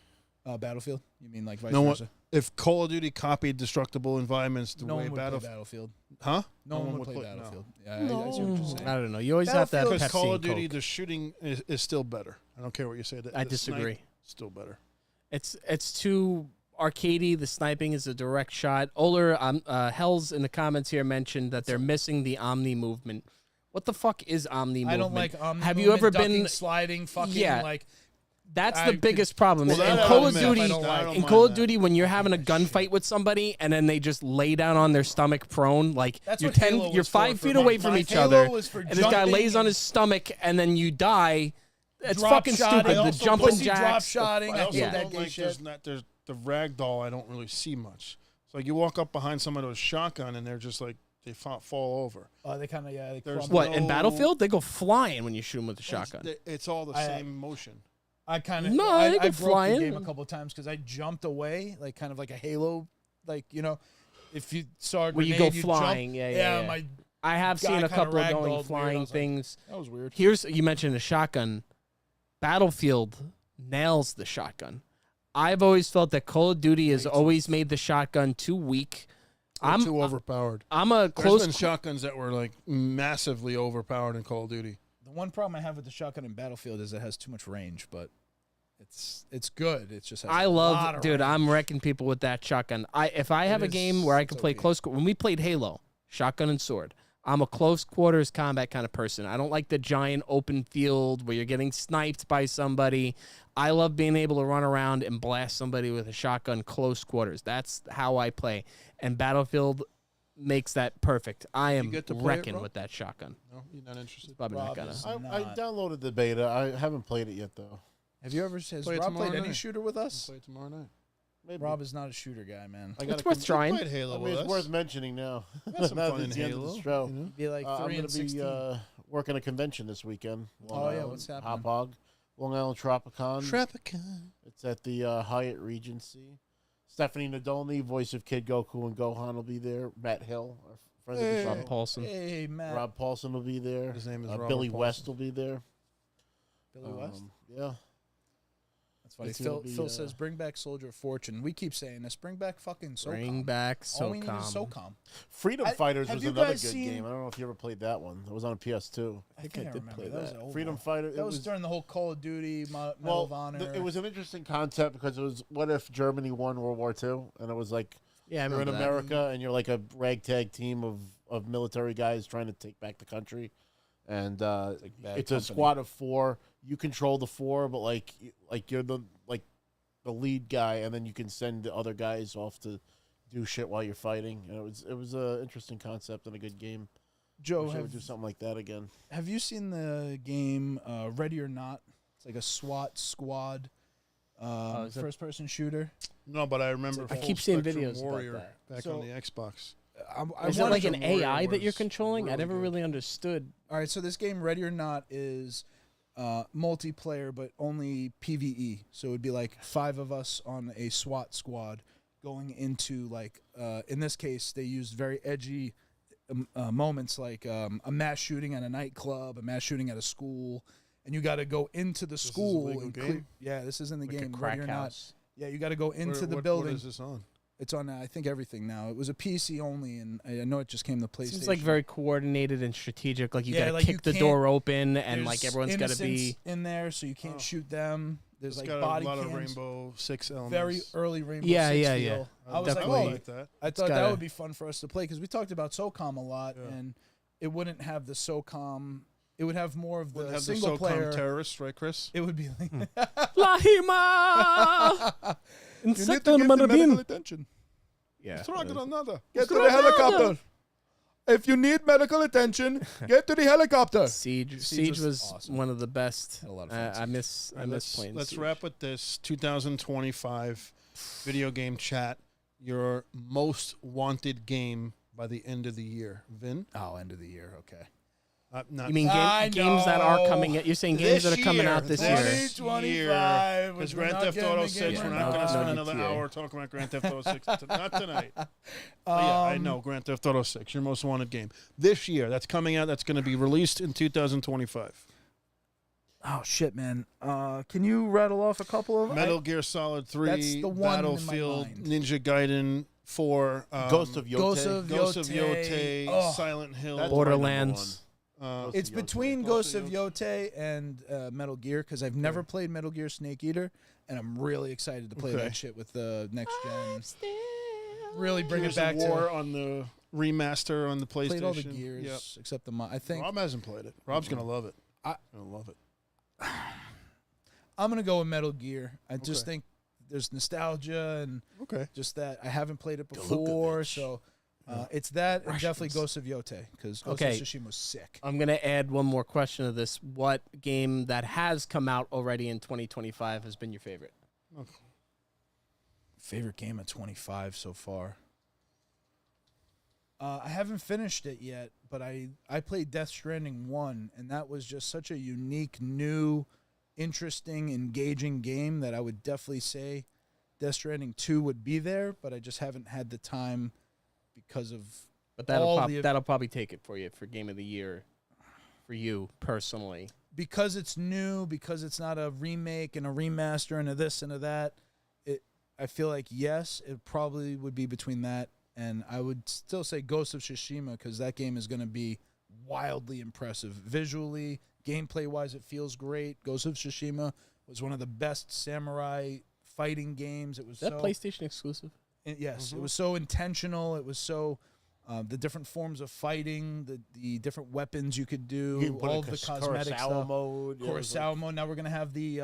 Battlefield, you mean like vice No one, versa? if Call of Duty copied destructible environments the No way one would play Battlefield, Battlefield. huh? No one would play no. Battlefield. Yeah, I see what you're saying. I don't know. You always have to have Battlefield- Because Pepsi Call of and Duty, Coke. the shooting is still better. I don't care what you say. I The disagree. snipe, still better. It's too arcadey. The sniping is a direct shot. Oler Hells in the comments here mentioned that they're missing the Omni movement. What the fuck is Omni movement? I don't like Have you ever ducking, been? sliding, fucking Yeah. like That's I the could- biggest problem. Well, in that I Call don't of mind. Duty, I don't in mind Call of that. Duty, when you're having a gunfight with somebody and then they just lay down on their stomach prone, like That's you're what Halo was you're for 5 feet my- away from my each Halo other, was for and this guy jumping lays on and- his stomach and then you die. It's drop fucking shotting. stupid. The Also jumping pussy drop jacks. shotting. I I also hate that don't gay like shit. there's the ragdoll. I don't really see much. So like you walk up behind someone with a shotgun and they're just like they fall over. They kind of they There's crumble. What in No- Battlefield? They go flying when you shoot them with a shotgun. It's all the I- same motion. I kind of No, I they go broke flying. the game a couple times because I jumped away, like kind of like a Halo, like if you saw a Where you grenade, go you'd flying, jump. yeah. My I have guy seen a kinda couple of ragdolled going weird. I flying was like, things. that was weird. Here's you mentioned a shotgun. Battlefield nails the shotgun. I've always felt that Call of Duty has always made the shotgun too weak. I'm too overpowered. I'm a There's close. been shotguns that were like massively overpowered in Call of Duty. The one problem I have with the shotgun in Battlefield is it has too much range, but it's good. It just has I a lot love, of dude. range. I'm wrecking people with that shotgun. If I have a game where I can play close, when we played Halo, shotgun and sword, I'm a close quarters combat kind of person. I don't like the giant open field where you're getting sniped by somebody. I love being able to run around and blast somebody with a shotgun close quarters. That's how I play. And Battlefield makes that perfect. I am get to play it, wrecking Rob? with that shotgun. No, you're not interested. Probably Rob not gonna. is- I Not. downloaded the beta. I haven't played it yet though. Have you ever has Play it Rob tomorrow played any night. shooter with us? Play it tomorrow night. Maybe. Rob is not a shooter guy, man. I gotta It's worth con- trying. Played Halo I mean, with it's us. worth mentioning now. Had some Now fun that in it's the end of Halo. the show. you know? Be like I'm 3 gonna and 16. be working a convention this weekend. Oh, yeah, what's happening? Hop Hog, Long Island Tropicon. Tropicon. It's at the Hyatt Regency. Stephanie Nadolny, voice of Kid Goku and Gohan, will be there. Matt Hill, our friend of the Hey. show. Rob Paulson. Hey, Matt. Rob Paulson will be there. His name is Robert Billy Paulson. West will be there. Billy West. Yeah. That's funny. it's gonna Phil be, says, "Bring back Soldier of Fortune." We keep saying this. Bring back fucking SOCOM. Bring back All we need is SOCOM. SOCOM. Freedom Fighters have was you another guys good seen- game. I don't know if you ever played that one. It was on PS2. I think I did remember. play That was that. an old Freedom one. Fighter. That was during the whole Call of Duty, Medal well, of Honor. it was an interesting concept because it was what if Germany won World War II, and it was like Yeah, I you're in remember that. America and you're like a ragtag team of military guys trying to take back the country, and Bad it's a Company. squad of 4. You control the 4, but like you're the lead guy, and then you can send the other guys off to do shit while you're fighting. And it was a interesting concept and a good game. Joe, Wish I would do something like that again. have you seen the game Ready or Not? It's like a SWAT squad is that- first-person shooter. No, but I remember. I Full keep seeing Spectrum videos about Warrior that. back So- on the Xbox. Is it like an Warrior AI that you're was controlling? I really never good. really understood. All right, so this game Ready or Not is multiplayer, but only PVE. So it would be like 5 of us on a SWAT squad going into like in this case they used very edgy moments like a mass shooting at a nightclub, a mass shooting at a school, and you got to go into the is a school. legal and game? Yeah, this is in the Like a game. crack Ready or Not. house. Yeah, you got to go into the What building. is this on? It's on, I think, everything now. It was a PC only, and I know it just came to PlayStation. Seems like very coordinated and strategic. Like you Yeah, gotta like you kick the can't- door open, and like There's everyone's gotta be. innocents in there, so you can't shoot them. There's It's like got body a lot cams. of Rainbow Six elements. Very early Rainbow Yeah, Six yeah, feel. yeah. I was Definitely. like, oh, like that. I thought that gotta- would be fun for us to play because we talked about SOCOM a lot, Yeah. and it wouldn't have the SOCOM. It would have more of the Wouldn't have single the SOCOM player. terrorists, right, Chris? It would be like Lahima! you need to give the medical attention. Yeah. another. Get to the helicopter. If you need medical attention, get to the helicopter. Siege was awesome. one of the best. Had a lot of fun. I miss playing. Let's Siege. wrap with this 2025 video game chat. Your most wanted game by the end of the year, Vin. Oh, end of the year. Okay. Not You mean I games that are know. coming? You're saying games that are coming out this year? 2025, Because which we're Grand not Theft getting Auto the 6, game we're right not going now. to spend No another GTA. hour talking about Grand Theft Auto 6. Not tonight. But yeah, I know. Grand Theft Auto 6, your most wanted game. This year, that's coming out. That's going to be released in 2025. Oh shit, man! Can you rattle off a couple of Metal Gear Solid 3, That's the one in my Battlefield, mind. Ninja Gaiden 4, Ghost of Yote. Ghost of Ghost of Yote, Yote. Oh. Silent Hill. That's Borderlands. Ghost It's of Yote. between Ghost Ghost of of Yote and Metal Gear because I've never played Metal Gear Snake Eater, and I'm really excited to play Okay. that shit with the next gen. Really bring Gears it back of War to on the remaster on the PlayStation. played all the gears except the I think Rob hasn't played it. Rob's going to love it. I- going to love it. I'm gonna go with Metal Gear. I just Okay. think there's nostalgia and Okay. just that I haven't played it before, so it's that and definitely Ghost of Yote because Ghost Okay. of Tsushima was sick. I'm gonna add one more question to this. What game that has come out already in 2025 has been your favorite? Favorite game at 25 so far. I haven't finished it yet, but I played Death Stranding 1, and that was just such a unique, new, interesting, engaging game that I would definitely say Death Stranding 2 would be there, but I just haven't had the time because of But all that'll probably take it for you for game of the year, for you personally. because it's new, because it's not a remake and a remaster and a this and a that. I feel like yes, it probably would be between that and I would still say Ghost of Tsushima because that game is going to be wildly impressive visually, gameplay wise. It feels great. Ghost of Tsushima was one of the best samurai fighting games. It was Is that PlayStation exclusive? Yes, it was so intentional. It was so the different forms of fighting, the different weapons you could do, You can put all a of the Kurosawa cosmetic stuff. mode. Yeah, it was like- Kurosawa mode. Now we're gonna have the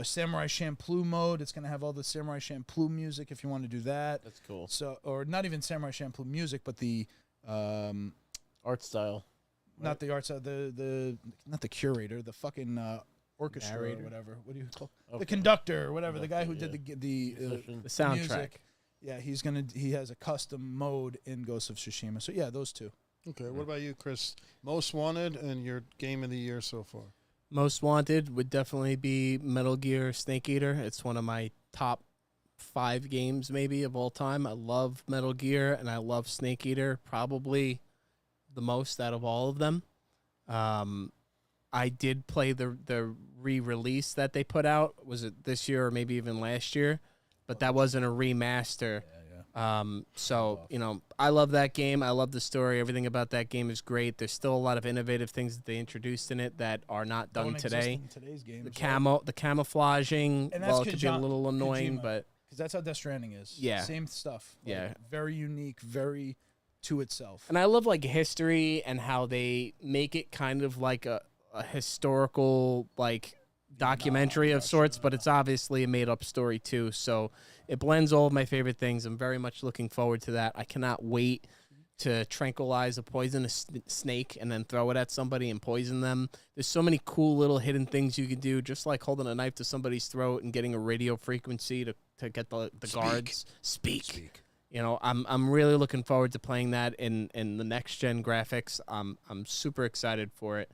Samurai Champloo mode. It's gonna have all the Samurai Champloo music if you want to do that. That's cool. So, or not even Samurai Champloo music, but the Art style. not the arts, the not the curator, the fucking orchestra Narrator. or whatever. What do you call Okay. the conductor or whatever? The guy who Conductor, did the Musician. The soundtrack. music. Yeah, he has a custom mode in Ghost of Tsushima. So yeah, those two. Okay, what about you, Chris? Most wanted and your game of the year so far. Most Wanted would definitely be Metal Gear Snake Eater. It's one of my top 5 games maybe of all time. I love Metal Gear and I love Snake Eater probably the most out of all of them. I did play the re-release that they put out. Was it this year or maybe even last year? But that wasn't a remaster. So, I love that game. I love the story. Everything about that game is great. There's still a lot of innovative things that they introduced in it that are not done Don't exist today. in today's games. The camouflaging, And that's well, it could be a Kojima- little annoying, Kojima. but because that's how Death Stranding is. Yeah. Same stuff. Like, Yeah. very unique, very to itself. and I love like history and how they make it kind of like a historical like documentary of sorts, but it's obviously a made up story too. So it blends all of my favorite things. I'm very much looking forward to that. I cannot wait to tranquilize a poisonous snake and then throw it at somebody and poison them. There's so many cool little hidden things you can do, just like holding a knife to somebody's throat and getting a radio frequency to get the guards speak. I'm really looking forward to playing that in the next gen graphics. I'm super excited for it.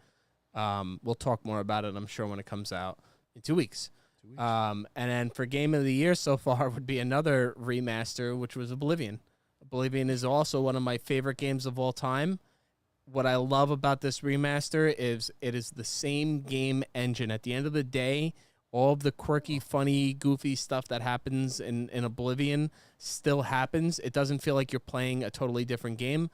We'll talk more about it, I'm sure, when it comes out in 2 weeks. And then for Game of the Year so far would be another remaster, which was Oblivion. Oblivion is also one of my favorite games of all time. What I love about this remaster is it is the same game engine. At the end of the day, all of the quirky, funny, goofy stuff that happens in Oblivion still happens. It doesn't feel like you're playing a totally different game,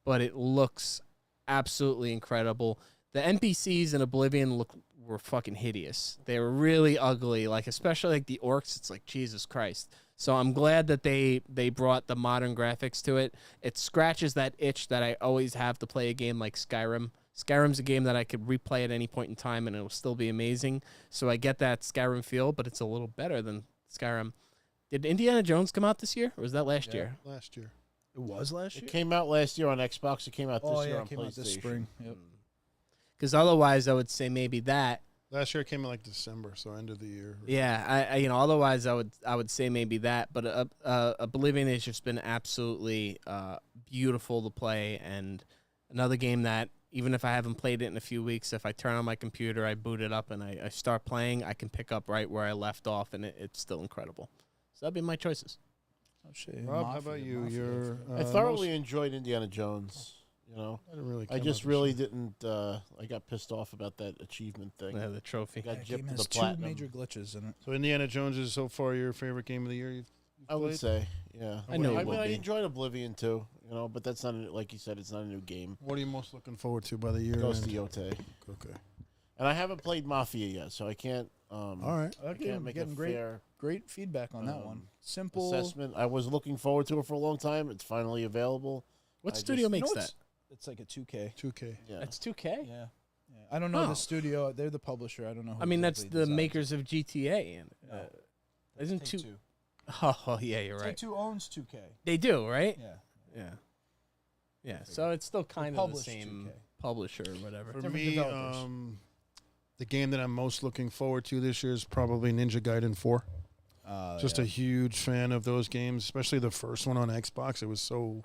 but it looks absolutely incredible. The NPCs in Oblivion were fucking hideous. They were really ugly, like especially like the orcs. It's like Jesus Christ. So I'm glad that they brought the modern graphics to it. It scratches that itch that I always have to play a game like Skyrim. Skyrim's a game that I could replay at any point in time and it'll still be amazing. So I get that Skyrim feel, but it's a little better than Skyrim. Did Indiana Jones come out this year, or was that last year? Last year. It was last year. It came out last year on Xbox. It came out this Oh year yeah, on it came PlayStation. out this spring. Yep. Because otherwise, I would say maybe that. Last year it came in like December, so end of the year. Yeah, I otherwise I would say maybe that, but Oblivion has just been absolutely beautiful to play, and another game that even if I haven't played it in a few weeks, if I turn on my computer, I boot it up, and I start playing, I can pick up right where I left off, and it's still incredible. So that'd be my choices. Oh, shit. Rob, how Mafia, about you? Mafia. Your I thoroughly enjoyed Indiana Jones. I didn't really. I care just much for really shit. didn't. I got pissed off about that achievement thing. Yeah, the trophy. Got That gypped game to has the two platinum. major glitches in it. So Indiana Jones is so far your favorite game of the year. You've I would played? say, yeah. I knew it I would mean, I be. enjoyed Oblivion too. But that's not like you said. It's not a new game. What are you most looking forward to by the year? Ghost of end? Yote, Okay. and I haven't played Mafia yet, so I can't. All right. I Okay, can't make a getting great, fair great feedback on that one. Simple. assessment. I was looking forward to it for a long time. It's finally available. What I studio just- makes You know that? It's like a 2K. 2K. Yeah. That's 2K. Yeah. I don't know Oh. the studio. They're the publisher. I don't know. Who I mean, that's exactly the designs makers of GTA, and isn't Take two? Oh yeah, you're right. Take-Two owns 2K. They do, right? Yeah. Yeah. Yeah. So it's still kind of the published same 2K. publisher or whatever. For Different me, developers. the game that I'm most looking forward to this year is probably Ninja Gaiden 4. Just a huge fan of those games, especially the first one on Xbox. It was so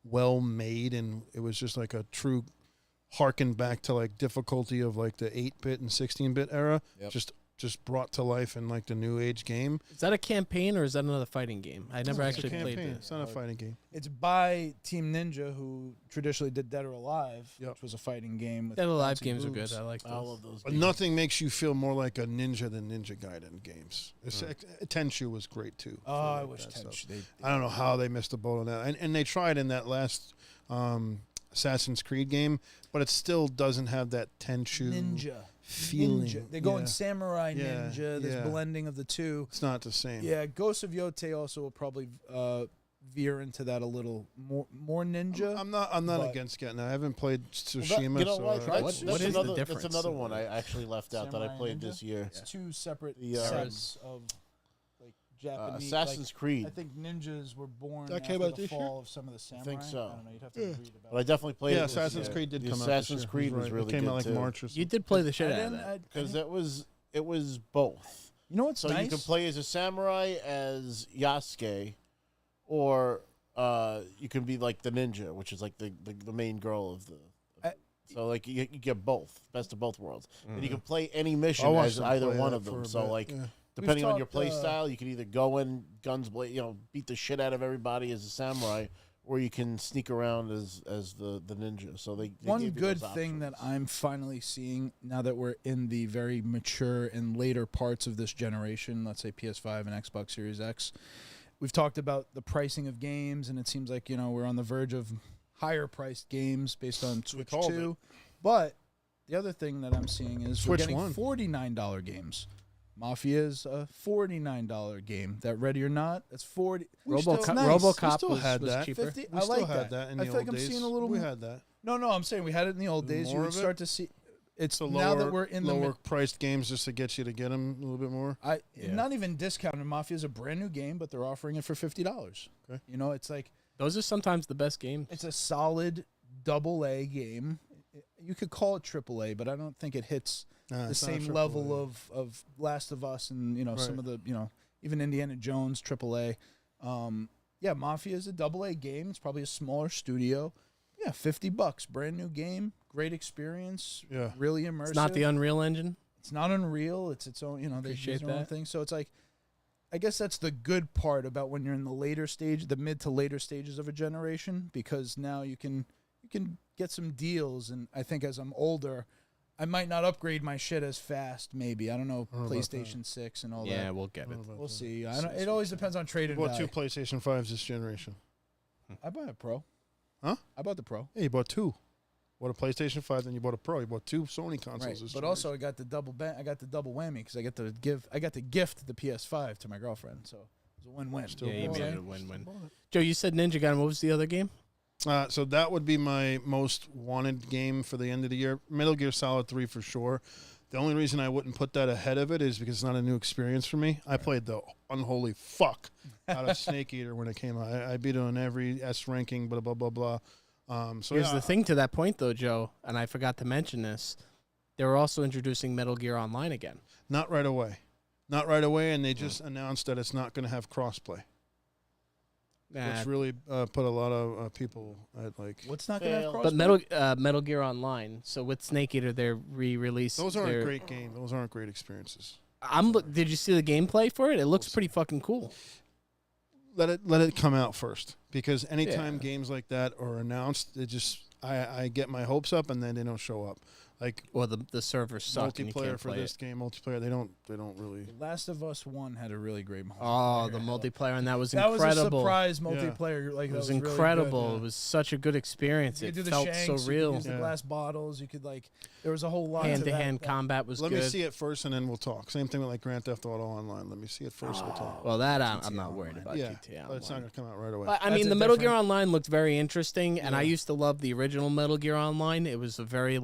well made, and it was just like a true harken back to like difficulty of like the 8-bit and 16-bit era. Yep. Just just brought to life in like the new age game. Is that a campaign or is that another fighting game? I never It's a actually played campaign. it. It's not a fighting game. It's by Team Ninja, who traditionally did Dead or Alive, Yep. which was a fighting game. With Dead or Alive bouncing games are moves. good. I like I those. love those. But games. nothing makes you feel more like a ninja than Ninja Gaiden games. Tenchu was great too. Oh, I wish Tenchu. I don't know how they missed the boat on that, and they tried in that last Assassin's Creed game, but it still doesn't have that Tenchu Ninja feeling. Ninja. They go in Yeah. Samurai Yeah, Ninja. There's yeah. blending of the two. It's not the same. Yeah, Ghost of Yote also will probably veer into that a little more ninja. I'm not but- against getting that. I haven't played Well, Tsushima. you know so what? I- That's, What that's is the another, difference? That's another one I actually left out that I Samurai played Ninja? this year. It's two separate The, sets of like Japanese. Assassin's like, Creed. I think ninjas were born That after came out the this year? fall of some of the samurai. think so. I don't know. You'd have to read about But I it. definitely played it. yeah, this Assassin's year. Creed did The come out. Assassin's this year. Creed He's was right. really It came good out like too. March or You something. did play the shit I out of didn't- that. Because it was both. You know what's So nice? you can play as a samurai as Yasuke, or you can be like the ninja, which is like the main girl of the. So like you get both, best of both worlds, and you can play any mission I watched as them either play one that of for them. a So bit, like yeah. depending on your talked, play style, you can either go in guns beat the shit out of everybody as a samurai, or you can sneak around as the ninja. So they One gave you good those thing that options. I'm finally seeing now that we're in the very mature and later parts of this generation, let's say PS5 and Xbox Series X, we've talked about the pricing of games, and it seems like we're on the verge of higher priced games based on Switch called 2. But the other thing that I'm seeing is we're Switch getting one. $49 games. Mafia's a $49 game. That Ready or Not, that's 40. RoboCop We still was, had was that. cheaper. 50? We I still like had that. that in I the feel old like I'm days. seeing a little We more- had that. No, I'm saying we had it in the old days. You More would of it? start to see. It's So now that we're in the lower priced games just to get you to get them a little bit more. not even discounted. Mafia is a brand new game, but they're offering it for $50. Okay. It's like Those are sometimes the best games. it's a solid AA game. You could call it AAA, but I don't think it hits Nah, the it's not a same AAA. level of Last of Us and some of the even Indiana Jones AAA. Mafia is a AA game. It's probably a smaller studio. Yeah, $50, brand new game, great experience. Yeah. Really immersive. It's not the Unreal Engine. It's not Unreal. It's its own. They Appreciate use their own that. thing. So it's like, I guess that's the good part about when you're in the later stage, the mid to later stages of a generation, because now you can get some deals. And I think as I'm older, I might not upgrade my shit as fast. Maybe I don't know about PlayStation 6 and all Yeah, that. we'll get it. We'll see. I don't, it always depends on trade and Bought two value. PlayStation 5s this generation. I bought a Pro. Huh? I bought the Pro. Yeah, you bought two. Bought a PlayStation 5, then you bought a Pro. You bought two Sony consoles. Right. this But generation. also I got the double whammy because I got to gift the PS5 to my girlfriend. So it was a win-win. Still Yeah, you bought made it. it a win-win. Joe, you said Ninja Gaiden. What was the other game? So that would be my most wanted game for the end of the year. Metal Gear Solid 3 for sure. The only reason I wouldn't put that ahead of it is because it's not a new experience for me. I played the unholy fuck out of Snake Eater when it came out. I beat it on every S ranking, blah, blah, blah, blah. Here's the thing to that point, though, Joe, and I forgot to mention this. They were also introducing Metal Gear Online again. Not right away. Not right away, and they just announced that it's not going to have crossplay. Which really put a lot of people at like. What's not going to have Fail. crossplay? But Metal Gear Online. So with Snake Eater, they're re-released. Those aren't great games. Those aren't great experiences. Did you see the gameplay for it? It looks pretty fucking cool. Let it come out first, because anytime Yeah. games like that are announced, it just I get my hopes up and then they don't show up. Like Or the servers suck and you multiplayer can't for play this it. game, multiplayer they don't really. Last of Us 1 had a really great multiplayer. Oh, the multiplayer, and that was That was a incredible. surprise multiplayer. Like It that was really incredible. good. It was such a good experience. You It could do the felt shanks, so you could real. use the Yeah. glass bottles. You could there was a whole lot to Hand-to-hand that. combat was Let good. me see it first and then we'll talk. Same thing with like Grand Theft Auto Online. Let me see it first. We'll talk. Well, that I'm not worried about Yeah, GTA but it's not Online. gonna come out right away. But, I That's mean, a the Metal Gear different- Online looked very interesting, and I used to love the original Metal Gear Online. It was a very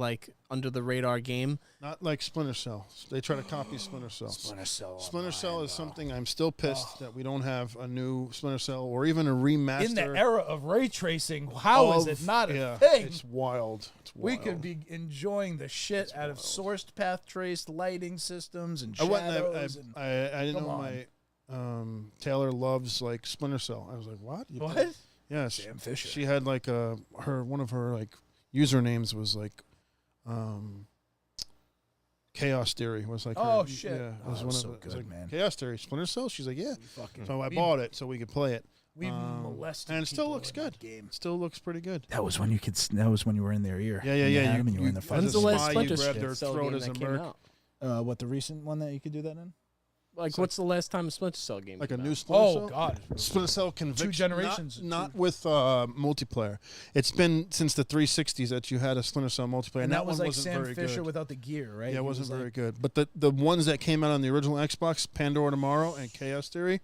under the radar game. Not like Splinter Cell. They try to copy Splinter Cell. Splinter Cell is something I'm still pissed that we don't have a new Splinter Cell or even a remaster. In the era of ray tracing, how is it not a thing? It's wild. It's We wild. could be enjoying the shit out of sourced path traced lighting systems and I shadows. wouldn't. I didn't Come know my Taylor loves like Splinter Cell. I was like, what? You What? play- Yes. Sam Fisher. She had like one of her like usernames was like Chaos Theory was like, Oh, her, shit. yeah, Oh, was it one was of so the- it was good, like, man. Chaos Theory, Splinter Cell. She's like, yeah. So I we- bought it so we could play it. We molested and it still people looks in that good. game. Still looks pretty good. That was when you could. That was when you were in their ear. Yeah, When you had yeah. them and you were in the as fight. When's a the last spy, Splinter you grabbed their Cell throat game as that a came merc. out? What, the recent one that you could do that in? Like, what's the last time a Splinter Cell game? Like a came new out? Splinter Cell. Oh God. Splinter Cell Conviction. generations. Not with multiplayer. It's been since the 360s that you had a Splinter Cell multiplayer, And that one was like wasn't Sam very Fisher good. without the gear, right? Yeah, He it wasn't was very like- good. But the ones that came out on the original Xbox, Pandora Tomorrow and Chaos Theory,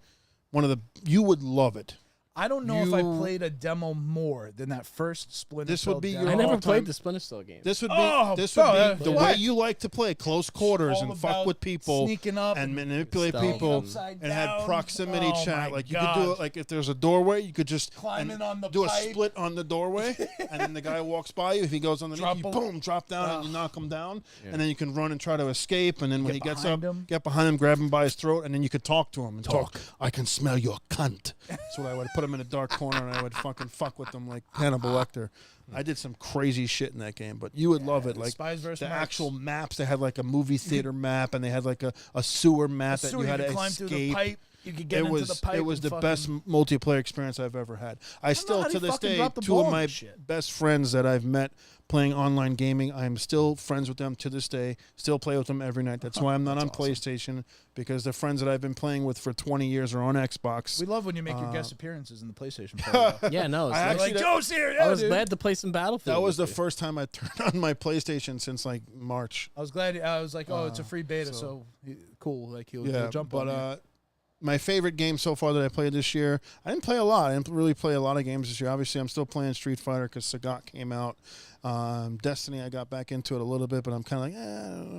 you would love it. I don't know if I You- played a demo more than that first Splinter This Cell would be demo. your I never all-time- played the Splinter Cell game. This would be Oh, this bro, would be the what? way you like to play close quarters All and fuck about with people sneaking up and manipulate Stealth. people Upside and had down. proximity Oh, chat. my Like you could do God. it. Like if there's a doorway, you could just Climb in on the do pipe. a split on the doorway, and then the guy walks by you. If he goes underneath, you Drop boom, drop down, and you Ugh. knock him down, and then you can run and try to escape. And then when Get he gets up, behind him. get behind him, grab him by his throat, and then you could talk to him and talk. I can smell your cunt. That's what I would put him in a dark corner, and I would fucking fuck with them like Hannibal Lecter. I did some crazy shit in that game, but you would love it. Like Spies versus the Marks. actual maps, they had like a movie theater map, and they had like a sewer map that So you had could to climb through the escape. pipe. You could get It into was the pipe. it was and the fucking- best multiplayer experience I've ever had. I still how to they this fucking day, drop the two ball of and my shit. best friends that I've met playing online gaming, I'm still friends with them to this day. Still play with them every night. That's why I'm not on PlayStation, because the friends that I've been playing with for 20 years are on Xbox. We love when you make your guest appearances in the PlayStation. Part, Yeah, no. It's I nice. actually- like Joe's here. I Yeah, was dude. glad to play some Battlefield. That was the with you. first time I turned on my PlayStation since like March. I was glad. I was like, oh, it's a free beta, so cool. Like he'll Yeah, jump but on you. my favorite game so far that I played this year, I didn't play a lot. I didn't really play a lot of games this year. Obviously, I'm still playing Street Fighter because Sagat came out. Destiny, I got back into it a little bit, but I'm kind of like, I don't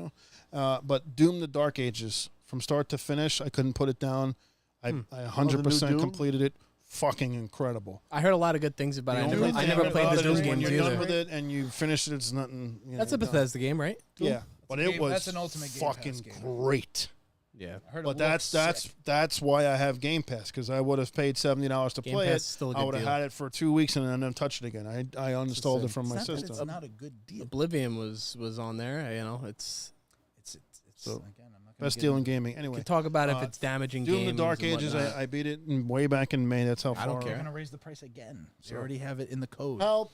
know. But Doom: The Dark Ages, from start to finish, I couldn't put it down. I 100% Doom? completed it. Fucking incredible. I heard a lot of good things about it. The I only never, I thing never about played it the is Doom when games you're done either. with it and you finish it, it's nothing. You That's know, a done. Bethesda game, right? Doom? Yeah, but it Game- was that's an Ultimate Game Pass fucking game. great. Yeah. I heard it But looks sick. that's why I have Game Pass, because I would have paid $70 to Game play Pass it. is still a I good would have deal. had it for 2 weeks and then touched it again. I uninstalled it from It's my not that system. It's not a good deal. Oblivion was on there. You know, it's It's So, again, I'm not gonna Best get deal in into- gaming. you Anyway, can talk about if uh, it's damaging Doom: games. The Dark and Ages, whatnot. I beat it way back in May. That's how far. I don't They're care. gonna raise the price again. They So- already have it in the code. Help.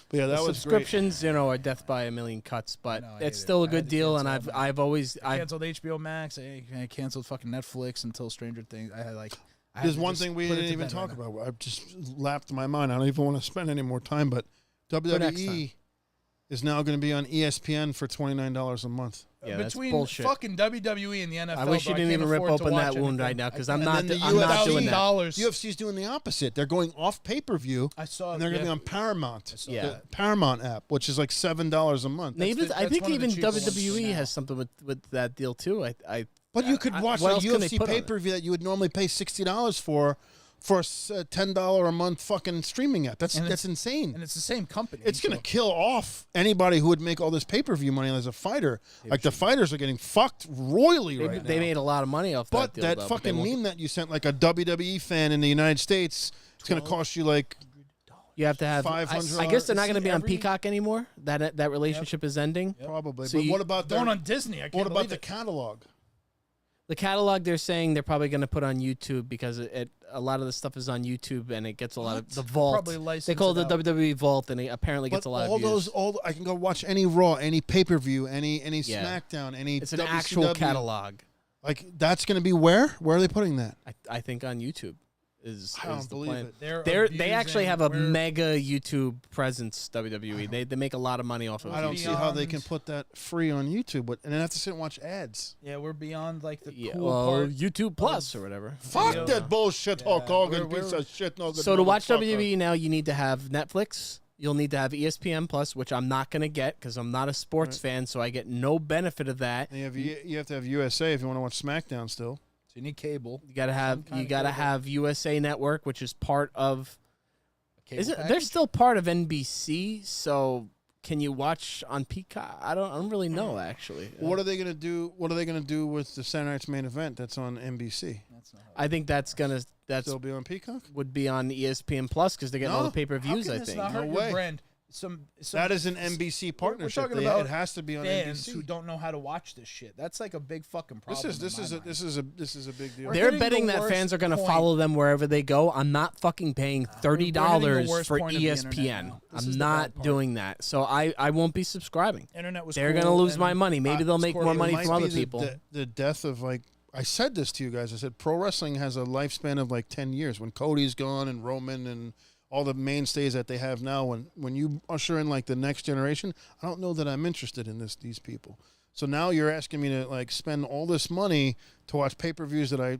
But yeah, The that was great. subscriptions, you know, are death by a million cuts, but I know, I hate it's it. still a I had good to deal. And cancel I've always I canceled HBO Max. I canceled fucking Netflix until Stranger Things. I had like. I had There's to one just thing we put it didn't to even bed talk right now. about. I just lapped my mind. I don't even want to spend any more time. But next WWE is now going to be on ESPN for $29 a month. Yeah, that's Between bullshit. fucking WWE and the NFL, I wish you bro, didn't can't even rip afford to open watch that wound anything. right now because I I'm can't. not. And then the I'm not doing that. $1,000. UFC's doing the opposite. They're going off pay-per-view, I saw. and they're going to yeah. be on Paramount. saw Yeah. The Paramount app, which is like $7 a month. Maybe the- I that's think one of the even cheaper ones WWE now. has something with that deal too. But you could watch what a else can they UFC put on it? pay-per-view that you would normally pay $60 for a $10 a month fucking streaming app. That's insane. and it's the same company. It's going so- to kill off anybody who would make all this pay-per-view money as a fighter. Like the fighters are getting fucked royally right They now. made a lot of money off But that deal. that though, fucking they won't- meme that you sent, like a WWE fan in the United States, it's going to cost you like You have to have. $500. I guess they're not going to be on every- Peacock anymore. That relationship is ending. probably. So but you- what about Going their, on Disney. I can't what about believe the it. catalog? The catalog they're saying they're probably going to put on YouTube because a lot of the stuff is on YouTube and it gets a lot of the vault. Probably license They call it it the out. WWE Vault and it apparently gets But a lot all of views. those, I can go watch any Raw, any pay-per-view, any Yeah. SmackDown, any It's an WCW. actual catalog. Like that's going to be where? Where are they putting that? I think on YouTube is I don't the believe plan. it. They actually have a abusing- mega YouTube presence. WWE they make a lot of money off of I don't YouTube. see how they can Beyond- put that free on YouTube, but and then have to sit and watch ads. Yeah, we're beyond like the Yeah, cool well, part. YouTube Plus or whatever. Fuck Yeah. that bullshit, Hulk Hogan, we're- piece of shit. No good So to watch motherfucker. WWE now, you need to have Netflix. You'll need to have ESPN Plus, which I'm not going to get because I'm not a sports fan, so I get no benefit of that. And you have to have USA if you want to watch SmackDown still. So you need cable. You gotta have USA Network, which is part of. Cable Is it? They're package? still part of NBC. So can you watch on Peacock? I don't really know actually. What are they gonna do? What are they gonna do with the Saturday Night's Main Event that's on NBC? That's not how I think that's Still be on Peacock? would be on ESPN Plus because they're getting all No. the pay per How views. can I this think. not hurt No your way. brand? That is an NBC partnership. We're talking about it has to be on fans NBC. who don't know how to watch this shit. That's like a big fucking problem. This is a big deal. They're hitting betting the that worst fans are going to point. follow them wherever they go. I'm not fucking paying $30 worst for point of the internet ESPN. now. This is I'm the not bad part. doing that. So I won't be subscribing. Internet was. They're cool going to lose and my money. Maybe they'll make more money It from might other be people. The death of, like, I said this to you guys. I said pro wrestling has a lifespan of like 10 years. When Cody's gone and Roman and all the mainstays that they have now, when you usher in like the next generation, I don't know that I'm interested in these people. So now you're asking me to like spend all this money to watch pay-per-views that I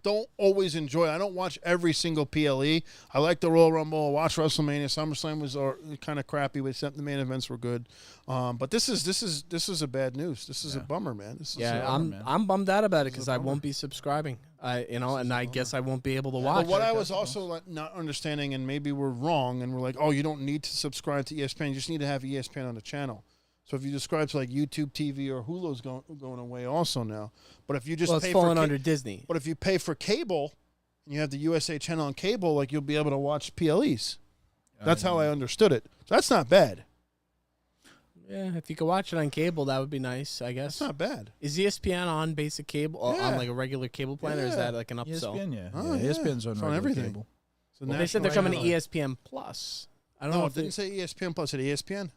don't always enjoy. I don't watch every single PLE. I like the Royal Rumble. I watch WrestleMania. SummerSlam was kind of crappy, but except the main events were good. But this is a bad news. This is a bummer, man. I'm bummed out about it because I won't be subscribing. And I guess I won't be able to watch. But what I was also like, not understanding, and maybe we're wrong, and we're like, oh, you don't need to subscribe to ESPN. You just need to have ESPN on the channel. So if you subscribe to like YouTube TV or Hulu's going away also now. But if you just it's pay falling for under Disney. But if you pay for cable and you have the USA channel on cable, like you'll be able to watch PLEs. That's how I understood it. So that's not bad. Yeah, if you could watch it on cable, that would be nice, I guess. That's not bad. Is ESPN on basic cable, or on like a regular cable plan, or is that like an upsell? ESPN, yeah. Oh, yeah. ESPN's on It's regular everything. cable. So Well, they said they're coming to national- ESPN Plus. I don't know No, if it didn't say ESPN Plus. It said ESPN.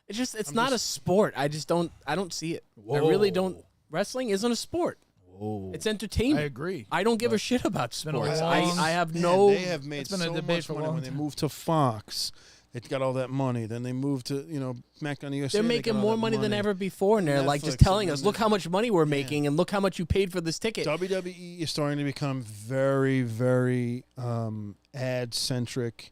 it's not a sport. I don't see it. I really don't. Wrestling isn't a sport. Whoa. It's entertainment. I agree. I don't give a shit about been a sports. long- I have Man, no. They have made It's been a so debate much for a money long when they time. moved to Fox. They got all that money. Then they moved to SmackDown USA. They're they making got all more that money than ever before, and they're like just Netflix, telling and us, then "Look how much money we're making, and look how much you paid for this ticket." WWE is starting to become very, very ad centric.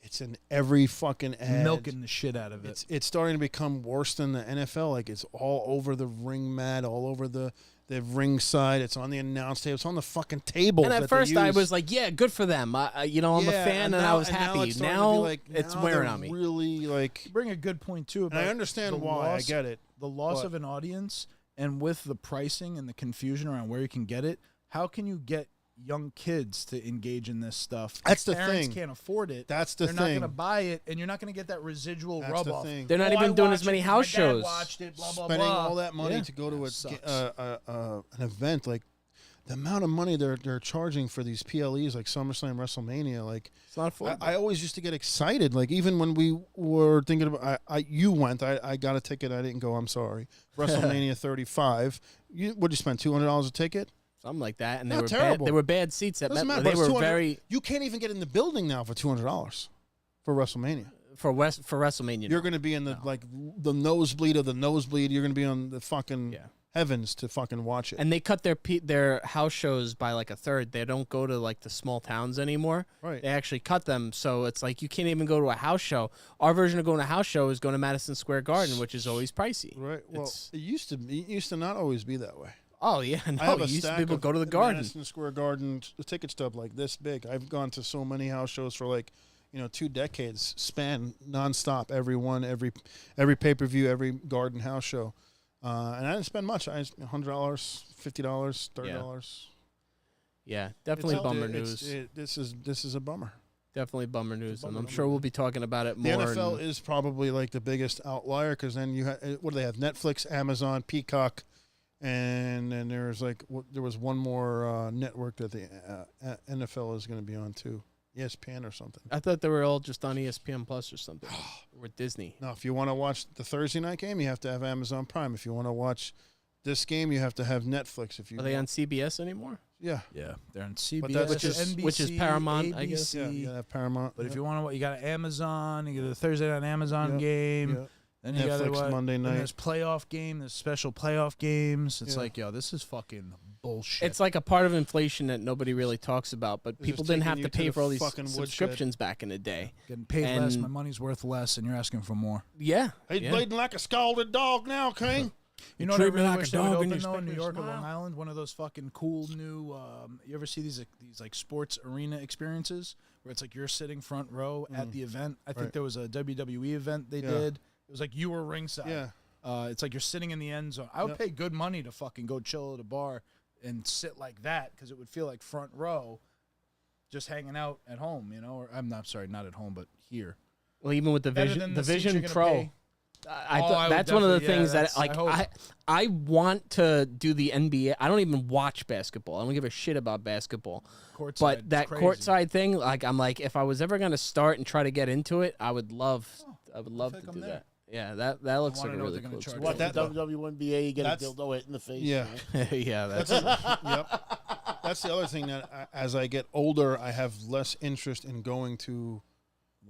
It's in every fucking ad. Milking the shit out of it. It's starting to become worse than the NFL. Like it's all over the ring mat, all over the ring side. It's on the announce table. It's on the fucking table. And at first, I was like, "Yeah, good for them." I'm a fan, and I was happy. Now it's wearing on me. Really, like, You bring a good point too. and I understand the why. loss- I get it. The loss But- of an audience, and with the pricing and the confusion around where you can get it, how can you get young kids to engage in this stuff? That's the Parents thing. can't afford it. That's the They're not thing. going to buy it, and you're not going to get that residual That's rub the off. thing. They're not Oh, even I doing as watched many it, house my dad shows. watched it, blah, blah, Spending blah. all that money Yeah. to go to That sucks. an event, like the amount of money they're charging for these PLEs, like SummerSlam, WrestleMania, like It's not affordable. I always used to get excited. Like even when we were thinking about, you went, I got a ticket. I didn't go. I'm sorry. WrestleMania 35. What'd you spend? $200 a ticket? Something like that, and Not they were terrible. They were bad seats at Doesn't Met. matter. They but it's were 200 very You can't even get in the building now for $200 for WrestleMania. for WrestleMania. You're going to be in the the nosebleed of the nosebleed. You're going to be on the fucking heavens to fucking watch it. And they cut their house shows by like a third. They don't go to like the small towns anymore. Right. They actually cut them, so it's like you can't even go to a house show. Our version of going to a house show is going to Madison Square Garden, which is always pricey. Right. Well, It's- it used to not always be that way. Oh yeah, I no. have a Used to stack people of go to the Garden. Madison Square Garden, the ticket stub like this big. I've gone to so many house shows for like, 2 decades span nonstop. Every pay-per-view, every Garden house show, and I didn't spend much. I spent $100, $50, $30. Yeah, definitely bummer news. This is a bummer. Definitely bummer news, and I'm bummer, sure we'll be talking about it The more. NFL is probably like the biggest outlier because then you what do they have? Netflix, Amazon, Peacock. And then there was one more network that the NFL is going to be on too, ESPN or something. I thought they were all just on ESPN Plus or something, or Disney. Now, if you want to watch the Thursday night game, you have to have Amazon Prime. If you want to watch this game, you have to have Netflix. If you Are they on CBS anymore? Yeah, Yeah, they're on CBS, that's which is Paramount, ABC. I guess. yeah, you gotta have Paramount. But if you want to, you got Amazon. You get the Thursday night Amazon Yep, game. Then you got Netflix Monday night. There's playoff game. There's special playoff games. It's Yeah. like, yo, this is fucking bullshit. It's like a part of inflation that nobody really talks about, but They're people just didn't taking have you to to pay the for all these fucking woodshed. subscriptions back in the day. getting paid less. and- My money's worth less, and you're asking for more. Yeah. He's yeah. bleeding like a scalded dog now, King. You know what I treat me really like a wish they would dog and open you though expect in New me to York or smile. Long Island? One of those fucking cool new. You ever see these like sports arena experiences where it's like you're sitting front row at the event? I think Right. there was a WWE event they Yeah. did. It was like you were ringside. Yeah. It's like you're sitting in the end zone. I would Yep. pay good money to fucking go chill at a bar and sit like that because it would feel like front row, just hanging out at home, Or I'm not sorry, not at home, but here. Well, even with the Better Vision, than the the seats Vision you're gonna Pro. pay. I Oh, thought I would that's one of the definitely- yeah, things that that's- like I hope. I want to do the NBA. I don't even watch basketball. I don't give a shit about basketball. Courtside, But it's that crazy. courtside thing, like I'm like, if I was ever gonna start and try to get into it, I would love like to I'm do there. that. Yeah, that looks wanna like a know what really they're cool gonna charge. What experience. that WNBA? You get a That's- dildo hit in the face. Yeah. right? Yeah, that's Yep. That's the other thing that as I get older, I have less interest in going to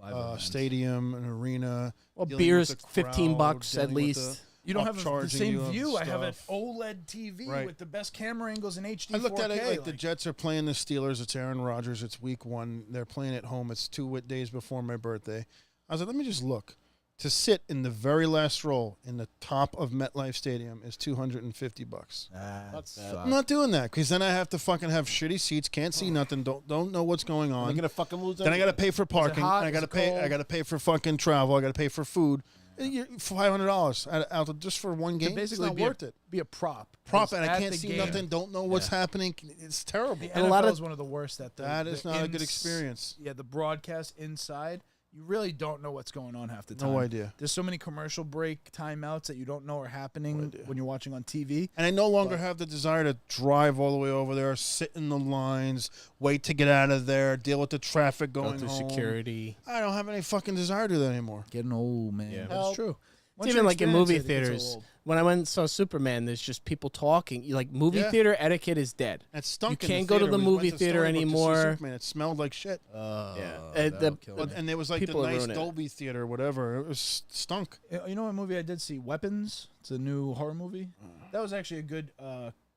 Live events. stadium, an arena. well, dealing beer's with the $15 crowd, at dealing with least. You don't have the upcharging same you of view. I have an stuff. OLED TV Right. with the best camera angles in HD. I looked at it 4K, like the Jets are playing the Steelers. It's Aaron Rodgers. It's week 1. They're playing at home. It's 2 days before my birthday. I was like, let me just look. To sit in the very last row in the top of MetLife Stadium is $250. That's I'm not doing that because then I have to fucking have shitty seats. Can't see nothing. Don't know what's going I'm on. gonna fucking lose. Then I got to pay for parking. hot? I Is got to it pay. cold? I got to pay for fucking travel. I got to pay for food. $500 out just for one game. basically it's not be worth it. Be a prop. Prop, 'Cause and I at can't the see game, nothing. Don't know what's happening. It's terrible. The And a NFL lot of- is one of the worst at the. That is the not a good ins- experience. Yeah, the broadcast inside, you really don't know what's going on half the time. No idea. There's so many commercial break timeouts that you don't know are happening when you're watching on TV. And I no longer have the desire to drive all the way over there, sit in the lines, wait to get out of there, deal with the traffic Go going through home. security. I don't have any fucking desire to do that anymore. Getting old, man. Yeah. That's true. It's even like in movie theaters. When I went and saw Superman, there's just people talking. Like movie Yeah. theater etiquette is dead. It stunk. You in can't go to theater. the We went movie to theater Stony Brook to see anymore. Superman. It smelled like shit. Yeah, And there was like the people are nice ruining it. Dolby theater or whatever. It was stunk. You know what movie I did see? Weapons. It's a new horror movie. That was actually a good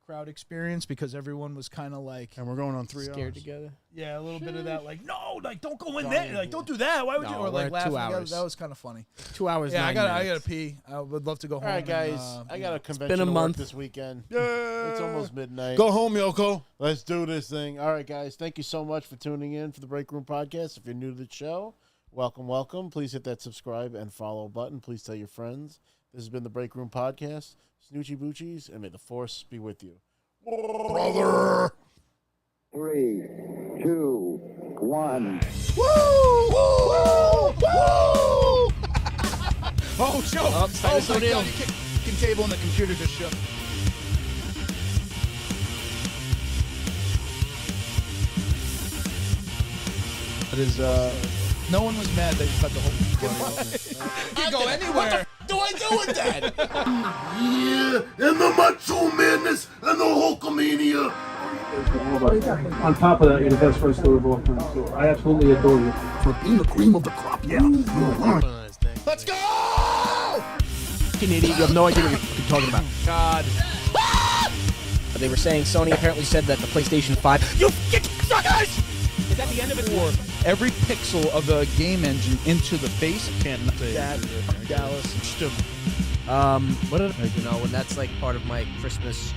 crowd experience because everyone was kind of like, And we're going on 3 scared hours. together. yeah, a little bit of that, like, no, like, don't go in there, like, don't do that. Why would you? No, Or we're like at laughing 2 together. hours. That was kind of funny. 2 hours. Yeah, 9 I gotta minutes. pee. I would love to go home. All right, guys. and, I got a convention been a to work month. this weekend. Yeah. It's almost midnight. Go home, Yoko. Let's do this thing. All right, guys. Thank you so much for tuning in for the Break Room Podcast. If you're new to the show, welcome, welcome. Please hit that subscribe and follow button. Please tell your friends. This has been the Break Room Podcast. Snoochie Boochies, and may the Force be with you. Brother. 3, 2, 1. Oh, show! Oh, Titus O'Neil. Fucking table and the computer just shook. It is, No one was mad that you cut the whole. You can go anywhere. do I do with that? Yeah, and the Macho Madness and the Hulkamania. On top of that, you're the best wrestler of all time. So I absolutely adore you. For being the cream of the crop, yeah. Let's go! Fucking idiot, you have no idea what you're fucking talking about. God. But they were saying Sony apparently said that the PlayStation 5. You fucking suckers! Is that the end of it? Or every pixel of the game engine into the face. Can't say That Dallas. Stupid. What did I, when that's like part of my Christmas